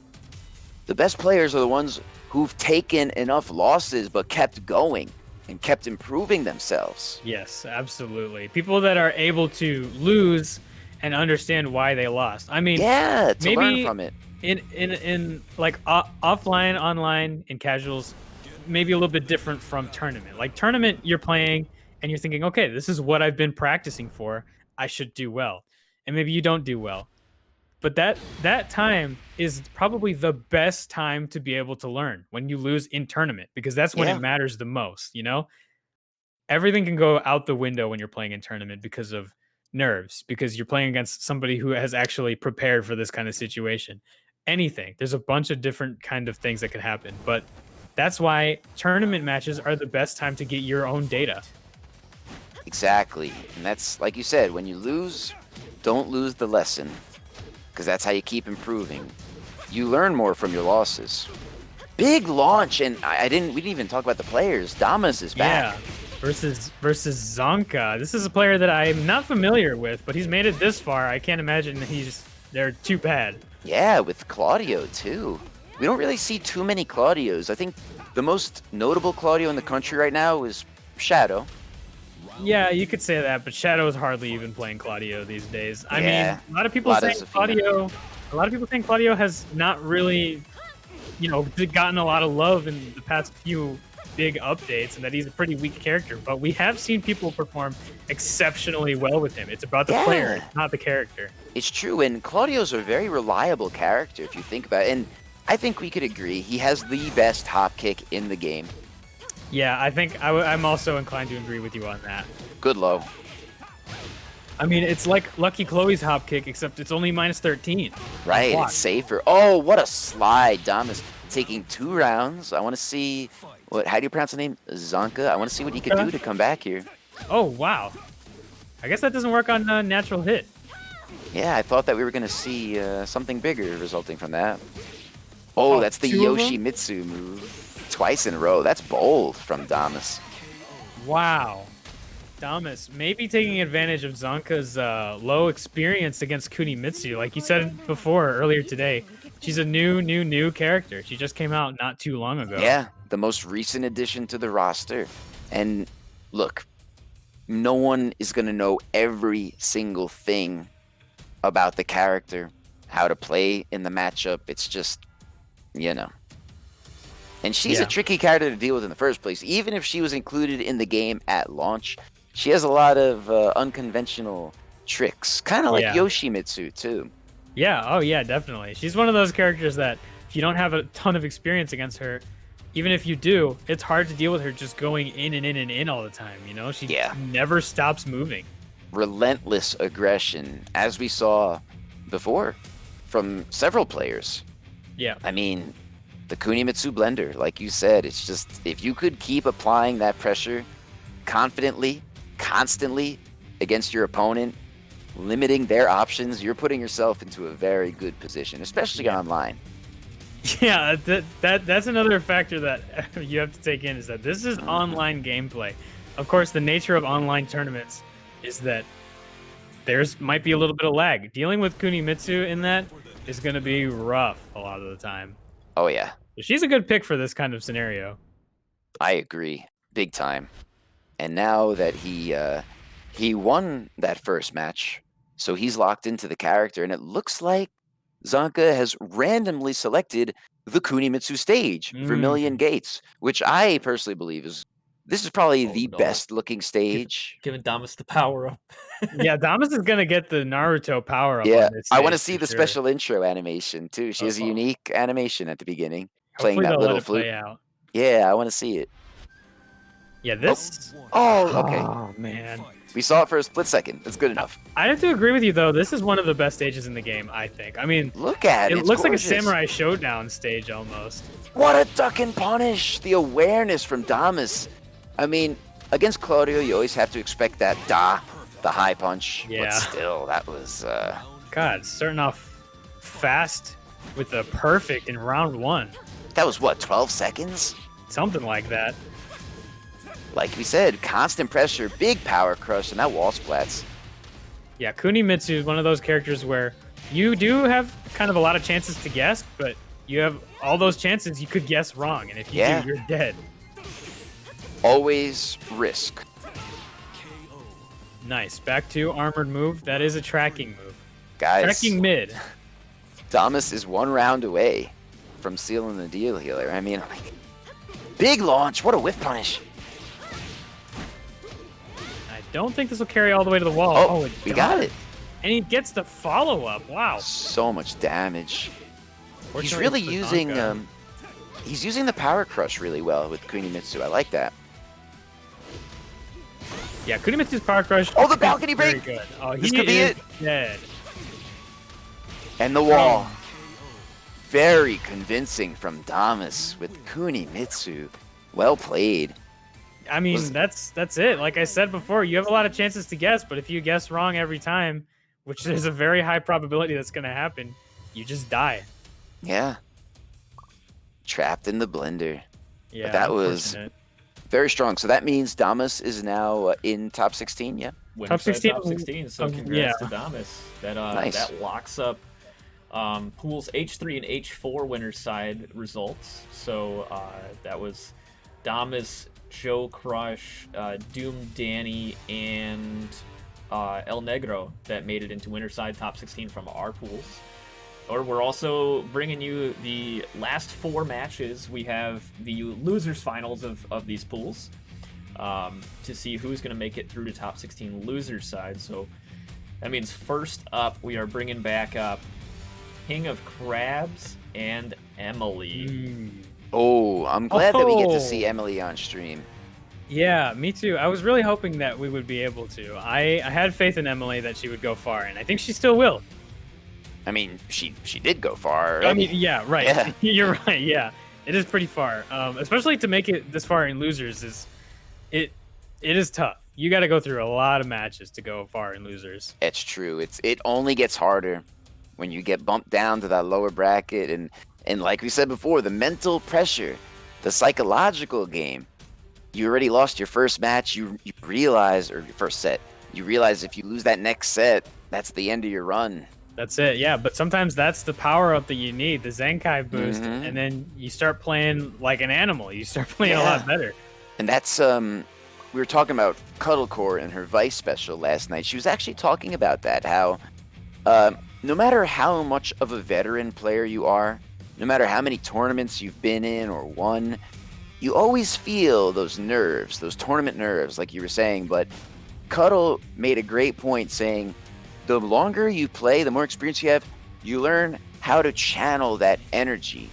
The best players are the ones who've taken enough losses but kept going and kept improving themselves. Yes, absolutely. People that are able to lose and understand why they lost. I mean, to maybe learn from it. In like offline, online, and casuals, maybe a little bit different from tournament. Like tournament, you're playing and you're thinking, okay, this is what I've been practicing for. I should do well. And maybe you don't do well. But that time is probably the best time to be able to learn, when you lose in tournament, because that's when it matters the most, you know? Everything can go out the window when you're playing in tournament because of nerves, because you're playing against somebody who has actually prepared for this kind of situation. Anything. There's a bunch of different kind of things that could happen, but that's why tournament matches are the best time to get your own data. Exactly. And that's, like you said, when you lose, don't lose the lesson, because that's how you keep improving. You learn more from your losses. Big launch, and we didn't even talk about the players. Damas is back. Yeah, versus Zonka. This is a player that I'm not familiar with, but he's made it this far. I can't imagine they're too bad. Yeah, with Claudio too. We don't really see too many Claudios. I think the most notable Claudio in the country right now is Shadow. Yeah, you could say that, but Shadow is hardly even playing Claudio these days. I mean, a lot of people think Claudio has not really, you know, gotten a lot of love in the past few big updates and that he's a pretty weak character, but we have seen people perform exceptionally well with him. It's about the player, not the character. It's true, and Claudio's a very reliable character if you think about it, and I think we could agree he has the best hop kick in the game. Yeah, I think I'm also inclined to agree with you on that. Good low. I mean, it's like Lucky Chloe's hop kick, except it's only minus 13. Right, it's safer. Oh, what a slide. Damas taking 2 rounds. I want to see, how do you pronounce the name? Zonka. I want to see what he could do to come back here. Oh, wow. I guess that doesn't work on natural hit. Yeah, I thought that we were going to see something bigger resulting from that. Oh, that's the Yoshimitsu move. Twice in a row. That's bold from Damas. Wow. Damas maybe taking advantage of Zonka's low experience against Kunimitsu. Like you said before, earlier today, she's a new character. She just came out not too long ago. Yeah, the most recent addition to the roster. And look, no one is going to know every single thing about the character, how to play in the matchup. It's just, you know. And she's a tricky character to deal with in the first place. Even if she was included in the game at launch, she has a lot of unconventional tricks, kind of like Yoshimitsu, too. Yeah, oh yeah, definitely. She's one of those characters that if you don't have a ton of experience against her, even if you do, it's hard to deal with her just going in and in and in all the time, you know? She never stops moving. Relentless aggression, as we saw before from several players. Yeah. I mean, the Kunimitsu blender, like you said, it's just, if you could keep applying that pressure confidently, constantly against your opponent, limiting their options, you're putting yourself into a very good position, especially online. Yeah, that's another factor that you have to take in, is that this is online gameplay. Of course, the nature of online tournaments is that there's might be a little bit of lag. Dealing with Kunimitsu in that is going to be rough a lot of the time. Oh, yeah. So she's a good pick for this kind of scenario. I agree. Big time. And now that he won that first match, so he's locked into the character, and it looks like Zonka has randomly selected the Kunimitsu stage, Vermilion Gates, which I personally believe is probably the best looking stage. Giving Damas the power up. Yeah, Damas is gonna get the Naruto power up. Yeah, on this I want to stage see the special intro animation too. She has a unique animation at the beginning, playing that little flute. Play out. Yeah, I want to see it. Yeah, this. Oh, okay. Oh man. We saw it for a split second. That's good enough. I have to agree with you, though. This is one of the best stages in the game, I think. I mean, look at it. It looks like a Samurai Showdown stage almost. What a duck and punish. The awareness from Damas. I mean, against Claudio, you always have to expect that the high punch. Yeah. But still, that was... God, starting off fast with a perfect in round 1. That was, what, 12 seconds? Something like that. Like we said, constant pressure, big power crush, and that wall splats. Yeah, Kunimitsu is one of those characters where you do have kind of a lot of chances to guess, but you have all those chances you could guess wrong, and if you do, you're dead. Always risk. Nice. Back to armored move. That is a tracking move. Guys. Tracking mid. Damas is 1 round away from sealing the deal here. I mean, like, big launch. What a whiff punish. Don't think this will carry all the way to the wall. Oh, we got it. And he gets the follow-up. Wow. So much damage. He's really using he's using the power crush really well with Kunimitsu. I like that. Yeah, Kunimitsu's power crush. Oh, the balcony break. Very good. Oh, this could be it. Dead. And the wall. Very convincing from Damas with Kunimitsu. Well played. I mean, that's it. Like I said before, you have a lot of chances to guess, but if you guess wrong every time, which there's a very high probability that's going to happen, you just die. Yeah. Trapped in the blender. Yeah, but that was very strong. So that means Damas is now in top 16, yeah? Top 16. Top 16, so congrats to Damas. That, nice. That locks up pools H3 and H4 winner's side results. So that was Damas, Joe Crush, Doom Danny, and El Negro that made it into winner side top 16 from our pools. or we're also bringing you the last 4 matches. We have the losers finals of these pools to see who's going to make it through to top 16 losers side. So that means first up, we are bringing back up King of Crabs and Emily. Oh, I'm glad that we get to see Emily on stream. Yeah, me too. I was really hoping that we would be able to. I had faith in Emily that she would go far, and I think she still will. I mean, she did go far already. I mean, yeah, right. Yeah. You're right. Yeah, it is pretty far. Especially to make it this far in losers it is tough. You got to go through a lot of matches to go far in losers. It's true. It only gets harder when you get bumped down to that lower bracket, and like we said before, the mental pressure, the psychological game. You already lost your first match. You realize, or your first set. You realize if you lose that next set, that's the end of your run. That's it, yeah. But sometimes that's the power up that you need, the Zenkai boost, and then you start playing like an animal. You start playing a lot better. And that's we were talking about Cuddlecore in her Vice special last night. She was actually talking about that, how no matter how much of a veteran player you are, no matter how many tournaments you've been in or won, you always feel those nerves, those tournament nerves, like you were saying. But Cuddle made a great point saying, the longer you play, the more experience you have, you learn how to channel that energy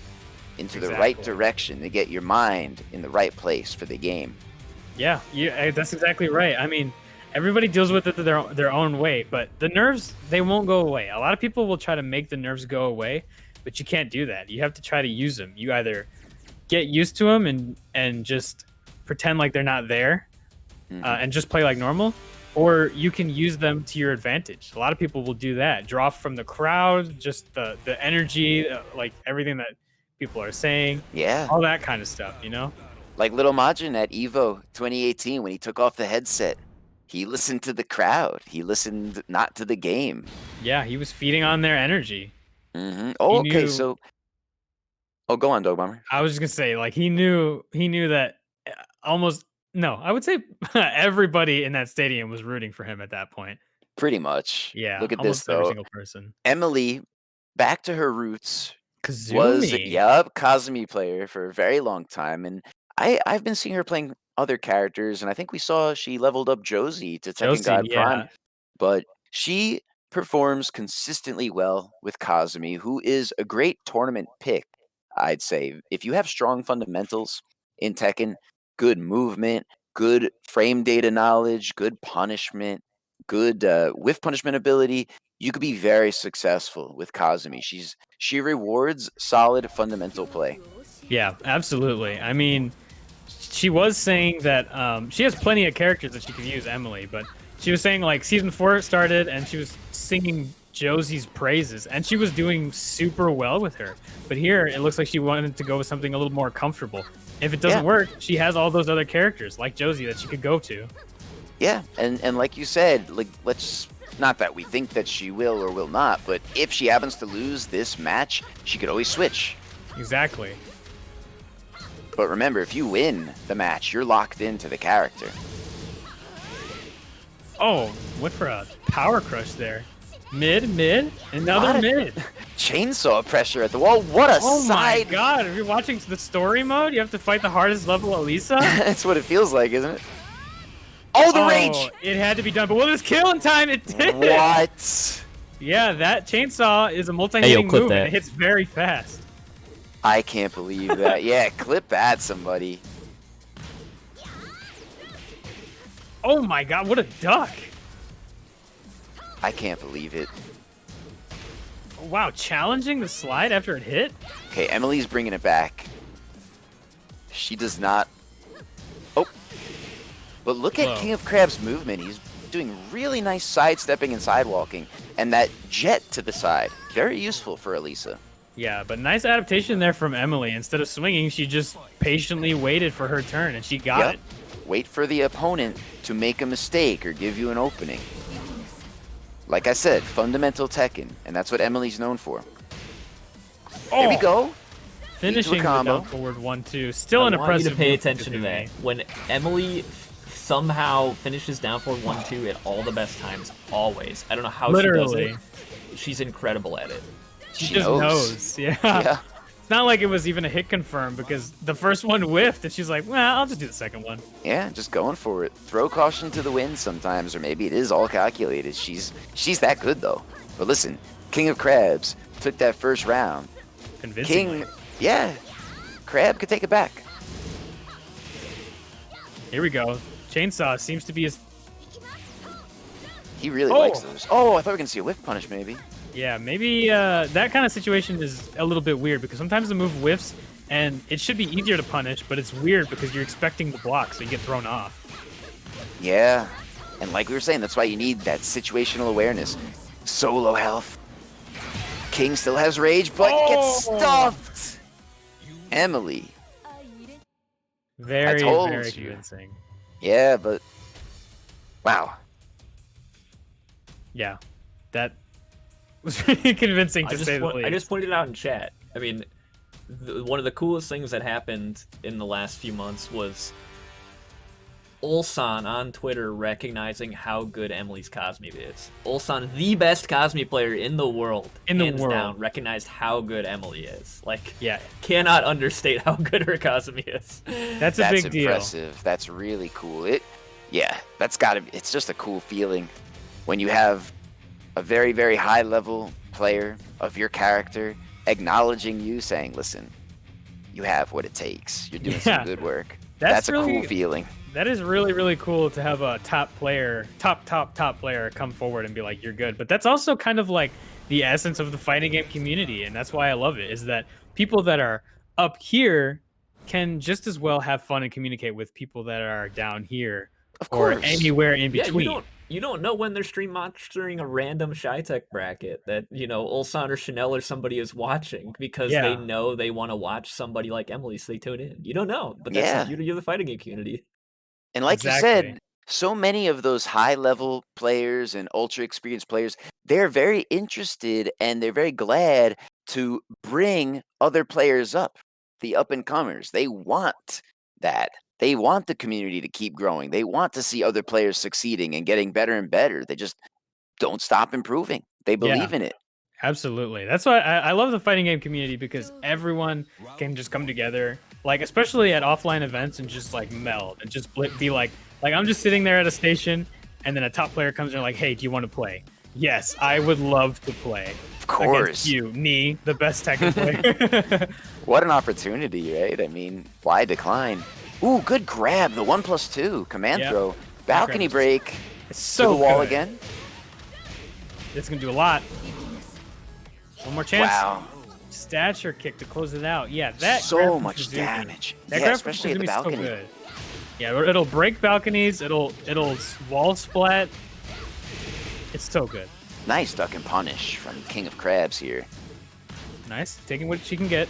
into the right direction to get your mind in the right place for the game. Yeah, that's exactly right. I mean, everybody deals with it their own way, but the nerves, they won't go away. A lot of people will try to make the nerves go away, but you can't do that. You have to try to use them. You either get used to them and just pretend like they're not there and just play like normal, or you can use them to your advantage. A lot of people will do that. Draw from the crowd, just the energy, like everything that people are saying. Yeah. All that kind of stuff, you know? Like Little Majin at EVO 2018 when he took off the headset. He listened to the crowd. He listened not to the game. Yeah, he was feeding on their energy. Oh, okay, so... Oh, go on, Dog Bomber. I was just gonna say, like, he knew that I would say everybody in that stadium was rooting for him at that point. Pretty much. Yeah, look at almost this, though. every single person. Emily, back to her roots, Kazumi. Kazumi player for a very long time, and I've been seeing her playing other characters, and I think we saw she leveled up Josie to Tekken God Prime, but she performs consistently well with Kazumi, who is a great tournament pick. I'd say if you have strong fundamentals in Tekken, good movement, good frame data knowledge, good punishment, good whiff punishment ability, you could be very successful with Kazumi. She rewards solid fundamental play. Yeah, absolutely. I mean, she was saying that she has plenty of characters that she could use, Emily, but she was saying like season 4 started and she was singing Josie's praises, and she was doing super well with her. But here, it looks like she wanted to go with something a little more comfortable. If it doesn't work, she has all those other characters, like Josie, that she could go to. Yeah, and like you said, like let's not that we think that she will or will not, but if she happens to lose this match, she could always switch. Exactly. But remember, if you win the match, you're locked into the character. Oh, went for a power crush there. Mid, another mid. Chainsaw pressure at the wall. What a side. Oh my god, if you're watching the story mode, you have to fight the hardest level Elisa? That's what it feels like, isn't it? Oh, the rage! It had to be done, but will this kill in time? It did! What? Yeah, that chainsaw is a multi-hitting move, and it hits very fast. I can't believe that. Yeah, clip that, somebody. Oh my god, what a duck! I can't believe it. Wow, challenging the slide after it hit? Okay, Emily's bringing it back. She does not... Oh. But look at King of Crab's movement. He's doing really nice sidestepping and sidewalking. And that jet to the side. Very useful for Elisa. Yeah, but nice adaptation there from Emily. Instead of swinging, she just patiently waited for her turn, and she got it. Wait for the opponent to make a mistake or give you an opening. Like I said, fundamental Tekken, and that's what Emily's known for. There we go. Finishing the down forward 1-2. Still an impressive. I want you to pay attention to that. When Emily somehow finishes down forward 1-2 at all the best times, always. I don't know how she does it. She's incredible at it. She just knows. Yeah. Yeah. It's not like it was even a hit confirm because the first one whiffed and she's like, well, I'll just do the second one. Yeah, just going for it. Throw caution to the wind sometimes, or maybe it is all calculated. She's that good though. But listen, King of Crabs took that first round. Convincingly. Yeah, Crab could take it back. Here we go. Chainsaw seems to be his... He really likes those. Oh, I thought we were going to see a whiff punish maybe. Yeah, maybe that kind of situation is a little bit weird because sometimes the move whiffs and it should be easier to punish, but it's weird because you're expecting the block, so you get thrown off. Yeah, and like we were saying, that's why you need that situational awareness. Solo health. King still has rage, but gets stuffed. Emily. Very, told very you. convincing. Yeah, but wow. Yeah, that was pretty convincing to say the least. I just pointed it out in chat. I mean, one of the coolest things that happened in the last few months was Ulsan on Twitter recognizing how good Emily's Cosme is. Ulsan, the best Cosme player in the world, hands down, recognized how good Emily is. Like, yeah, cannot understate how good her Cosme is. That's a big deal. That's impressive. That's really cool. That's gotta be. It's just a cool feeling when you have a very, very high level player of your character acknowledging you, saying, "Listen, you have what it takes. You're doing some good work." That's really, a cool feeling. That is really, really cool to have a top player come forward and be like, you're good. But that's also kind of like the essence of the fighting game community. And that's why I love it, is that people that are up here can just as well have fun and communicate with people that are down here or anywhere in between. Yeah, you don't know when they're stream monitoring a random ShyTech bracket that, Ulsan or Chanel or somebody is watching because they know they want to watch somebody like Emily, so they tune in. You don't know, but that's you're the fighting game community. And like you said, so many of those high-level players and ultra-experienced players, they're very interested and they're very glad to bring other players up, the up-and-comers. They want that. They want the community to keep growing. They want to see other players succeeding and getting better and better. They just don't stop improving. They believe in it. Absolutely. That's why I love the fighting game community, because everyone can just come together, like especially at offline events, and just like meld and just be like I'm just sitting there at a station and then a top player comes in like, hey, do you want to play? Yes, I would love to play. Of course. You, me, the best Tekken player. What an opportunity, right? I mean, why decline? Ooh, good grab. The 1+2 command throw. Balcony break. It's so to the wall good. Again. It's going to do a lot. One more chance. Wow. Stature kick to close it out. Yeah, that so much damage. That especially at the balcony. So good. Yeah, it'll break balconies. It'll wall splat. It's so good. Nice duck and punish from King of Crabs here. Nice, taking what she can get.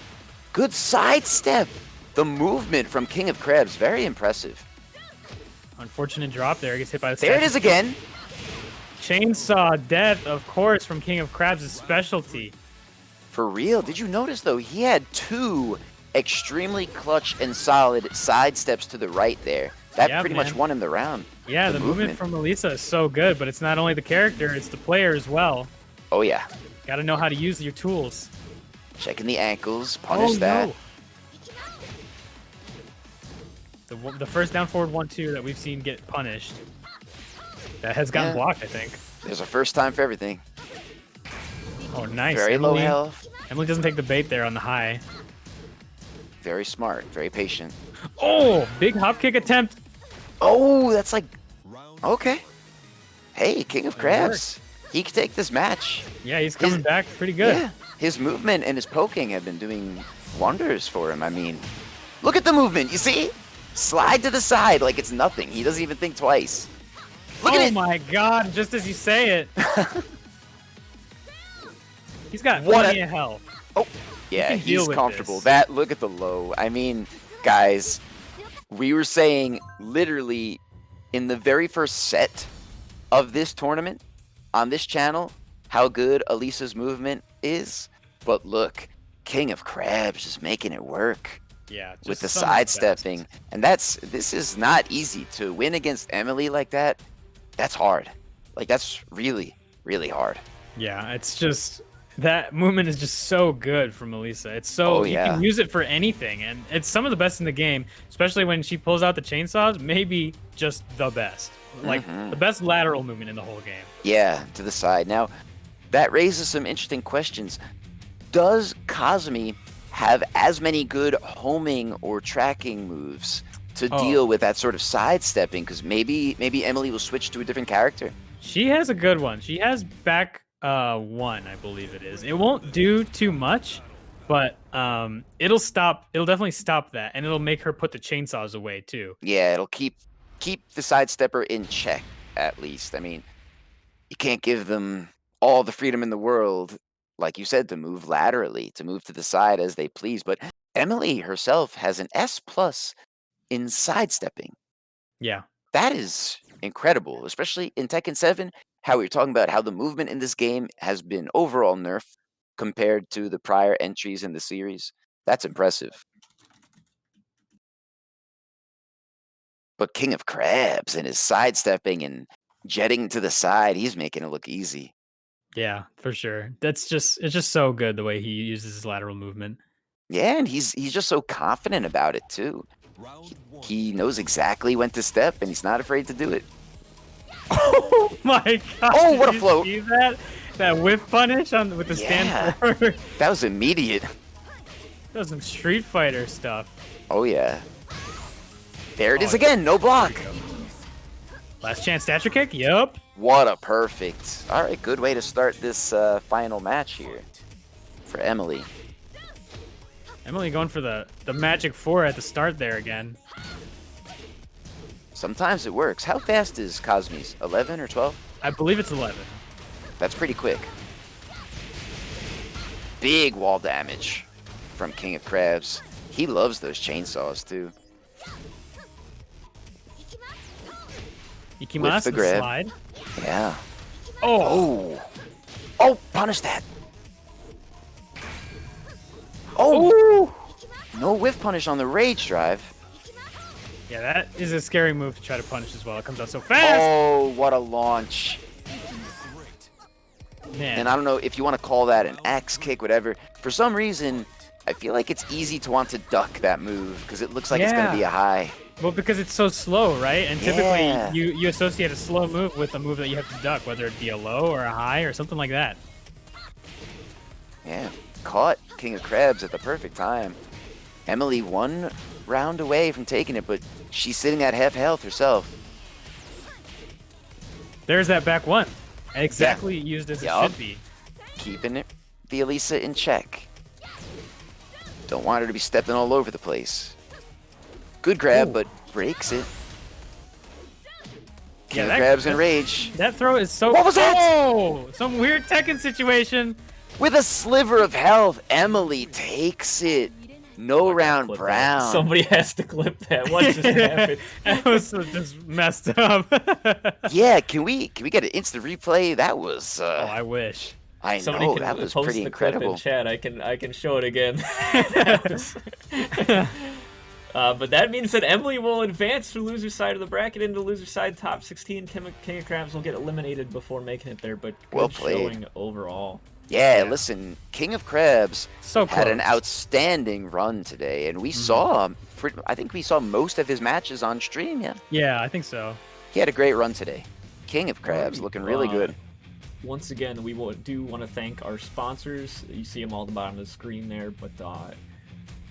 Good sidestep. The movement from King of Crabs, very impressive. Unfortunate drop there. Gets hit by the There it is again. Chainsaw death, of course, from King of Crabs' specialty. For real. Did you notice, though, he had two extremely clutch and solid side steps to the right there. That pretty much won him the round. Yeah, the movement from Elisa is so good, but it's not only the character, it's the player as well. Oh, yeah. Gotta know how to use your tools. Checking the ankles, punish that. No. The first down forward 1-2 that we've seen get punished. That has gotten blocked, I think. There's a first time for everything. Oh, nice. Very low health. Emily doesn't take the bait there on the high. Very smart, very patient. Oh, big hop kick attempt. Oh, that's like... Okay. Hey, King of Crabs. He can take this match. Yeah, he's coming back pretty good. Yeah, his movement and his poking have been doing wonders for him. I mean, look at the movement. You see? Slide to the side like it's nothing. He doesn't even think twice. Look at it. Oh my god, just as you say it. He's got plenty of health. Oh, yeah, he's comfortable. That, look at the low. I mean, guys, we were saying literally in the very first set of this tournament on this channel how good Elisa's movement is. But look, King of Crabs just making it work. Yeah, just with the sidestepping. And this is not easy to win against Emily like that. That's hard. Like, that's really, really hard. Yeah, it's just That movement is just so good from Elisa. It's so you can use it for anything, and it's some of the best in the game. Especially when she pulls out the chainsaws, maybe just the best, like the best lateral movement in the whole game. Yeah, to the side. Now, that raises some interesting questions. Does Kazumi have as many good homing or tracking moves to deal with that sort of sidestepping? Because maybe Emily will switch to a different character. She has a good one. She has back one, I believe it is. It won't do too much, but it'll definitely stop that, and it'll make her put the chainsaws away too. Yeah, it'll keep the sidestepper in check, at least. I mean, you can't give them all the freedom in the world, like you said, to move laterally, to move to the side as they please. But Emily herself has an S+ in sidestepping. Yeah. That is incredible, especially in Tekken 7, how we were talking about how the movement in this game has been overall nerfed compared to the prior entries in the series. That's impressive. But King of Crabs and his sidestepping and jetting to the side, he's making it look easy. Yeah, for sure. It's just so good the way he uses his lateral movement. Yeah, and he's just so confident about it too. He knows exactly when to step, and he's not afraid to do it. Oh my god! Oh, what a float! See that whiff punish with the stand forward? That was immediate. That was some Street Fighter stuff. Oh yeah. There it is again. No block. Last chance stature kick. Yup. What a perfect. All right, good way to start this final match here for Emily. Emily going for the magic 4 at the start there again. Sometimes it works. How fast is Kazumi's? 11 or 12? I believe it's 11. That's pretty quick. Big wall damage from King of Crabs. He loves those chainsaws too. Ikimasu With the grab. slide. Yeah. Oh. Oh, punish that. Oh. No whiff punish on the rage drive. Yeah, that is a scary move to try to punish as well. It comes out so fast. Oh, what a launch. Man. And I don't know if you want to call that an axe kick, whatever. For some reason, I feel like it's easy to want to duck that move because it looks like it's going to be a high. Well, because it's so slow, right? And typically you associate a slow move with a move that you have to duck, whether it be a low or a high or something like that. Yeah, caught King of Crabs at the perfect time. Emily 1 round away from taking it, but she's sitting at half health herself. There's that back one. Exactly used as it should be. Keeping the Elisa in check. Don't want her to be stepping all over the place. Good grab, but breaks it. King of Crabs in rage. That throw is so... What was that? Oh! Some weird Tekken situation. With a sliver of health, Emily takes it. No round brown. Somebody has to clip that. What just happened? That was just messed up. Yeah, can we get an instant replay? That was... oh, I wish. I know, that was pretty incredible. Post the clip in chat. I can show it again. But that means that Emily will advance to loser side of the bracket into loser side top 16. King of Crabs will get eliminated before making it there, but good showing overall. Yeah, listen, King of Crabs had an outstanding run today, and we saw, I think we saw most of his matches on stream, Yeah, I think so. He had a great run today. King of Crabs looking really good. Once again, we do want to thank our sponsors. You see them all at the bottom of the screen there, but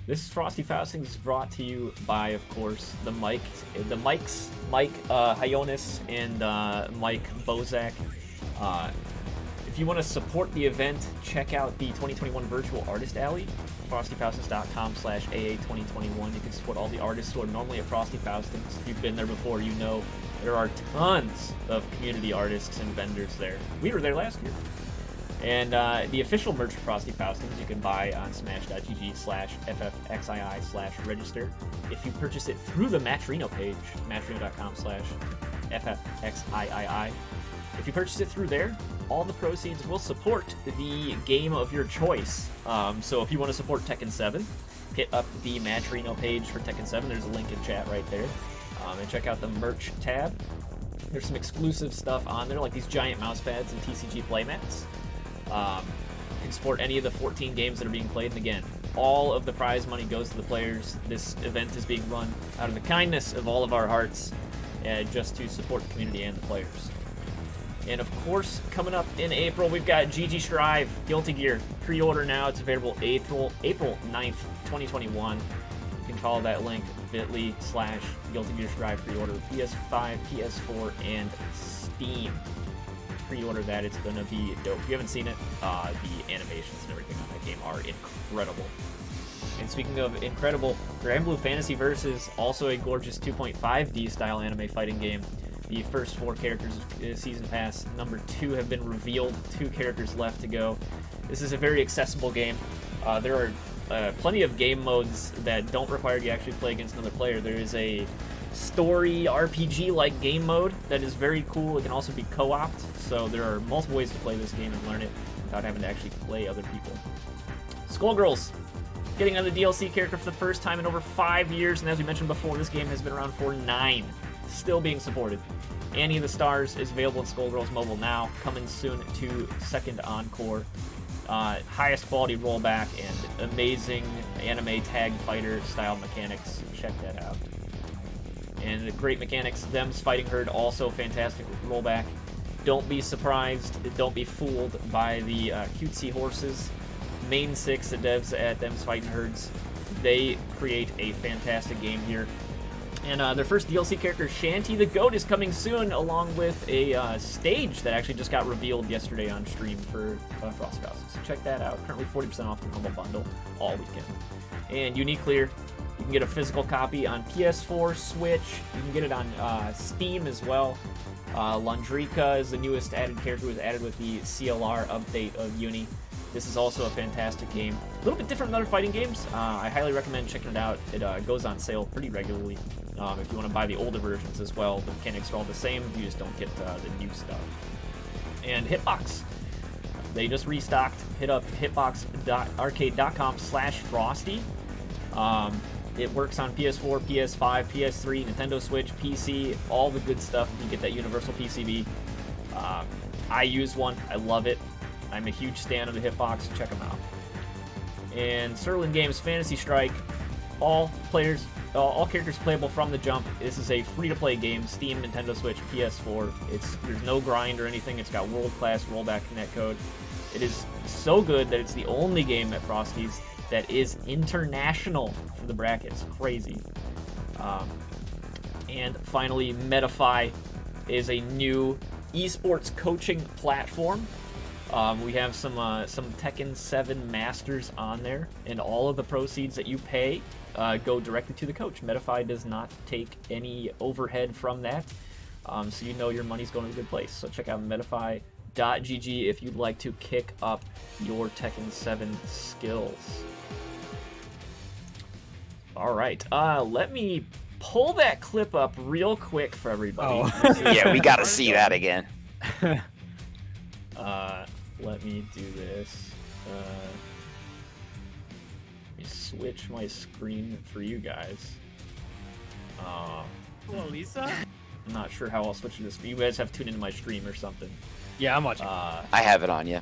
this is Frosty Faustings is brought to you by, of course, the Mikes, Mike Hionis and Mike Bozak. If you want to support the event, check out the 2021 Virtual Artist Alley, frostyfaustings.com/AA2021. You can support all the artists who are normally at Frosty Faustings. If you've been there before, you know there are tons of community artists and vendors there. We were there last year. And the official merch for Frosty Faustings you can buy on smash.gg/ffxii/register. If you purchase it through the Matrino page, matrino.com/ffxii. If you purchase it through there, all the proceeds will support the game of your choice. So if you want to support Tekken 7, hit up the Matrino page for Tekken 7. There's a link in chat right there. And check out the merch tab. There's some exclusive stuff on there, like these giant mouse pads and TCG playmats. can support any of the 14 games that are being played. And again, all of the prize money goes to the players. This event is being run out of the kindness of all of our hearts, just to support the community and the players. And of course, coming up in April, we've got GG Strive Guilty Gear. Pre-order now. It's available April 9th, 2021. You can follow that link, bit.ly/Guilty Gear Strive pre-order, PS5, PS4, and Steam. Pre-order that. It's going to be dope. If you haven't seen it, the animations and everything on that game are incredible. And speaking of incredible, Grand Blue Fantasy Versus, also a gorgeous 2.5D style anime fighting game. The first 4 characters of Season Pass number 2 have been revealed. 2 characters left to go. This is a very accessible game. There are plenty of game modes that don't require you to actually play against another player. There is a story RPG-like game mode that is very cool. It can also be co-opted, so there are multiple ways to play this game and learn it without having to actually play other people. Skullgirls, getting another DLC character for the first time in over 5 years, and as we mentioned before, this game has been around for 9. Still being supported. Annie of the Stars is available in Skullgirls Mobile now, coming soon to Second Encore. Highest quality rollback and amazing anime tag fighter style mechanics. Check that out. And the great mechanics. Them's Fighting Herd, also fantastic rollback. Don't be surprised, don't be fooled by the cutesy horses. Main 6, the devs at Them's Fighting Herds, they create a fantastic game here. And their first DLC character, Shanty the Goat, is coming soon, along with a stage that actually just got revealed yesterday on stream for Frosty Faustings. So check that out. Currently 40% off the Humble Bundle all weekend. And uniquely, you can get a physical copy on PS4, Switch. You can get it on Steam as well. Lundrika is the newest added character, who was added with the CLR update of Uni. This is also a fantastic game. A little bit different than other fighting games. I highly recommend checking it out. It goes on sale pretty regularly. If you want to buy the older versions as well, the mechanics are all the same. You just don't get the new stuff. And Hitbox. They just restocked. Hit up hitbox.arcade.com/Frosty. It works on PS4, PS5, PS3, Nintendo Switch, PC, all the good stuff. You get that universal PCB. I use one. I love it. I'm a huge stan of the Hitbox. Check them out. And Serlin Games Fantasy Strike. All characters playable from the jump. This is a free-to-play game. Steam, Nintendo Switch, PS4. There's no grind or anything. It's got world-class rollback netcode. It is so good that it's the only game at Frosty's that is international for the brackets. Crazy. And finally, Metafy is a new esports coaching platform. We have some Tekken 7 Masters on there, and all of the proceeds that you pay go directly to the coach. Metafy does not take any overhead from that, so you know your money's going to a good place. So check out metafy.gg if you'd like to kick up your Tekken 7 skills. All right, let me pull that clip up real quick for everybody. Oh. Yeah, we got to see that again. Let me do this. Let me switch my screen for you guys. Hello, Lisa? I'm not sure how I'll switch to this. You guys have tuned into my stream or something. Yeah, I'm watching. I have it on, yeah.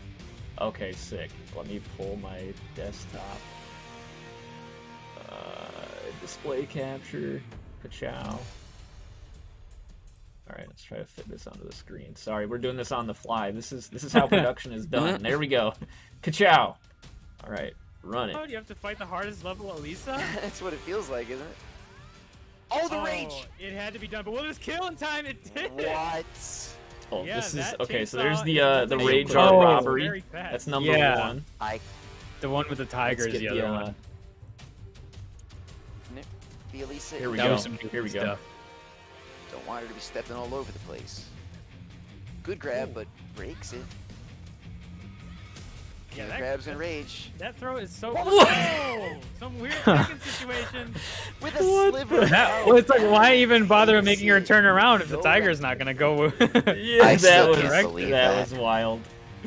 Okay, sick. Let me pull my desktop. Display capture. Ka-chow. Alright, let's try to fit this onto the screen. Sorry, we're doing this on the fly. This is how production is done. There we go. Ka-chow. Alright, run it. Oh, do you have to fight the hardest level of Lisa? That's what it feels like, isn't it? Oh, the rage! It had to be done, but will this kill in time? It did! What? Oh, Yeah, this is that okay. So chainsaw there's the is rage very art fast. robbery. Very fast. That's number Yeah. 1. The one with the tiger Let's is the get other one. The Elisa. Here we That go. was some Here we go. stuff. Don't want her to be stepping all over the place. Good grab, but breaks it. Yeah, Good grabs and rage. That throw is so. What? Oh, some weird Tekken situation. With a sliver. Well, it's like, why even bother making her turn around if the tiger's not gonna go? Yeah, I still that can't was believe that that. was wild.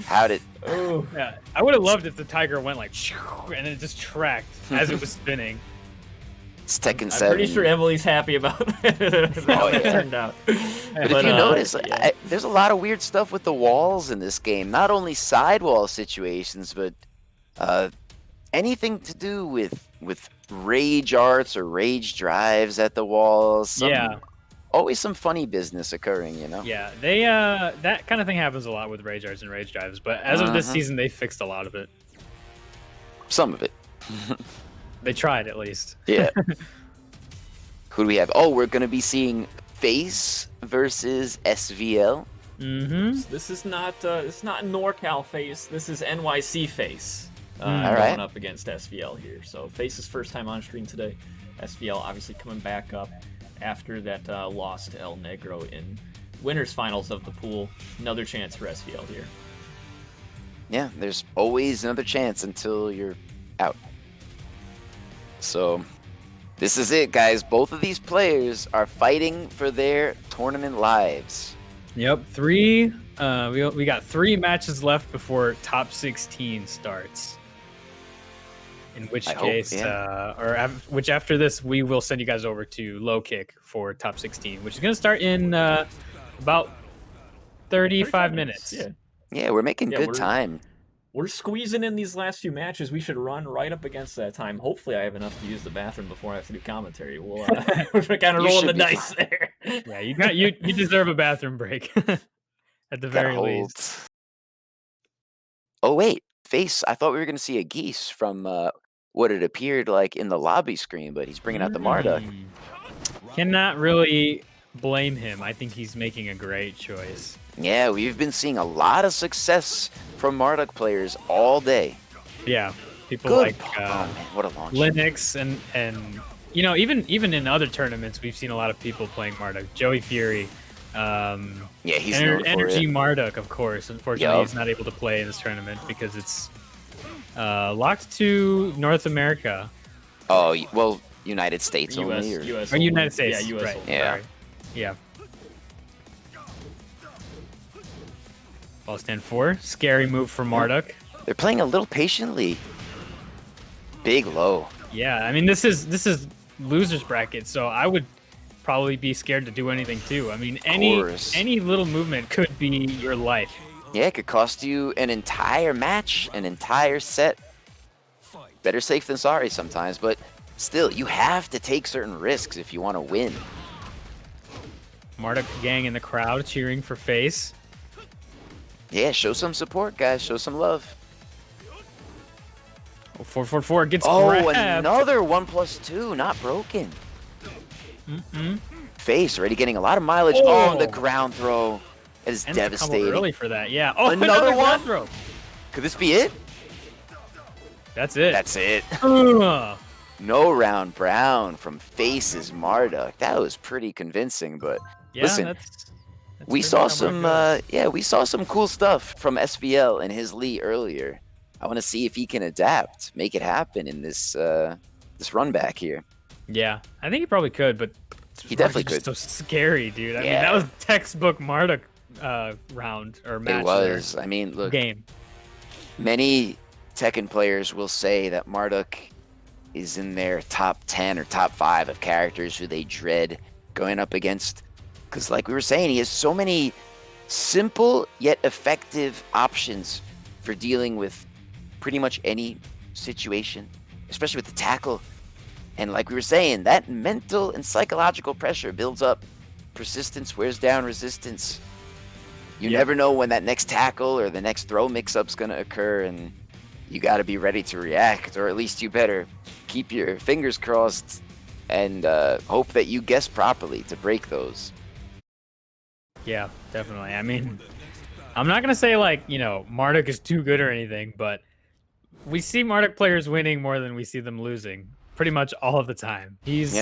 How did? Oh, Yeah, I would have loved if the tiger went like, and it just tracked as it was spinning. It's Tekken I'm 7. pretty sure Emily's happy about how that turned out. But if you notice, yeah. there's a lot of weird stuff with the walls in this game. Not only sidewall situations, but Anything to do with rage arts or rage drives at the walls. Yeah. Always some funny business occurring, you know? Yeah, they that kind of thing happens a lot with rage arts and rage drives, but as of this season, they fixed a lot of it. Some of it. They tried at least. Yeah. Who do we have? Oh, we're gonna be seeing Face versus SVL. Mm-hmm. This is not NorCal Face. This is NYC Face. All right. Going up against SVL here. So Face's first time on stream today. SVL obviously coming back up after that loss to El Negro in winners finals of the pool. Another chance for SVL here. Yeah, there's always another chance until you're out. So this is it, guys. Both of these players are fighting for their tournament lives. Yep, we got 3 matches left before top 16 starts. In which case, which after this, we will send you guys over to low kick for top 16, which is going to start in about 35 minutes. Yeah, we're making good time. We're squeezing in these last few matches. We should run right up against that time. Hopefully, I have enough to use the bathroom before I have to do commentary. We're kind of rolling the dice there. Yeah, you deserve a bathroom break at the very least. Oh wait, Face. I thought we were going to see a geese from what it appeared like in the lobby screen, but he's bringing out the Marduk. Cannot really blame him. I think he's making a great choice. Yeah, we've been seeing a lot of success from Marduk players all day. Yeah, people like what a launch. Linux and you know, even in other tournaments, we've seen a lot of people playing Marduk. Joey Fury. Yeah, he's known for Energy it. Marduk, of course. Unfortunately, he's not able to play in this tournament because it's locked to North America. Oh, well, United States only. US or United States. Yeah, US right. only. Yeah. Sorry. Yeah. Ball stand 4. Scary move for Marduk. They're playing a little patiently. Big low. Yeah, I mean this is losers bracket, so I would probably be scared to do anything too. I mean any little movement could be your life. Yeah, it could cost you an entire match, an entire set. Better safe than sorry sometimes, but still, you have to take certain risks if you want to win. Marduk gang in the crowd cheering for Face. Yeah, show some support, guys. Show some love. Oh, 444 gets grabbed. Another 1+2, not broken. Face already getting a lot of mileage. Oh, the ground throw. It is devastating. Early for that, yeah. Oh, another one. Throw. Could this be it? That's it. That's it. No round brown from Face's Marduk. That was pretty convincing, but yeah, listen, we saw some cool stuff from SVL and his Lee earlier. I want to see if he can adapt, make it happen in this this run back here. Yeah, I think he probably could, but he definitely could. So scary, dude. I mean, that was textbook Marduk round or match. It was. I mean, look, game. Many Tekken players will say that Marduk is in their top 10 or top 5 of characters who they dread going up against. Because like we were saying, he has so many simple yet effective options for dealing with pretty much any situation, especially with the tackle. And like we were saying, that mental and psychological pressure builds up. Persistence wears down resistance. You never know when that next tackle or the next throw mix-up's going to occur, and you got to be ready to react, or at least you better keep your fingers crossed and hope that you guess properly to break those. Yeah, definitely. I mean, I'm not going to say, like, you know, Marduk is too good or anything, but we see Marduk players winning more than we see them losing pretty much all of the time. He's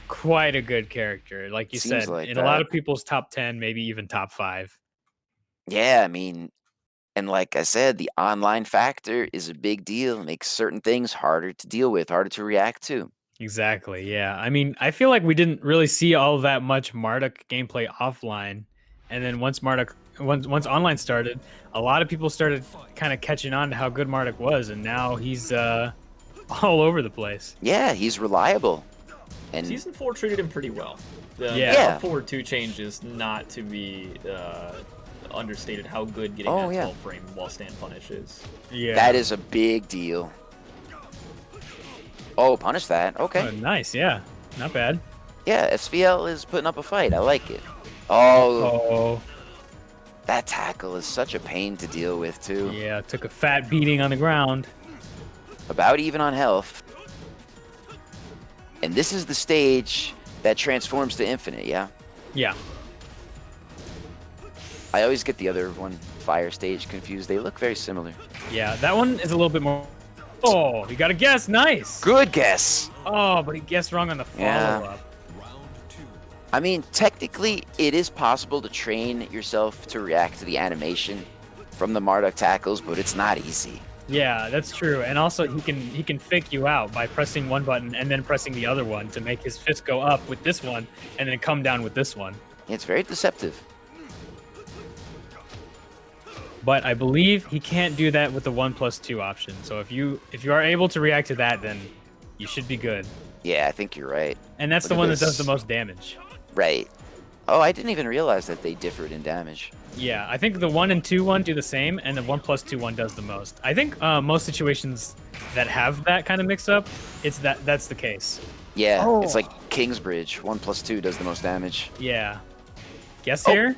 quite a good character, like you said, in a lot of people's top 10, maybe even top 5. Yeah, I mean, and like I said, the online factor is a big deal. It makes certain things harder to deal with, harder to react to. Exactly, yeah. I mean, I feel like we didn't really see all that much Marduk gameplay offline. And then once online started, a lot of people started kind of catching on to how good Marduk was, and now he's all over the place. Yeah, he's reliable. And Season 4 treated him pretty well. The forward 2 changes not to be understated how good getting that 12 frame while stand punish is. Yeah. That is a big deal. Oh, punish that. Okay. Oh, nice. Yeah. Not bad. Yeah, SVL is putting up a fight. I like it. Oh. Oh. That tackle is such a pain to deal with, too. Yeah, took a fat beating on the ground. About even on health. And this is the stage that transforms to infinite, yeah? Yeah. I always get the other one, fire stage, confused. They look very similar. Yeah, that one is a little bit more... Oh, you got a guess. Nice. Good guess. Oh, but he guessed wrong on the follow-up. I mean, technically, it is possible to train yourself to react to the animation from the Marduk tackles, but it's not easy. Yeah, that's true. And also, he can fake you out by pressing one button and then pressing the other one to make his fist go up with this one and then come down with this one. It's very deceptive. But I believe he can't do that with the 1+2 option. So if you are able to react to that, then you should be good. Yeah, I think you're right. And that's Look the at one this. that does the most damage. Right. Oh, I didn't even realize that they differed in damage. Yeah, I think the 1 and 2 one do the same, and the 1+2 one does the most. I think most situations that have that kind of mix-up, that's the case. Yeah, it's like Kingsbridge. 1+2 does the most damage. Yeah. Guess here?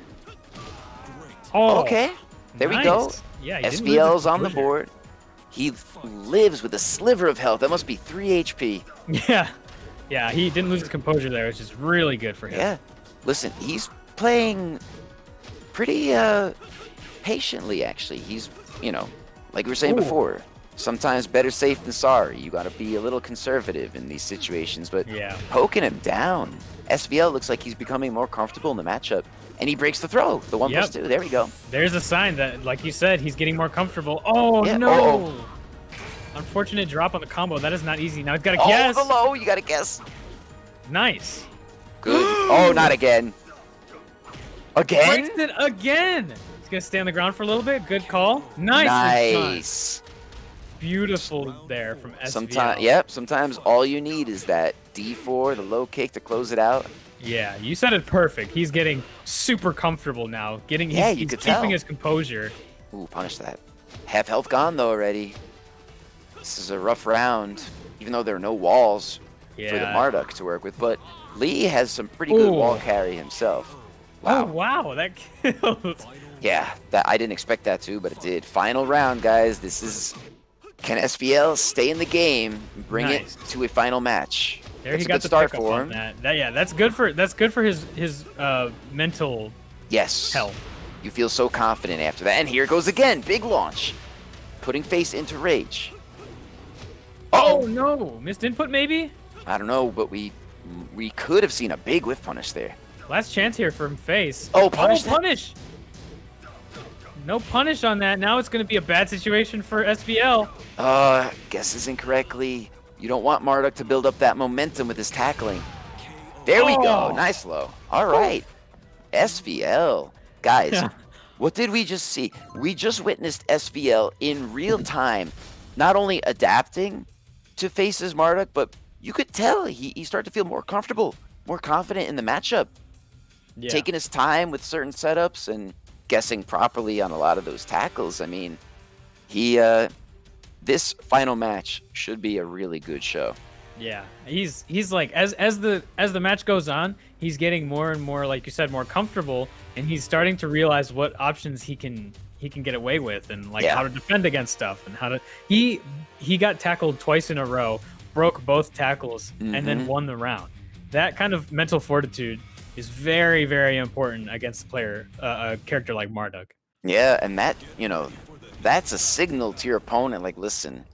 Oh, Okay. There we nice. go. Yeah, he didn't lose his SVL's on the composure. board. He lives with a sliver of health. That must be 3 HP. Yeah. Yeah, he didn't lose his composure there, which is really good for him. Yeah. Listen, he's playing pretty patiently, actually. He's, you know, like we were saying before, sometimes better safe than sorry. You got to be a little conservative in these situations, but Yeah. poking him down. SVL looks like he's becoming more comfortable in the matchup, and he breaks the throw. The 1+2. There we go. There's a sign that, like you said, he's getting more comfortable. Oh, Yeah. no. Uh-oh. Unfortunate drop on the combo. That is not easy. Now he's got to Oh, guess. the low. You got to guess. Nice. Good. Oh, not again. Again? Breaks it again. He's going to stay on the ground for a little bit. Good call. Nice. Nice. Beautiful there from SVL. Sometimes all you need is that D4, the low kick to close it out. Yeah, you said it perfect. He's getting super comfortable now. You He's could keeping tell. his composure. Ooh, punish that. Half health gone though already. This is a rough round, even though there are no walls for the Yeah. Marduk to work with. But Lee has some pretty good Ooh. wall carry himself. Oh, Wow. wow. That killed. Yeah, that I didn't expect that too, but it did. Final round, guys. This is, can SVL stay in the game and bring Nice. it to a final match? There That's he a got good the start pickup for on him. that. That's good for his mental Yes. health. You feel so confident after that. And here it goes again. Big launch. Putting face into rage. Oh no, missed input maybe. I don't know, but we could have seen a big whiff punish there. Last chance here from face. Oh, punish that. Punish. No punish on that. Now it's going to be a bad situation for SVL. Guesses incorrectly. You don't want Marduk to build up that momentum with his tackling. There we go. Oh. Nice low. All right. SVL. Guys, what did we just see? We just witnessed SVL in real time, not only adapting to face's Marduk, but you could tell he started to feel more comfortable, more confident in the matchup. Yeah. Taking his time with certain setups and guessing properly on a lot of those tackles. I mean, this final match should be a really good show. Yeah, he's like as the match goes on, he's getting more and more, like you said, more comfortable, and he's starting to realize what options he can get away with, and like how to defend against stuff, and how to he got tackled twice in a row, broke both tackles, and then won the round. That kind of mental fortitude is very, very important against a character like Marduk. Yeah, and that, that's a signal to your opponent, like, listen,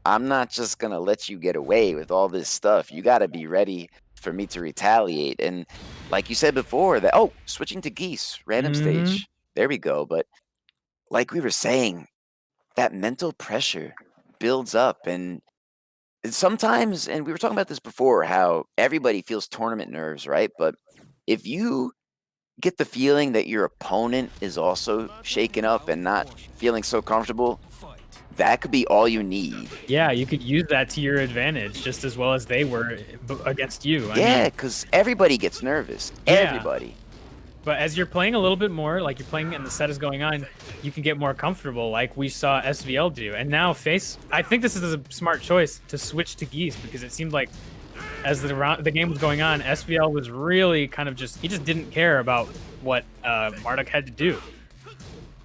I'm not just going to let you get away with all this stuff. You got to be ready for me to retaliate. And like you said before, switching to Geese, random stage. There we go. But like we were saying, that mental pressure builds up. And sometimes, and we were talking about this before, how everybody feels tournament nerves, right? But if you get the feeling that your opponent is also shaken up and not feeling so comfortable, that could be all you need. Yeah, you could use that to your advantage just as well as they were against you. Yeah, because everybody gets nervous. Yeah. Everybody. But as you're playing a little bit more, like you're playing and the set is going on, you can get more comfortable, like we saw SVL do. And now Face, I think this is a smart choice to switch to Geese because it seemed like as the game was going on, SVL was really kind of he just didn't care about what Marduk had to do.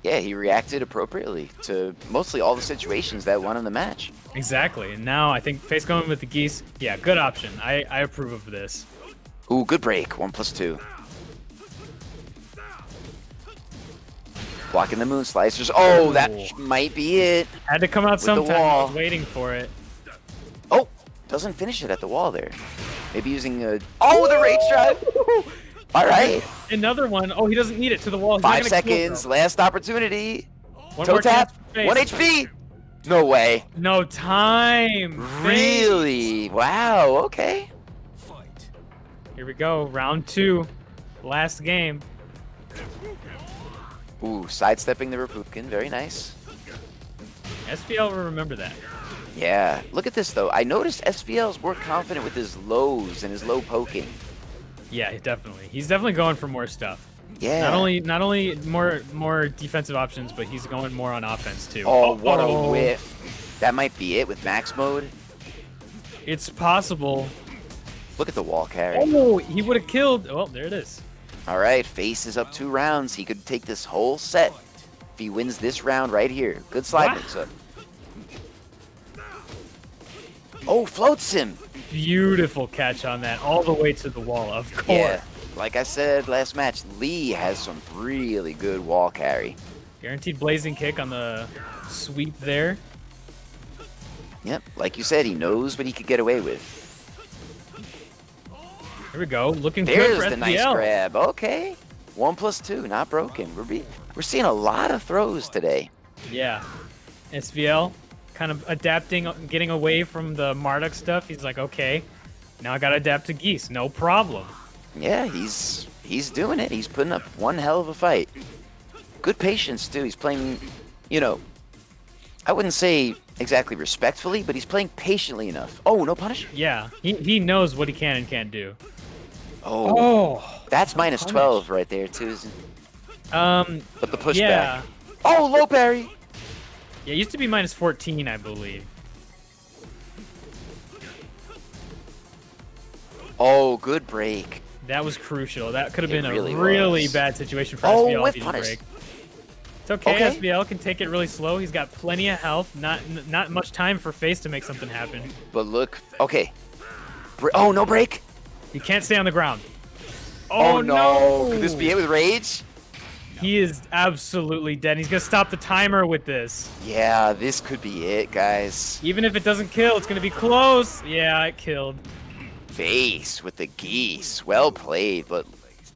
Yeah, he reacted appropriately to mostly all the situations that won him the match. Exactly. And now I think Face going with the Geese, yeah, good option. I approve of this. Ooh, good break. 1+2. Blocking the moon slicers. Oh, that might be it. Had to come out sometime. I was waiting for it. Oh, doesn't finish it at the wall there. Maybe using a... Oh, the rage drive. All right. Another one. Oh, he doesn't need it to the wall. 5 seconds. Last opportunity. One Toe more tap. chance. 1 HP. No way. No time. Really? Wow. Okay. Here we go. Round 2. Last game. Ooh, sidestepping the Rapukin. Very nice. SVL will remember that. Yeah. Look at this, though. I noticed SVL's more confident with his lows and his low poking. Yeah, definitely. He's definitely going for more stuff. Yeah. Not only more defensive options, but he's going more on offense too. Oh, what a whiff. That might be it with max mode. It's possible. Look at the wall carry. Oh, he would have killed. Oh, there it is. All right, Face is up 2 rounds. He could take this whole set if he wins this round right here. Good slide mix up. Oh, floats him. Beautiful catch on that, all the way to the wall, of course. Yeah, like I said last match, Lee has some really good wall carry. Guaranteed blazing kick on the sweep there. Yep, like you said, he knows what he could get away with. Here we go, looking good There's for the SBL. nice grab. Okay, 1+2, not broken. We're seeing a lot of throws today. Yeah, SVL kind of adapting, getting away from the Marduk stuff. He's like, okay, now I gotta adapt to Geese, no problem. Yeah, he's doing it. He's putting up one hell of a fight. Good patience too. He's playing, you know, I wouldn't say exactly respectfully, but he's playing patiently enough. Oh, no punish? Yeah, he knows what he can and can't do. Oh, that's no minus punish. 12 right there too, isn't it? But the pushback. Yeah. Oh, low parry. Yeah, it used to be minus 14, I believe. Oh, good break. That was crucial. That could have been really a really was. bad situation for Oh, SBL whiff if he didn't punish. break. It's okay. Okay. SBL can take it really slow. He's got plenty of health. Not much time for Face to make something happen. But look, okay. Oh, no break. He can't stay on the ground. Oh, no. no! Could this be it with rage? He is absolutely dead. He's gonna stop the timer with this. Yeah, this could be it, guys. Even if it doesn't kill, it's gonna be close. Yeah, it killed. Face with the Geese. Well played, but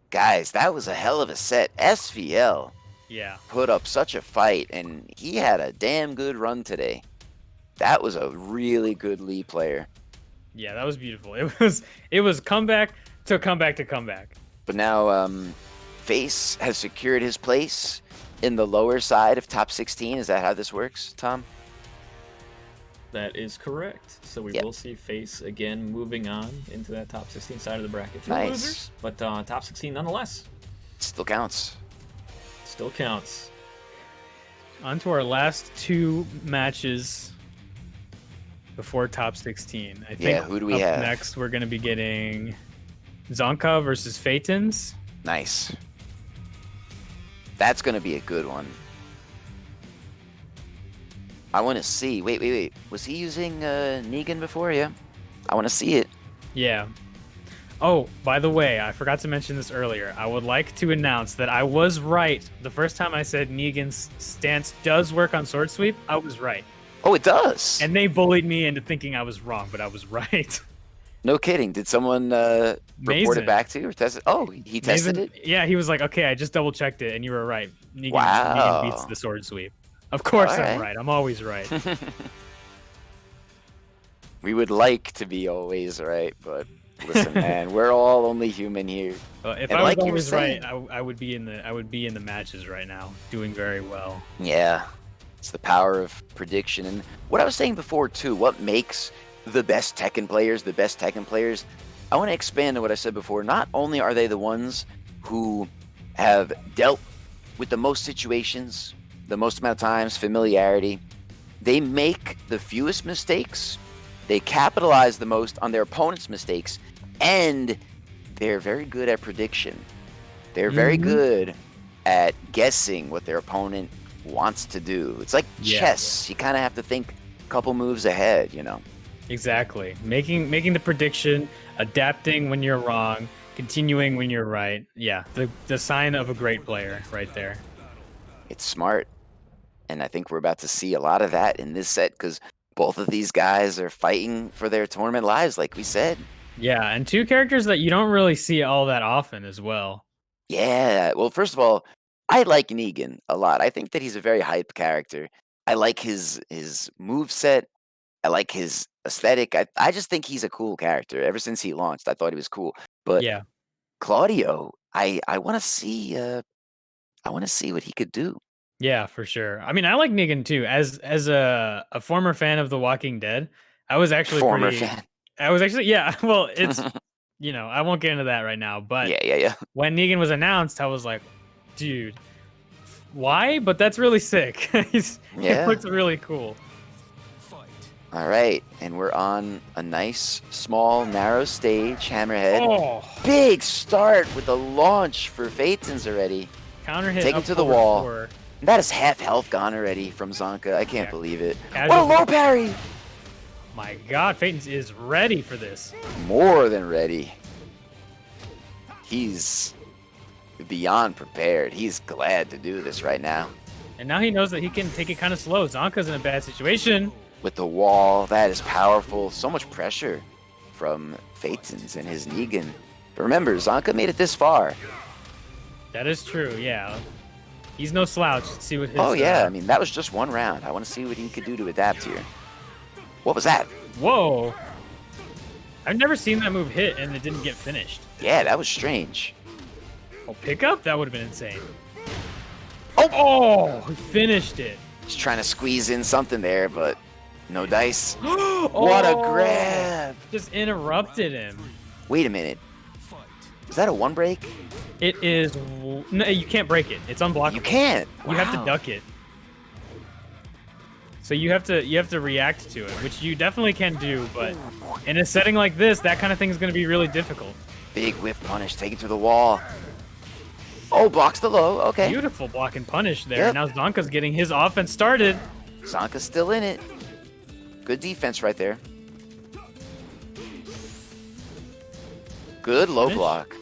guys, that was a hell of a set. SVL Yeah. put up such a fight, and he had a damn good run today. That was a really good Lee player. Yeah, that was beautiful. It was comeback to comeback to comeback. But now, Face has secured his place in the lower side of top 16. Is that how this works, Tom? That is correct. So we Yep. will see Face again moving on into that top 16 side of the bracket for Nice. losers. But top 16 nonetheless. Still counts. Still counts. On to our last 2 matches before top 16. I think Yeah, who do we up have? next we're going to be getting Zonka versus Phaetons. Nice. That's going to be a good one. I want to see. Wait. Was he using Negan before? Yeah. I want to see it. Yeah. Oh, by the way, I forgot to mention this earlier. I would like to announce that I was right. The first time I said Negan's stance does work on Sword Sweep, I was right. Oh, it does. And they bullied me into thinking I was wrong, but I was right. No kidding. Did someone report Mason. it back to you or test it? Oh, he tested Mason- it? Yeah, he was like, okay, I just double checked it, and you were right. Negan, Wow. Negan beats the Sword Sweep. Of course All I'm right. right. I'm always right. We would like to be always right, but listen, man, we're all only human here. If And I was like you were always right, saying- I would be in the matches right now, doing very well. Yeah, it's the power of prediction. And what I was saying before, too, what makes the best Tekken players the best Tekken players, I want to expand on what I said before. Not only are they the ones who have dealt with the most situations, the most amount of times, familiarity. They make the fewest mistakes. They capitalize the most on their opponent's mistakes, and they're very good at prediction. They're very good at guessing what their opponent wants to do. It's like chess. You kind of have to think a couple moves ahead, you know? Exactly. Making the prediction, adapting when you're wrong, continuing when you're right. Yeah, the sign of a great player right there. It's smart. And I think we're about to see a lot of that in this set because both of these guys are fighting for their tournament lives, like we said. Yeah, and two characters that you don't really see all that often as well. Yeah. Well, first of all, I like Negan a lot. I think that he's a very hype character. I like his move set. I like his aesthetic. I just think he's a cool character. Ever since he launched, I thought he was cool. But Yeah. Claudio, I want to see what he could do. Yeah, for sure. I mean, I like Negan too. As a former fan of The Walking Dead, I was actually Former pretty. fan. I was actually Well, it's I won't get into that right now. But Yeah. when Negan was announced, I was like, dude, why? But that's really sick. He looks really cool. All right, and we're on a nice, small, narrow stage. Hammerhead. Oh, Big start with a launch for Phaetons already. counter hit. Take him up to the forward wall. four. That is half health gone already from Zonka. I can't believe it. Casual. What a low parry! My God, Phaetons is ready for this. More than ready. He's beyond prepared. He's glad to do this right now. And now he knows that he can take it kind of slow. Zonka's in a bad situation. With the wall, that is powerful. So much pressure from Phaetons and his Negan. But remember, Zonka made it this far. That is true, yeah. He's no slouch. Let's see what his... Oh, yeah. I mean, that was just one round. I want to see what he could do to adapt here. What was that? Whoa. I've never seen that move hit and it didn't get finished. Yeah, that was strange. Oh, pickup? That would have been insane. Oh, he finished it. Just trying to squeeze in something there, but no dice. What a grab. Just interrupted him. Wait a minute. Is that a one break? It is... No, you can't break it. It's unblockable. You can't. You have to Wow. duck it. So you have to react to it, which you definitely can do, but in a setting like this, that kind of thing is going to be really difficult. Big whiff punish, take it to the wall. Oh, blocks the low. Okay. Beautiful block and punish there. Yep. Now Zonka's getting his offense started. Zonka's still in it. Good defense right there. Good low Finish. block.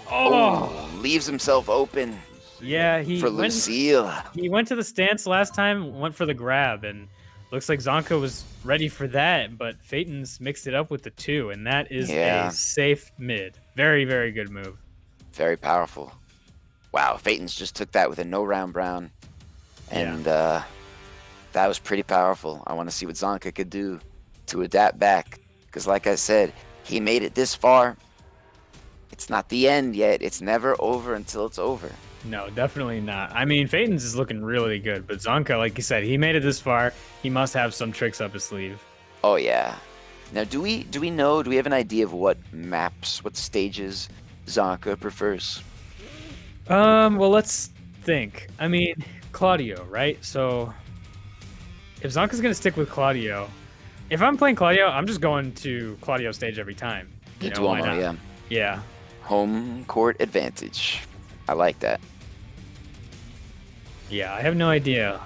Oh, Leaves himself open yeah, he for went, Lucille. he went to the stance last time, went for the grab, and looks like Zonka was ready for that, but Phaetons mixed it up with the 2, and that is Yeah. a safe mid. Very, very good move. Very powerful. Wow, Phaetons just took that with a no round brown. And that was pretty powerful. I want to see what Zonka could do to adapt back. Because like I said, he made it this far. It's not the end yet. It's never over until it's over. No, definitely not. I mean, Phaetons is looking really good, but Zonka, like you said, he made it this far. He must have some tricks up his sleeve. Oh yeah. Now do we have an idea of what maps, what stages Zonka prefers? Well, let's think. I mean, Claudio, right? So if Zonka's gonna stick with Claudio, if I'm playing Claudio, I'm just going to Claudio stage every time. You know, why Duomo, not? yeah. Yeah. Home court advantage. I like that. Yeah, I have no idea.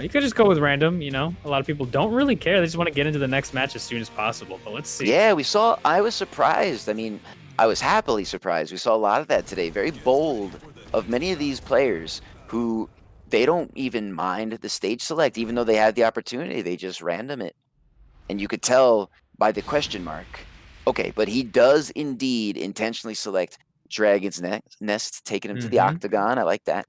You could just go with random, you know? A lot of people don't really care. They just want to get into the next match as soon as possible. But let's see. Yeah, I was surprised. I mean, I was happily surprised. We saw a lot of that today. Very bold of many of these players who they don't even mind the stage select, even though they had the opportunity. They just random it. And you could tell by the question mark. Okay, but he does indeed intentionally select Dragon's Nest, taking him to the octagon. I like that.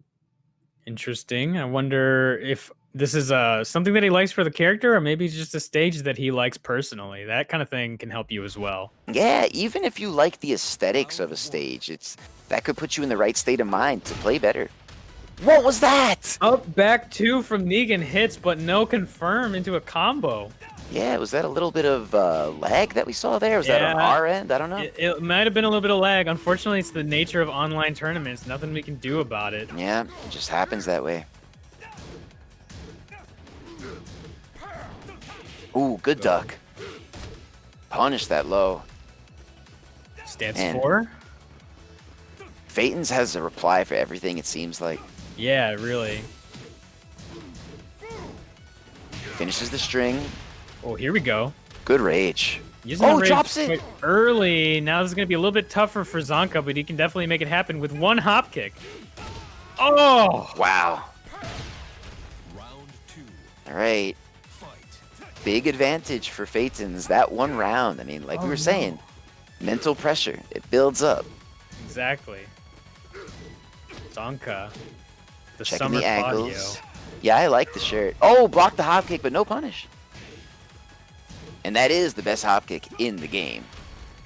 Interesting. I wonder if this is something that he likes for the character, or maybe just a stage that he likes personally. That kind of thing can help you as well. Yeah, even if you like the aesthetics of a stage, that could put you in the right state of mind to play better. What was that? Up back 2 from Negan hits, but no confirm into a combo. Yeah, was that a little bit of lag that we saw there? Was that on Yeah. our end? I don't know. It might have been a little bit of lag. Unfortunately, it's the nature of online tournaments. Nothing we can do about it. Yeah, it just happens that way. Ooh, good duck. Punish that low. Stance Man. 4? Phaeton's has a reply for everything, it seems like. Yeah, really. Finishes the string. Oh, here we go. Good rage. Using the Oh, rage drops it! quite early. Now this is going to be a little bit tougher for Zonka, but he can definitely make it happen with one hop kick. Oh! Wow. All right. Big advantage for Phaeton's that one round. I mean, like we were saying, mental pressure. It builds up. Exactly. Zonka. The Checking summer the Claudio. ankles. Yeah, I like the shirt. Oh, blocked the hop kick, but no punish. And that is the best hop kick in the game.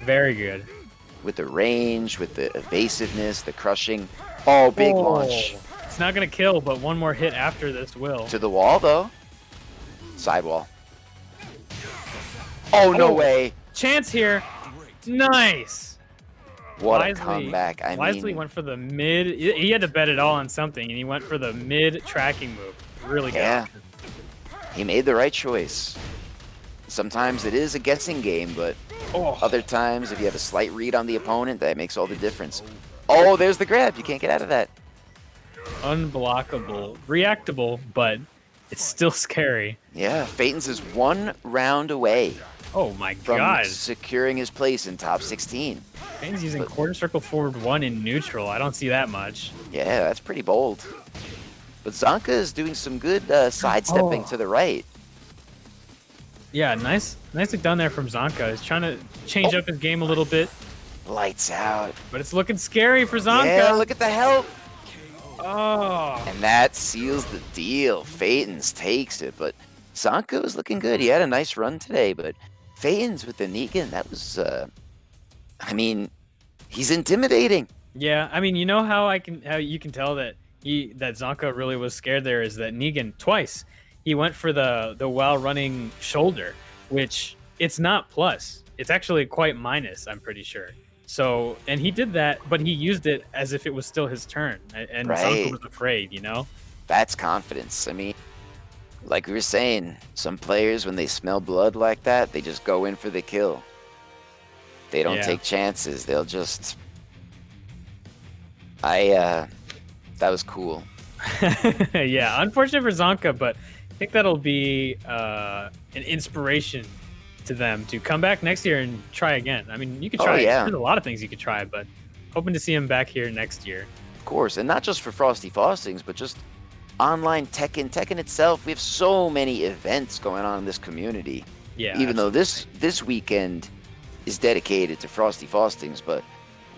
Very good. With the range, with the evasiveness, the crushing. Oh, big launch. It's not going to kill, but one more hit after this will. To the wall, though. Sidewall. Oh, no way. Chance here. Nice. What a comeback. I Wisely mean, went for the mid. He had to bet it all on something, and he went for the mid tracking move. Really good. yeah. He made the right choice. Sometimes it is a guessing game, but other times, if you have a slight read on the opponent, that makes all the difference. Oh, there's the grab. You can't get out of that. Unblockable. Reactable, but it's still scary. Yeah, Phaeton's is one round away Oh my from god. securing his place in top 16. Payne's using quarter circle forward 1 in neutral. I don't see that much. Yeah, that's pretty bold. But Zonka is doing some good sidestepping to the right. Yeah, nicely done there from Zonka. He's trying to change up his game a little bit, Lights out. but it's looking scary for Zonka. Yeah, look at the help. Oh. And that seals the deal. Phaeton's takes it, but Zonka was looking good. He had a nice run today, but Phaeton's with the Negan, that was, I mean, he's intimidating. Yeah, I mean, you know how you can tell that Zonka really was scared there is that Negan twice he went for the while running shoulder, which it's not plus. It's actually quite minus, I'm pretty sure. So, and he did that, but he used it as if it was still his turn, and Zonka was afraid, you know? That's confidence. I mean, like we were saying, some players, when they smell blood like that, they just go in for the kill. They don't take chances. They'll just... that was cool. Yeah, unfortunate for Zonka, but I think that'll be an inspiration to them to come back next year and try again. I mean, you could try. There's a lot of things you could try, but hoping to see him back here next year. Of course, and not just for Frosty Faustings, but just online Tekken. Tekken itself, we have so many events going on in this community. Yeah. Even though this weekend is dedicated to Frosty Faustings, but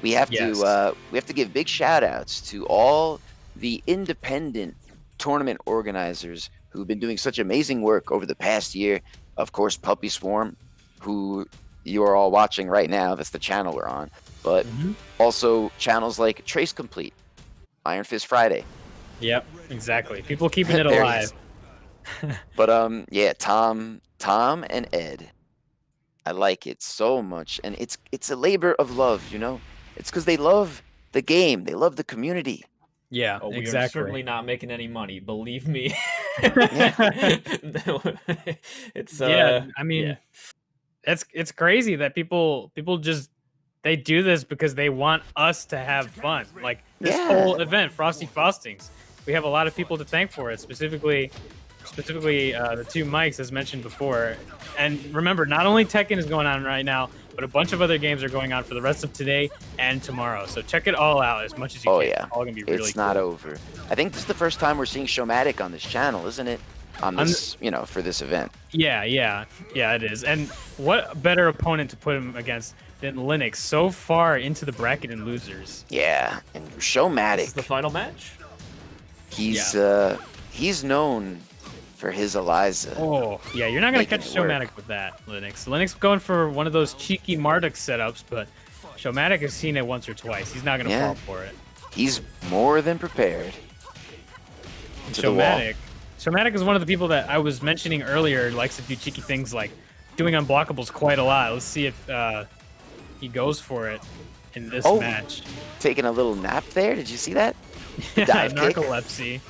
we have to give big shout outs to all the independent tournament organizers who've been doing such amazing work over the past year. Of course, Puppy Swarm, who you are all watching right now. That's the channel we're on. But also channels like Trace Complete, Iron Fist Friday. Yep, exactly. People keeping it alive. But yeah, Tom and Ed. I like it so much, and it's a labor of love, you know. It's because they love the game, they love the community. Yeah, we exactly. are certainly not making any money, believe me. It's I mean, it's crazy that people just they do this because they want us to have fun. Like this whole event, Frosty Faustings, we have a lot of people to thank for it. Specifically, the two mics as mentioned before. And remember, not only Tekken is going on right now, but a bunch of other games are going on for the rest of today and tomorrow. So check it all out as much as you can. Yeah. It's all gonna be really It's not over. I think this is the first time we're seeing Showmatic on this channel, isn't it? On this, you know, for this event. Yeah, it is. And what better opponent to put him against than Linux so far into the bracket and losers? Yeah, and Showmatic. This is the final match. He's known for his Eliza. Oh, yeah, you're not going to catch Showmatic with that, Linux. Linux going for one of those cheeky Marduk setups, but Showmatic has seen it once or twice. He's not going to fall for it. He's more than prepared. Showmatic, Showmatic is one of the people that I was mentioning earlier, likes to do cheeky things like doing unblockables quite a lot. Let's see if he goes for it in this match. Taking a little nap there. Did you see that? Yeah, Dive kick. narcolepsy.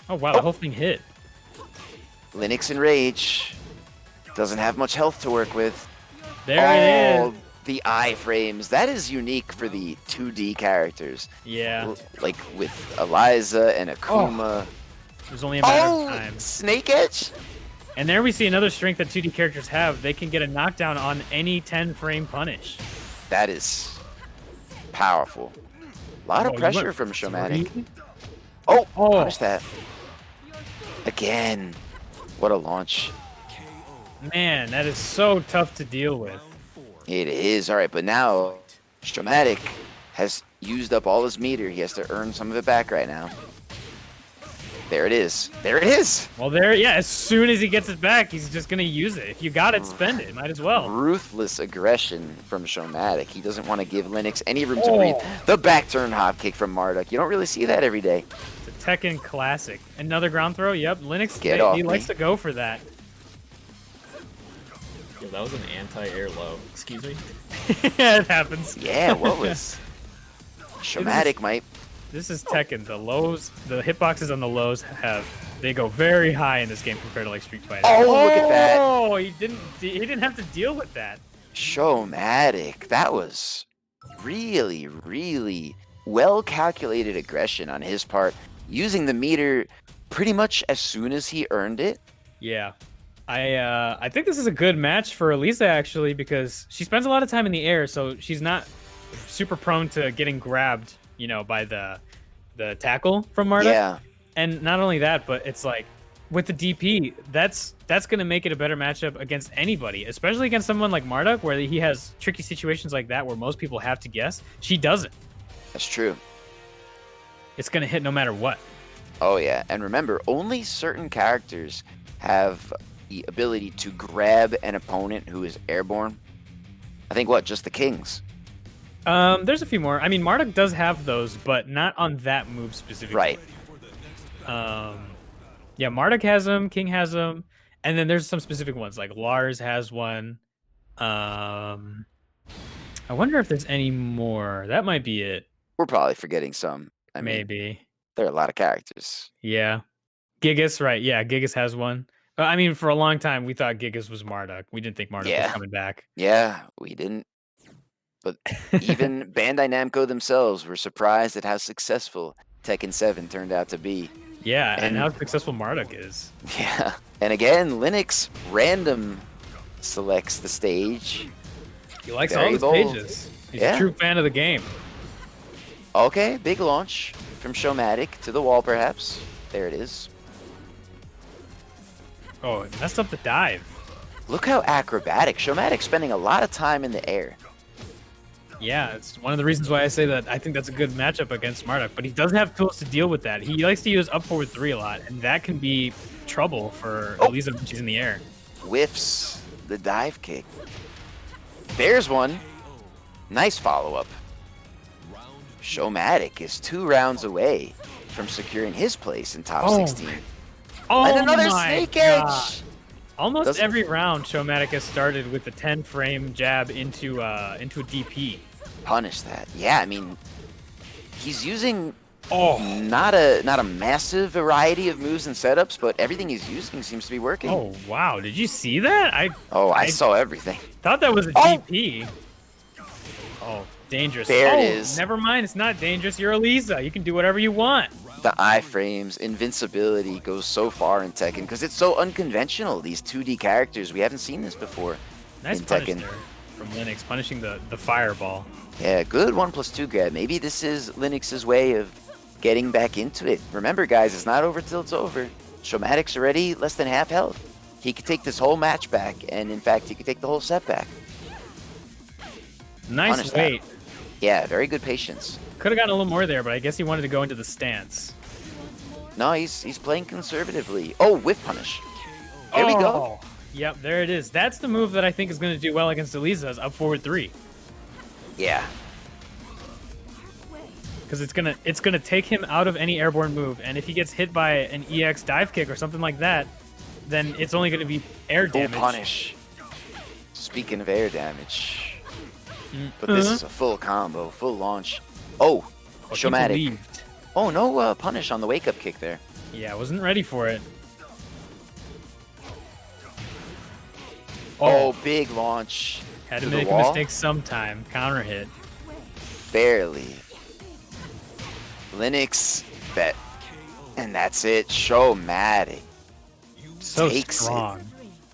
Oh, wow, the whole thing hit. Linux in rage. Doesn't have much health to work with. There it is. The iframes. That is unique for the 2D characters. Yeah. Like with Eliza and Akuma. There's only a matter of time. Snake Edge? And there we see another strength that 2D characters have. They can get a knockdown on any 10-frame punish. That is powerful. A lot of pressure from Showmatic. Oh, punish that. Again. What a launch. Man, that is so tough to deal with. It is. All right, but now Showmatic has used up all his meter. He has to earn some of it back right now. There it is. There it is. Well, as soon as he gets it back, he's just going to use it. If you got it, spend it. Might as well. Ruthless aggression from Showmatic. He doesn't want to give Linux any room to breathe. The back turn hop kick from Marduk. You don't really see that every day. It's a Tekken classic. Another ground throw. Yep, Linux, he likes to go for that. Yeah, that was an anti-air low. Excuse me? Yeah, it happens. Yeah, what was... Showmatic might... This is Tekken. The lows, the hitboxes on the lows they go very high in this game compared to like Street Fighter. Oh, look at that. Oh, he didn't have to deal with that. Showmatic. That was really, really well-calculated aggression on his part, using the meter pretty much as soon as he earned it. Yeah. I think this is a good match for Elisa, actually, because she spends a lot of time in the air, so she's not super prone to getting grabbed, you know, by the tackle from Marduk. Yeah. And not only that, but it's like with the DP, that's going to make it a better matchup against anybody, especially against someone like Marduk, where he has tricky situations like that where most people have to guess. She doesn't. That's true. It's going to hit no matter what. Oh, yeah. And remember, only certain characters have the ability to grab an opponent who is airborne. I think, just the Kings? There's a few more. I mean, Marduk does have those, but not on that move specifically. Right. Yeah, Marduk has them, King has them, and then there's some specific ones, like Lars has one. I wonder if there's any more. That might be it. We're probably forgetting some. I mean, maybe. There are a lot of characters. Yeah. Gigas, right. Yeah, Gigas has one. I mean, for a long time, we thought Gigas was Marduk. We didn't think Marduk was coming back. Yeah, we didn't. But even Bandai Namco themselves were surprised at how successful Tekken 7 turned out to be. Yeah, and how successful Marduk is. Yeah. And again, Linux random selects the stage. He likes all the stages. He's a true fan of the game. Okay, big launch from Showmatic to the wall, perhaps. There it is. Oh, it messed up the dive. Look how acrobatic. Showmatic spending a lot of time in the air. Yeah, it's one of the reasons why I say that I think that's a good matchup against Marduk, but he doesn't have tools to deal with that. He likes to use up forward 3 a lot, and that can be trouble for Elisa when she's in the air. Whiffs the dive kick. There's one. Nice follow-up. Showmatic is 2 rounds away from securing his place in top 16. And another snake edge. Almost every round, Showmatic has started with the 10-frame jab into a DP. Punish that. Yeah, I mean, he's using not a massive variety of moves and setups, but everything he's using seems to be working. Oh wow! Did you see that? I saw everything. Thought that was a DP. Oh, dangerous. There it is. Never mind. It's not dangerous. You're Elisa. You can do whatever you want. The iframes, invincibility goes so far in Tekken because it's so unconventional. These 2D characters, we haven't seen this before. Nice in punish Tekken. there from Linux, punishing the fireball. Yeah, good 1+2 grab. Maybe this is Linux's way of getting back into it. Remember, guys, it's not over till it's over. Showmatic's already less than half health. He could take this whole match back, and in fact, he could take the whole set back. Nice wait. Yeah, very good patience. Could have gotten a little more there, but I guess he wanted to go into the stance. No, he's playing conservatively. Oh, whiff punish. There we go. Yep, there it is. That's the move that I think is going to do well against Elisa's up forward 3. Yeah. because it's gonna take him out of any airborne move, and if he gets hit by an EX dive kick or something like that, then it's only gonna be air damage. Full punish. Speaking of air damage, but this is a full combo, full launch. Oh, Showmatic. Oh, no punish on the wake up kick there. Yeah, I wasn't ready for it. Oh, big launch. Had to make a mistake sometime. Counter hit. Barely. Linux bet. And that's it. Showmatic. So takes strong. It.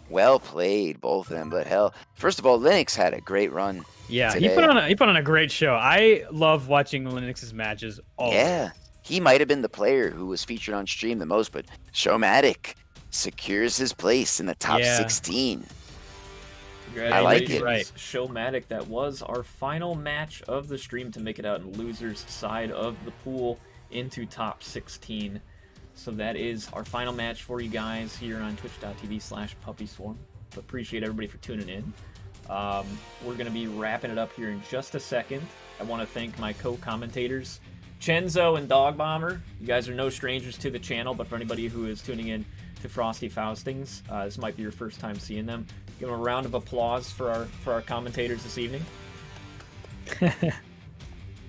Well played, both of them. But hell, first of all, Linux had a great run. Yeah, today. he put on a great show. I love watching Linux's matches. Always. Yeah, he might have been the player who was featured on stream the most, but Showmatic secures his place in the top 16. I like it. Right. Showmatic, that was our final match of the stream to make it out in losers side of the pool into top 16. So that is our final match for you guys here on twitch.tv/puppyswarm. Appreciate everybody for tuning in. We're going to be wrapping it up here in just a second. I want to thank my co-commentators, Chenzo and Dog Bomber. You guys are no strangers to the channel, but for anybody who is tuning in to Frosty Faustings, this might be your first time seeing them. Give them a round of applause for our commentators this evening.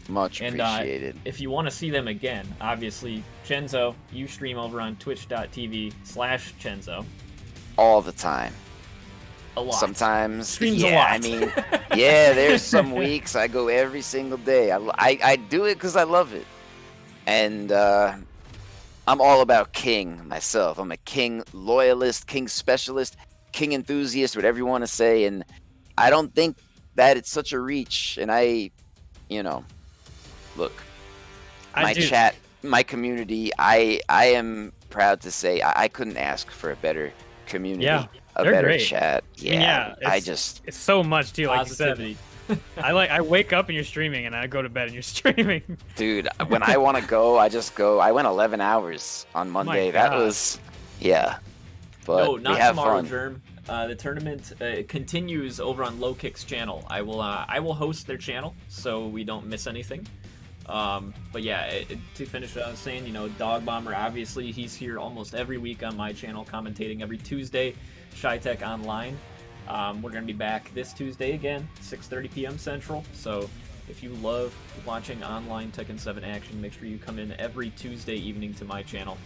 Much appreciated. If you want to see them again, obviously, Chenzo, you stream over on twitch.tv/Chenzo. All the time. A lot. Sometimes. Streams a lot. I mean, yeah, there's some weeks I go every single day. I do it because I love it. And I'm all about King myself. I'm a King loyalist, King specialist, King enthusiast, whatever you want to say. And I don't think that it's such a reach. And look, my chat, my community, I am proud to say I couldn't ask for a better community, a better great. chat. Yeah, it's so much too, like positivity. You said. I wake up and you're streaming, and I go to bed and you're streaming. Dude, when I want to go, I just go. I went 11 hours on Monday. That was, But no, not we have tomorrow, fun. Germ. The tournament continues over on Low Kick's channel. I will host their channel so we don't miss anything. But yeah, to finish what I was saying, Dog Bomber, obviously he's here almost every week on my channel, commentating every Tuesday, ShyTech Online. We're gonna be back this Tuesday again, 6:30 p.m. Central. So if you love watching online Tekken 7 action, make sure you come in every Tuesday evening to my channel.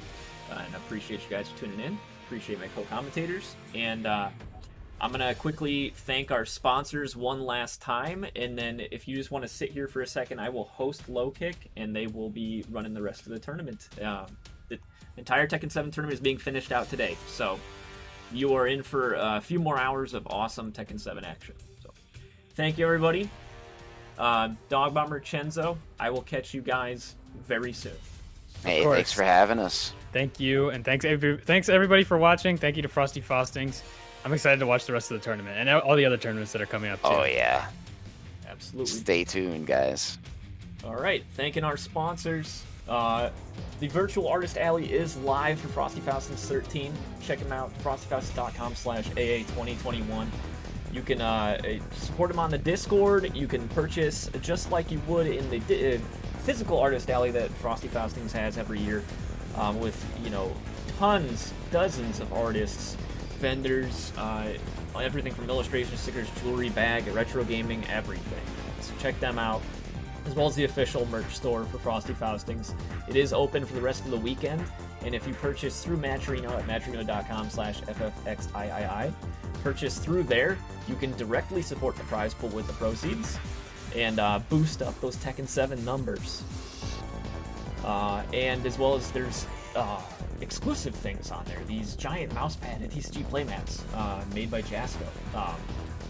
And I appreciate you guys for tuning in. Appreciate my co-commentators, and I'm gonna quickly thank our sponsors one last time, and then if you just want to sit here for a second, I will host Low Kick, and they will be running the rest of the tournament. The entire Tekken 7 tournament is being finished out today, so you are in for a few more hours of awesome Tekken 7 action. So thank you, everybody. Dog Bomber, Chenzo, I will catch you guys very soon. Hey, thanks for having us. Thank you, and thanks everybody for watching. Thank you to Frosty Faustings. I'm excited to watch the rest of the tournament and all the other tournaments that are coming up too. Oh yeah, absolutely. Stay tuned, guys. All right, thanking our sponsors. The Virtual Artist Alley is live for Frosty Faustings XIII. Check them out, frostyfaustings.com/AA2021. You can support them on the Discord. You can purchase just like you would in the physical Artist Alley that Frosty Faustings has every year, with dozens of artists, vendors, everything from illustration, stickers, jewelry, bag, retro gaming, everything. So check them out, as well as the official merch store for Frosty Faustings. It is open for the rest of the weekend, and if you purchase through Matcherino at matcherino.com/ffxiii, purchase through there, you can directly support the prize pool with the proceeds and boost up those Tekken 7 numbers. And as well as there's exclusive things on there. These giant mousepad and TCG playmats made by Jasco.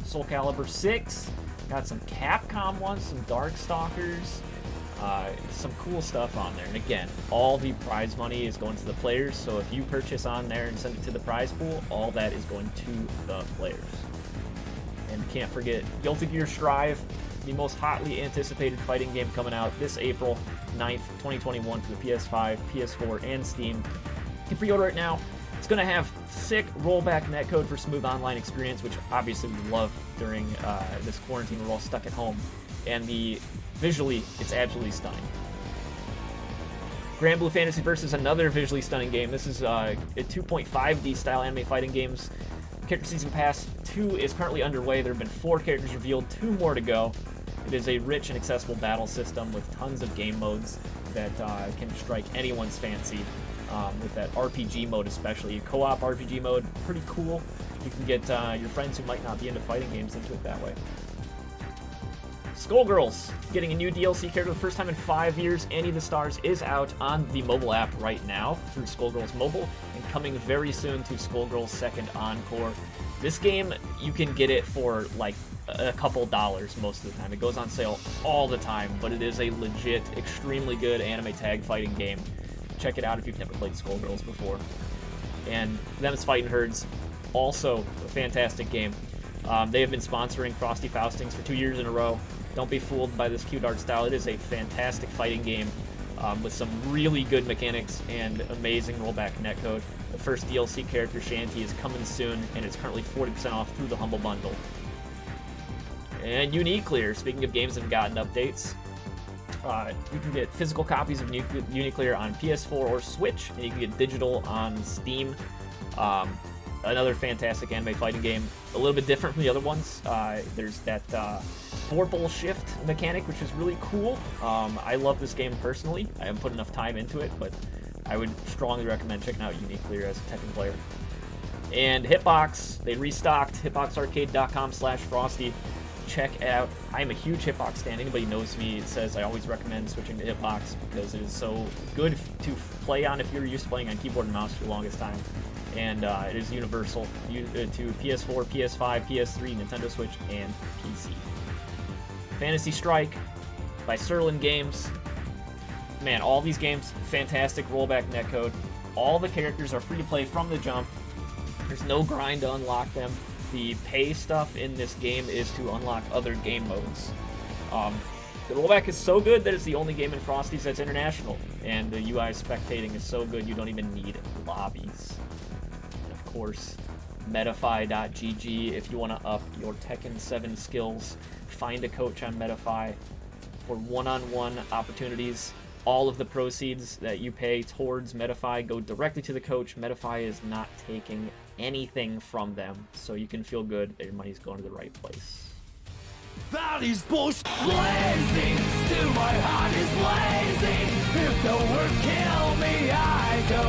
Soul Calibur 6, got some Capcom ones, some Darkstalkers, some cool stuff on there. And again, all the prize money is going to the players, so if you purchase on there and send it to the prize pool, all that is going to the players. And can't forget Guilty Gear Strive, the most hotly anticipated fighting game coming out this April 9th, 2021 for the PS5, PS4, and Steam. You can pre-order it now. It's going to have sick rollback netcode for smooth online experience, which obviously we love during this quarantine. We're all stuck at home. And visually, it's absolutely stunning. Grand Blue Fantasy Versus, another visually stunning game. This is a 2.5D style anime fighting games. Character Season Pass 2 is currently underway. There have been 4 characters revealed, 2 more to go. It is a rich and accessible battle system with tons of game modes that can strike anyone's fancy. With that RPG mode especially. Co-op RPG mode, pretty cool. You can get your friends who might not be into fighting games into it that way. Skullgirls, getting a new DLC character the first time in 5 years. Annie the Stars is out on the mobile app right now through Skullgirls Mobile, and coming very soon to Skullgirls Second Encore. This game, you can get it for like a couple dollars most of the time. It goes on sale all the time, but it is a legit, extremely good anime tag fighting game. Check it out if you've never played Skullgirls before. And Them's Fightin' Herds, also a fantastic game. They have been sponsoring Frosty Faustings for 2 years in a row. Don't be fooled by this cute art style. It is a fantastic fighting game with some really good mechanics and amazing rollback netcode. The first DLC character, Shanty, is coming soon, and it's currently 40% off through the Humble Bundle. And Uniclear, speaking of games that have gotten updates, you can get physical copies of Uniclear on PS4 or Switch, and you can get digital on Steam. Another fantastic anime fighting game, a little bit different from the other ones. There's that 4-pull shift mechanic, which is really cool. I love this game personally. I haven't put enough time into it, but I would strongly recommend checking out Uniclear as a Tekken player. And Hitbox, they restocked hitboxarcade.com/Frosty. Check out. I am a huge Hitbox fan. Anybody knows me says I always recommend switching to Hitbox because it is so good to play on if you're used to playing on keyboard and mouse for the longest time. And it is universal to PS4, PS5, PS3, Nintendo Switch, and PC. Fantasy Strike by Serlin Games. Man, all these games, fantastic rollback netcode. All the characters are free to play from the jump. There's no grind to unlock them. The pay stuff in this game is to unlock other game modes. The rollback is so good that it's the only game in Frosty's that's international, and the UI spectating is so good you don't even need lobbies. And of course, Metafy.gg if you want to up your Tekken 7 skills. Find a coach on Metafy for one-on-one opportunities. All of the proceeds that you pay towards Metafy go directly to the coach. Metafy is not taking anything from them, so you can feel good that your money's going to the right place. That is bullshit. Blazing, still my heart is blazing. If the word kill me, I go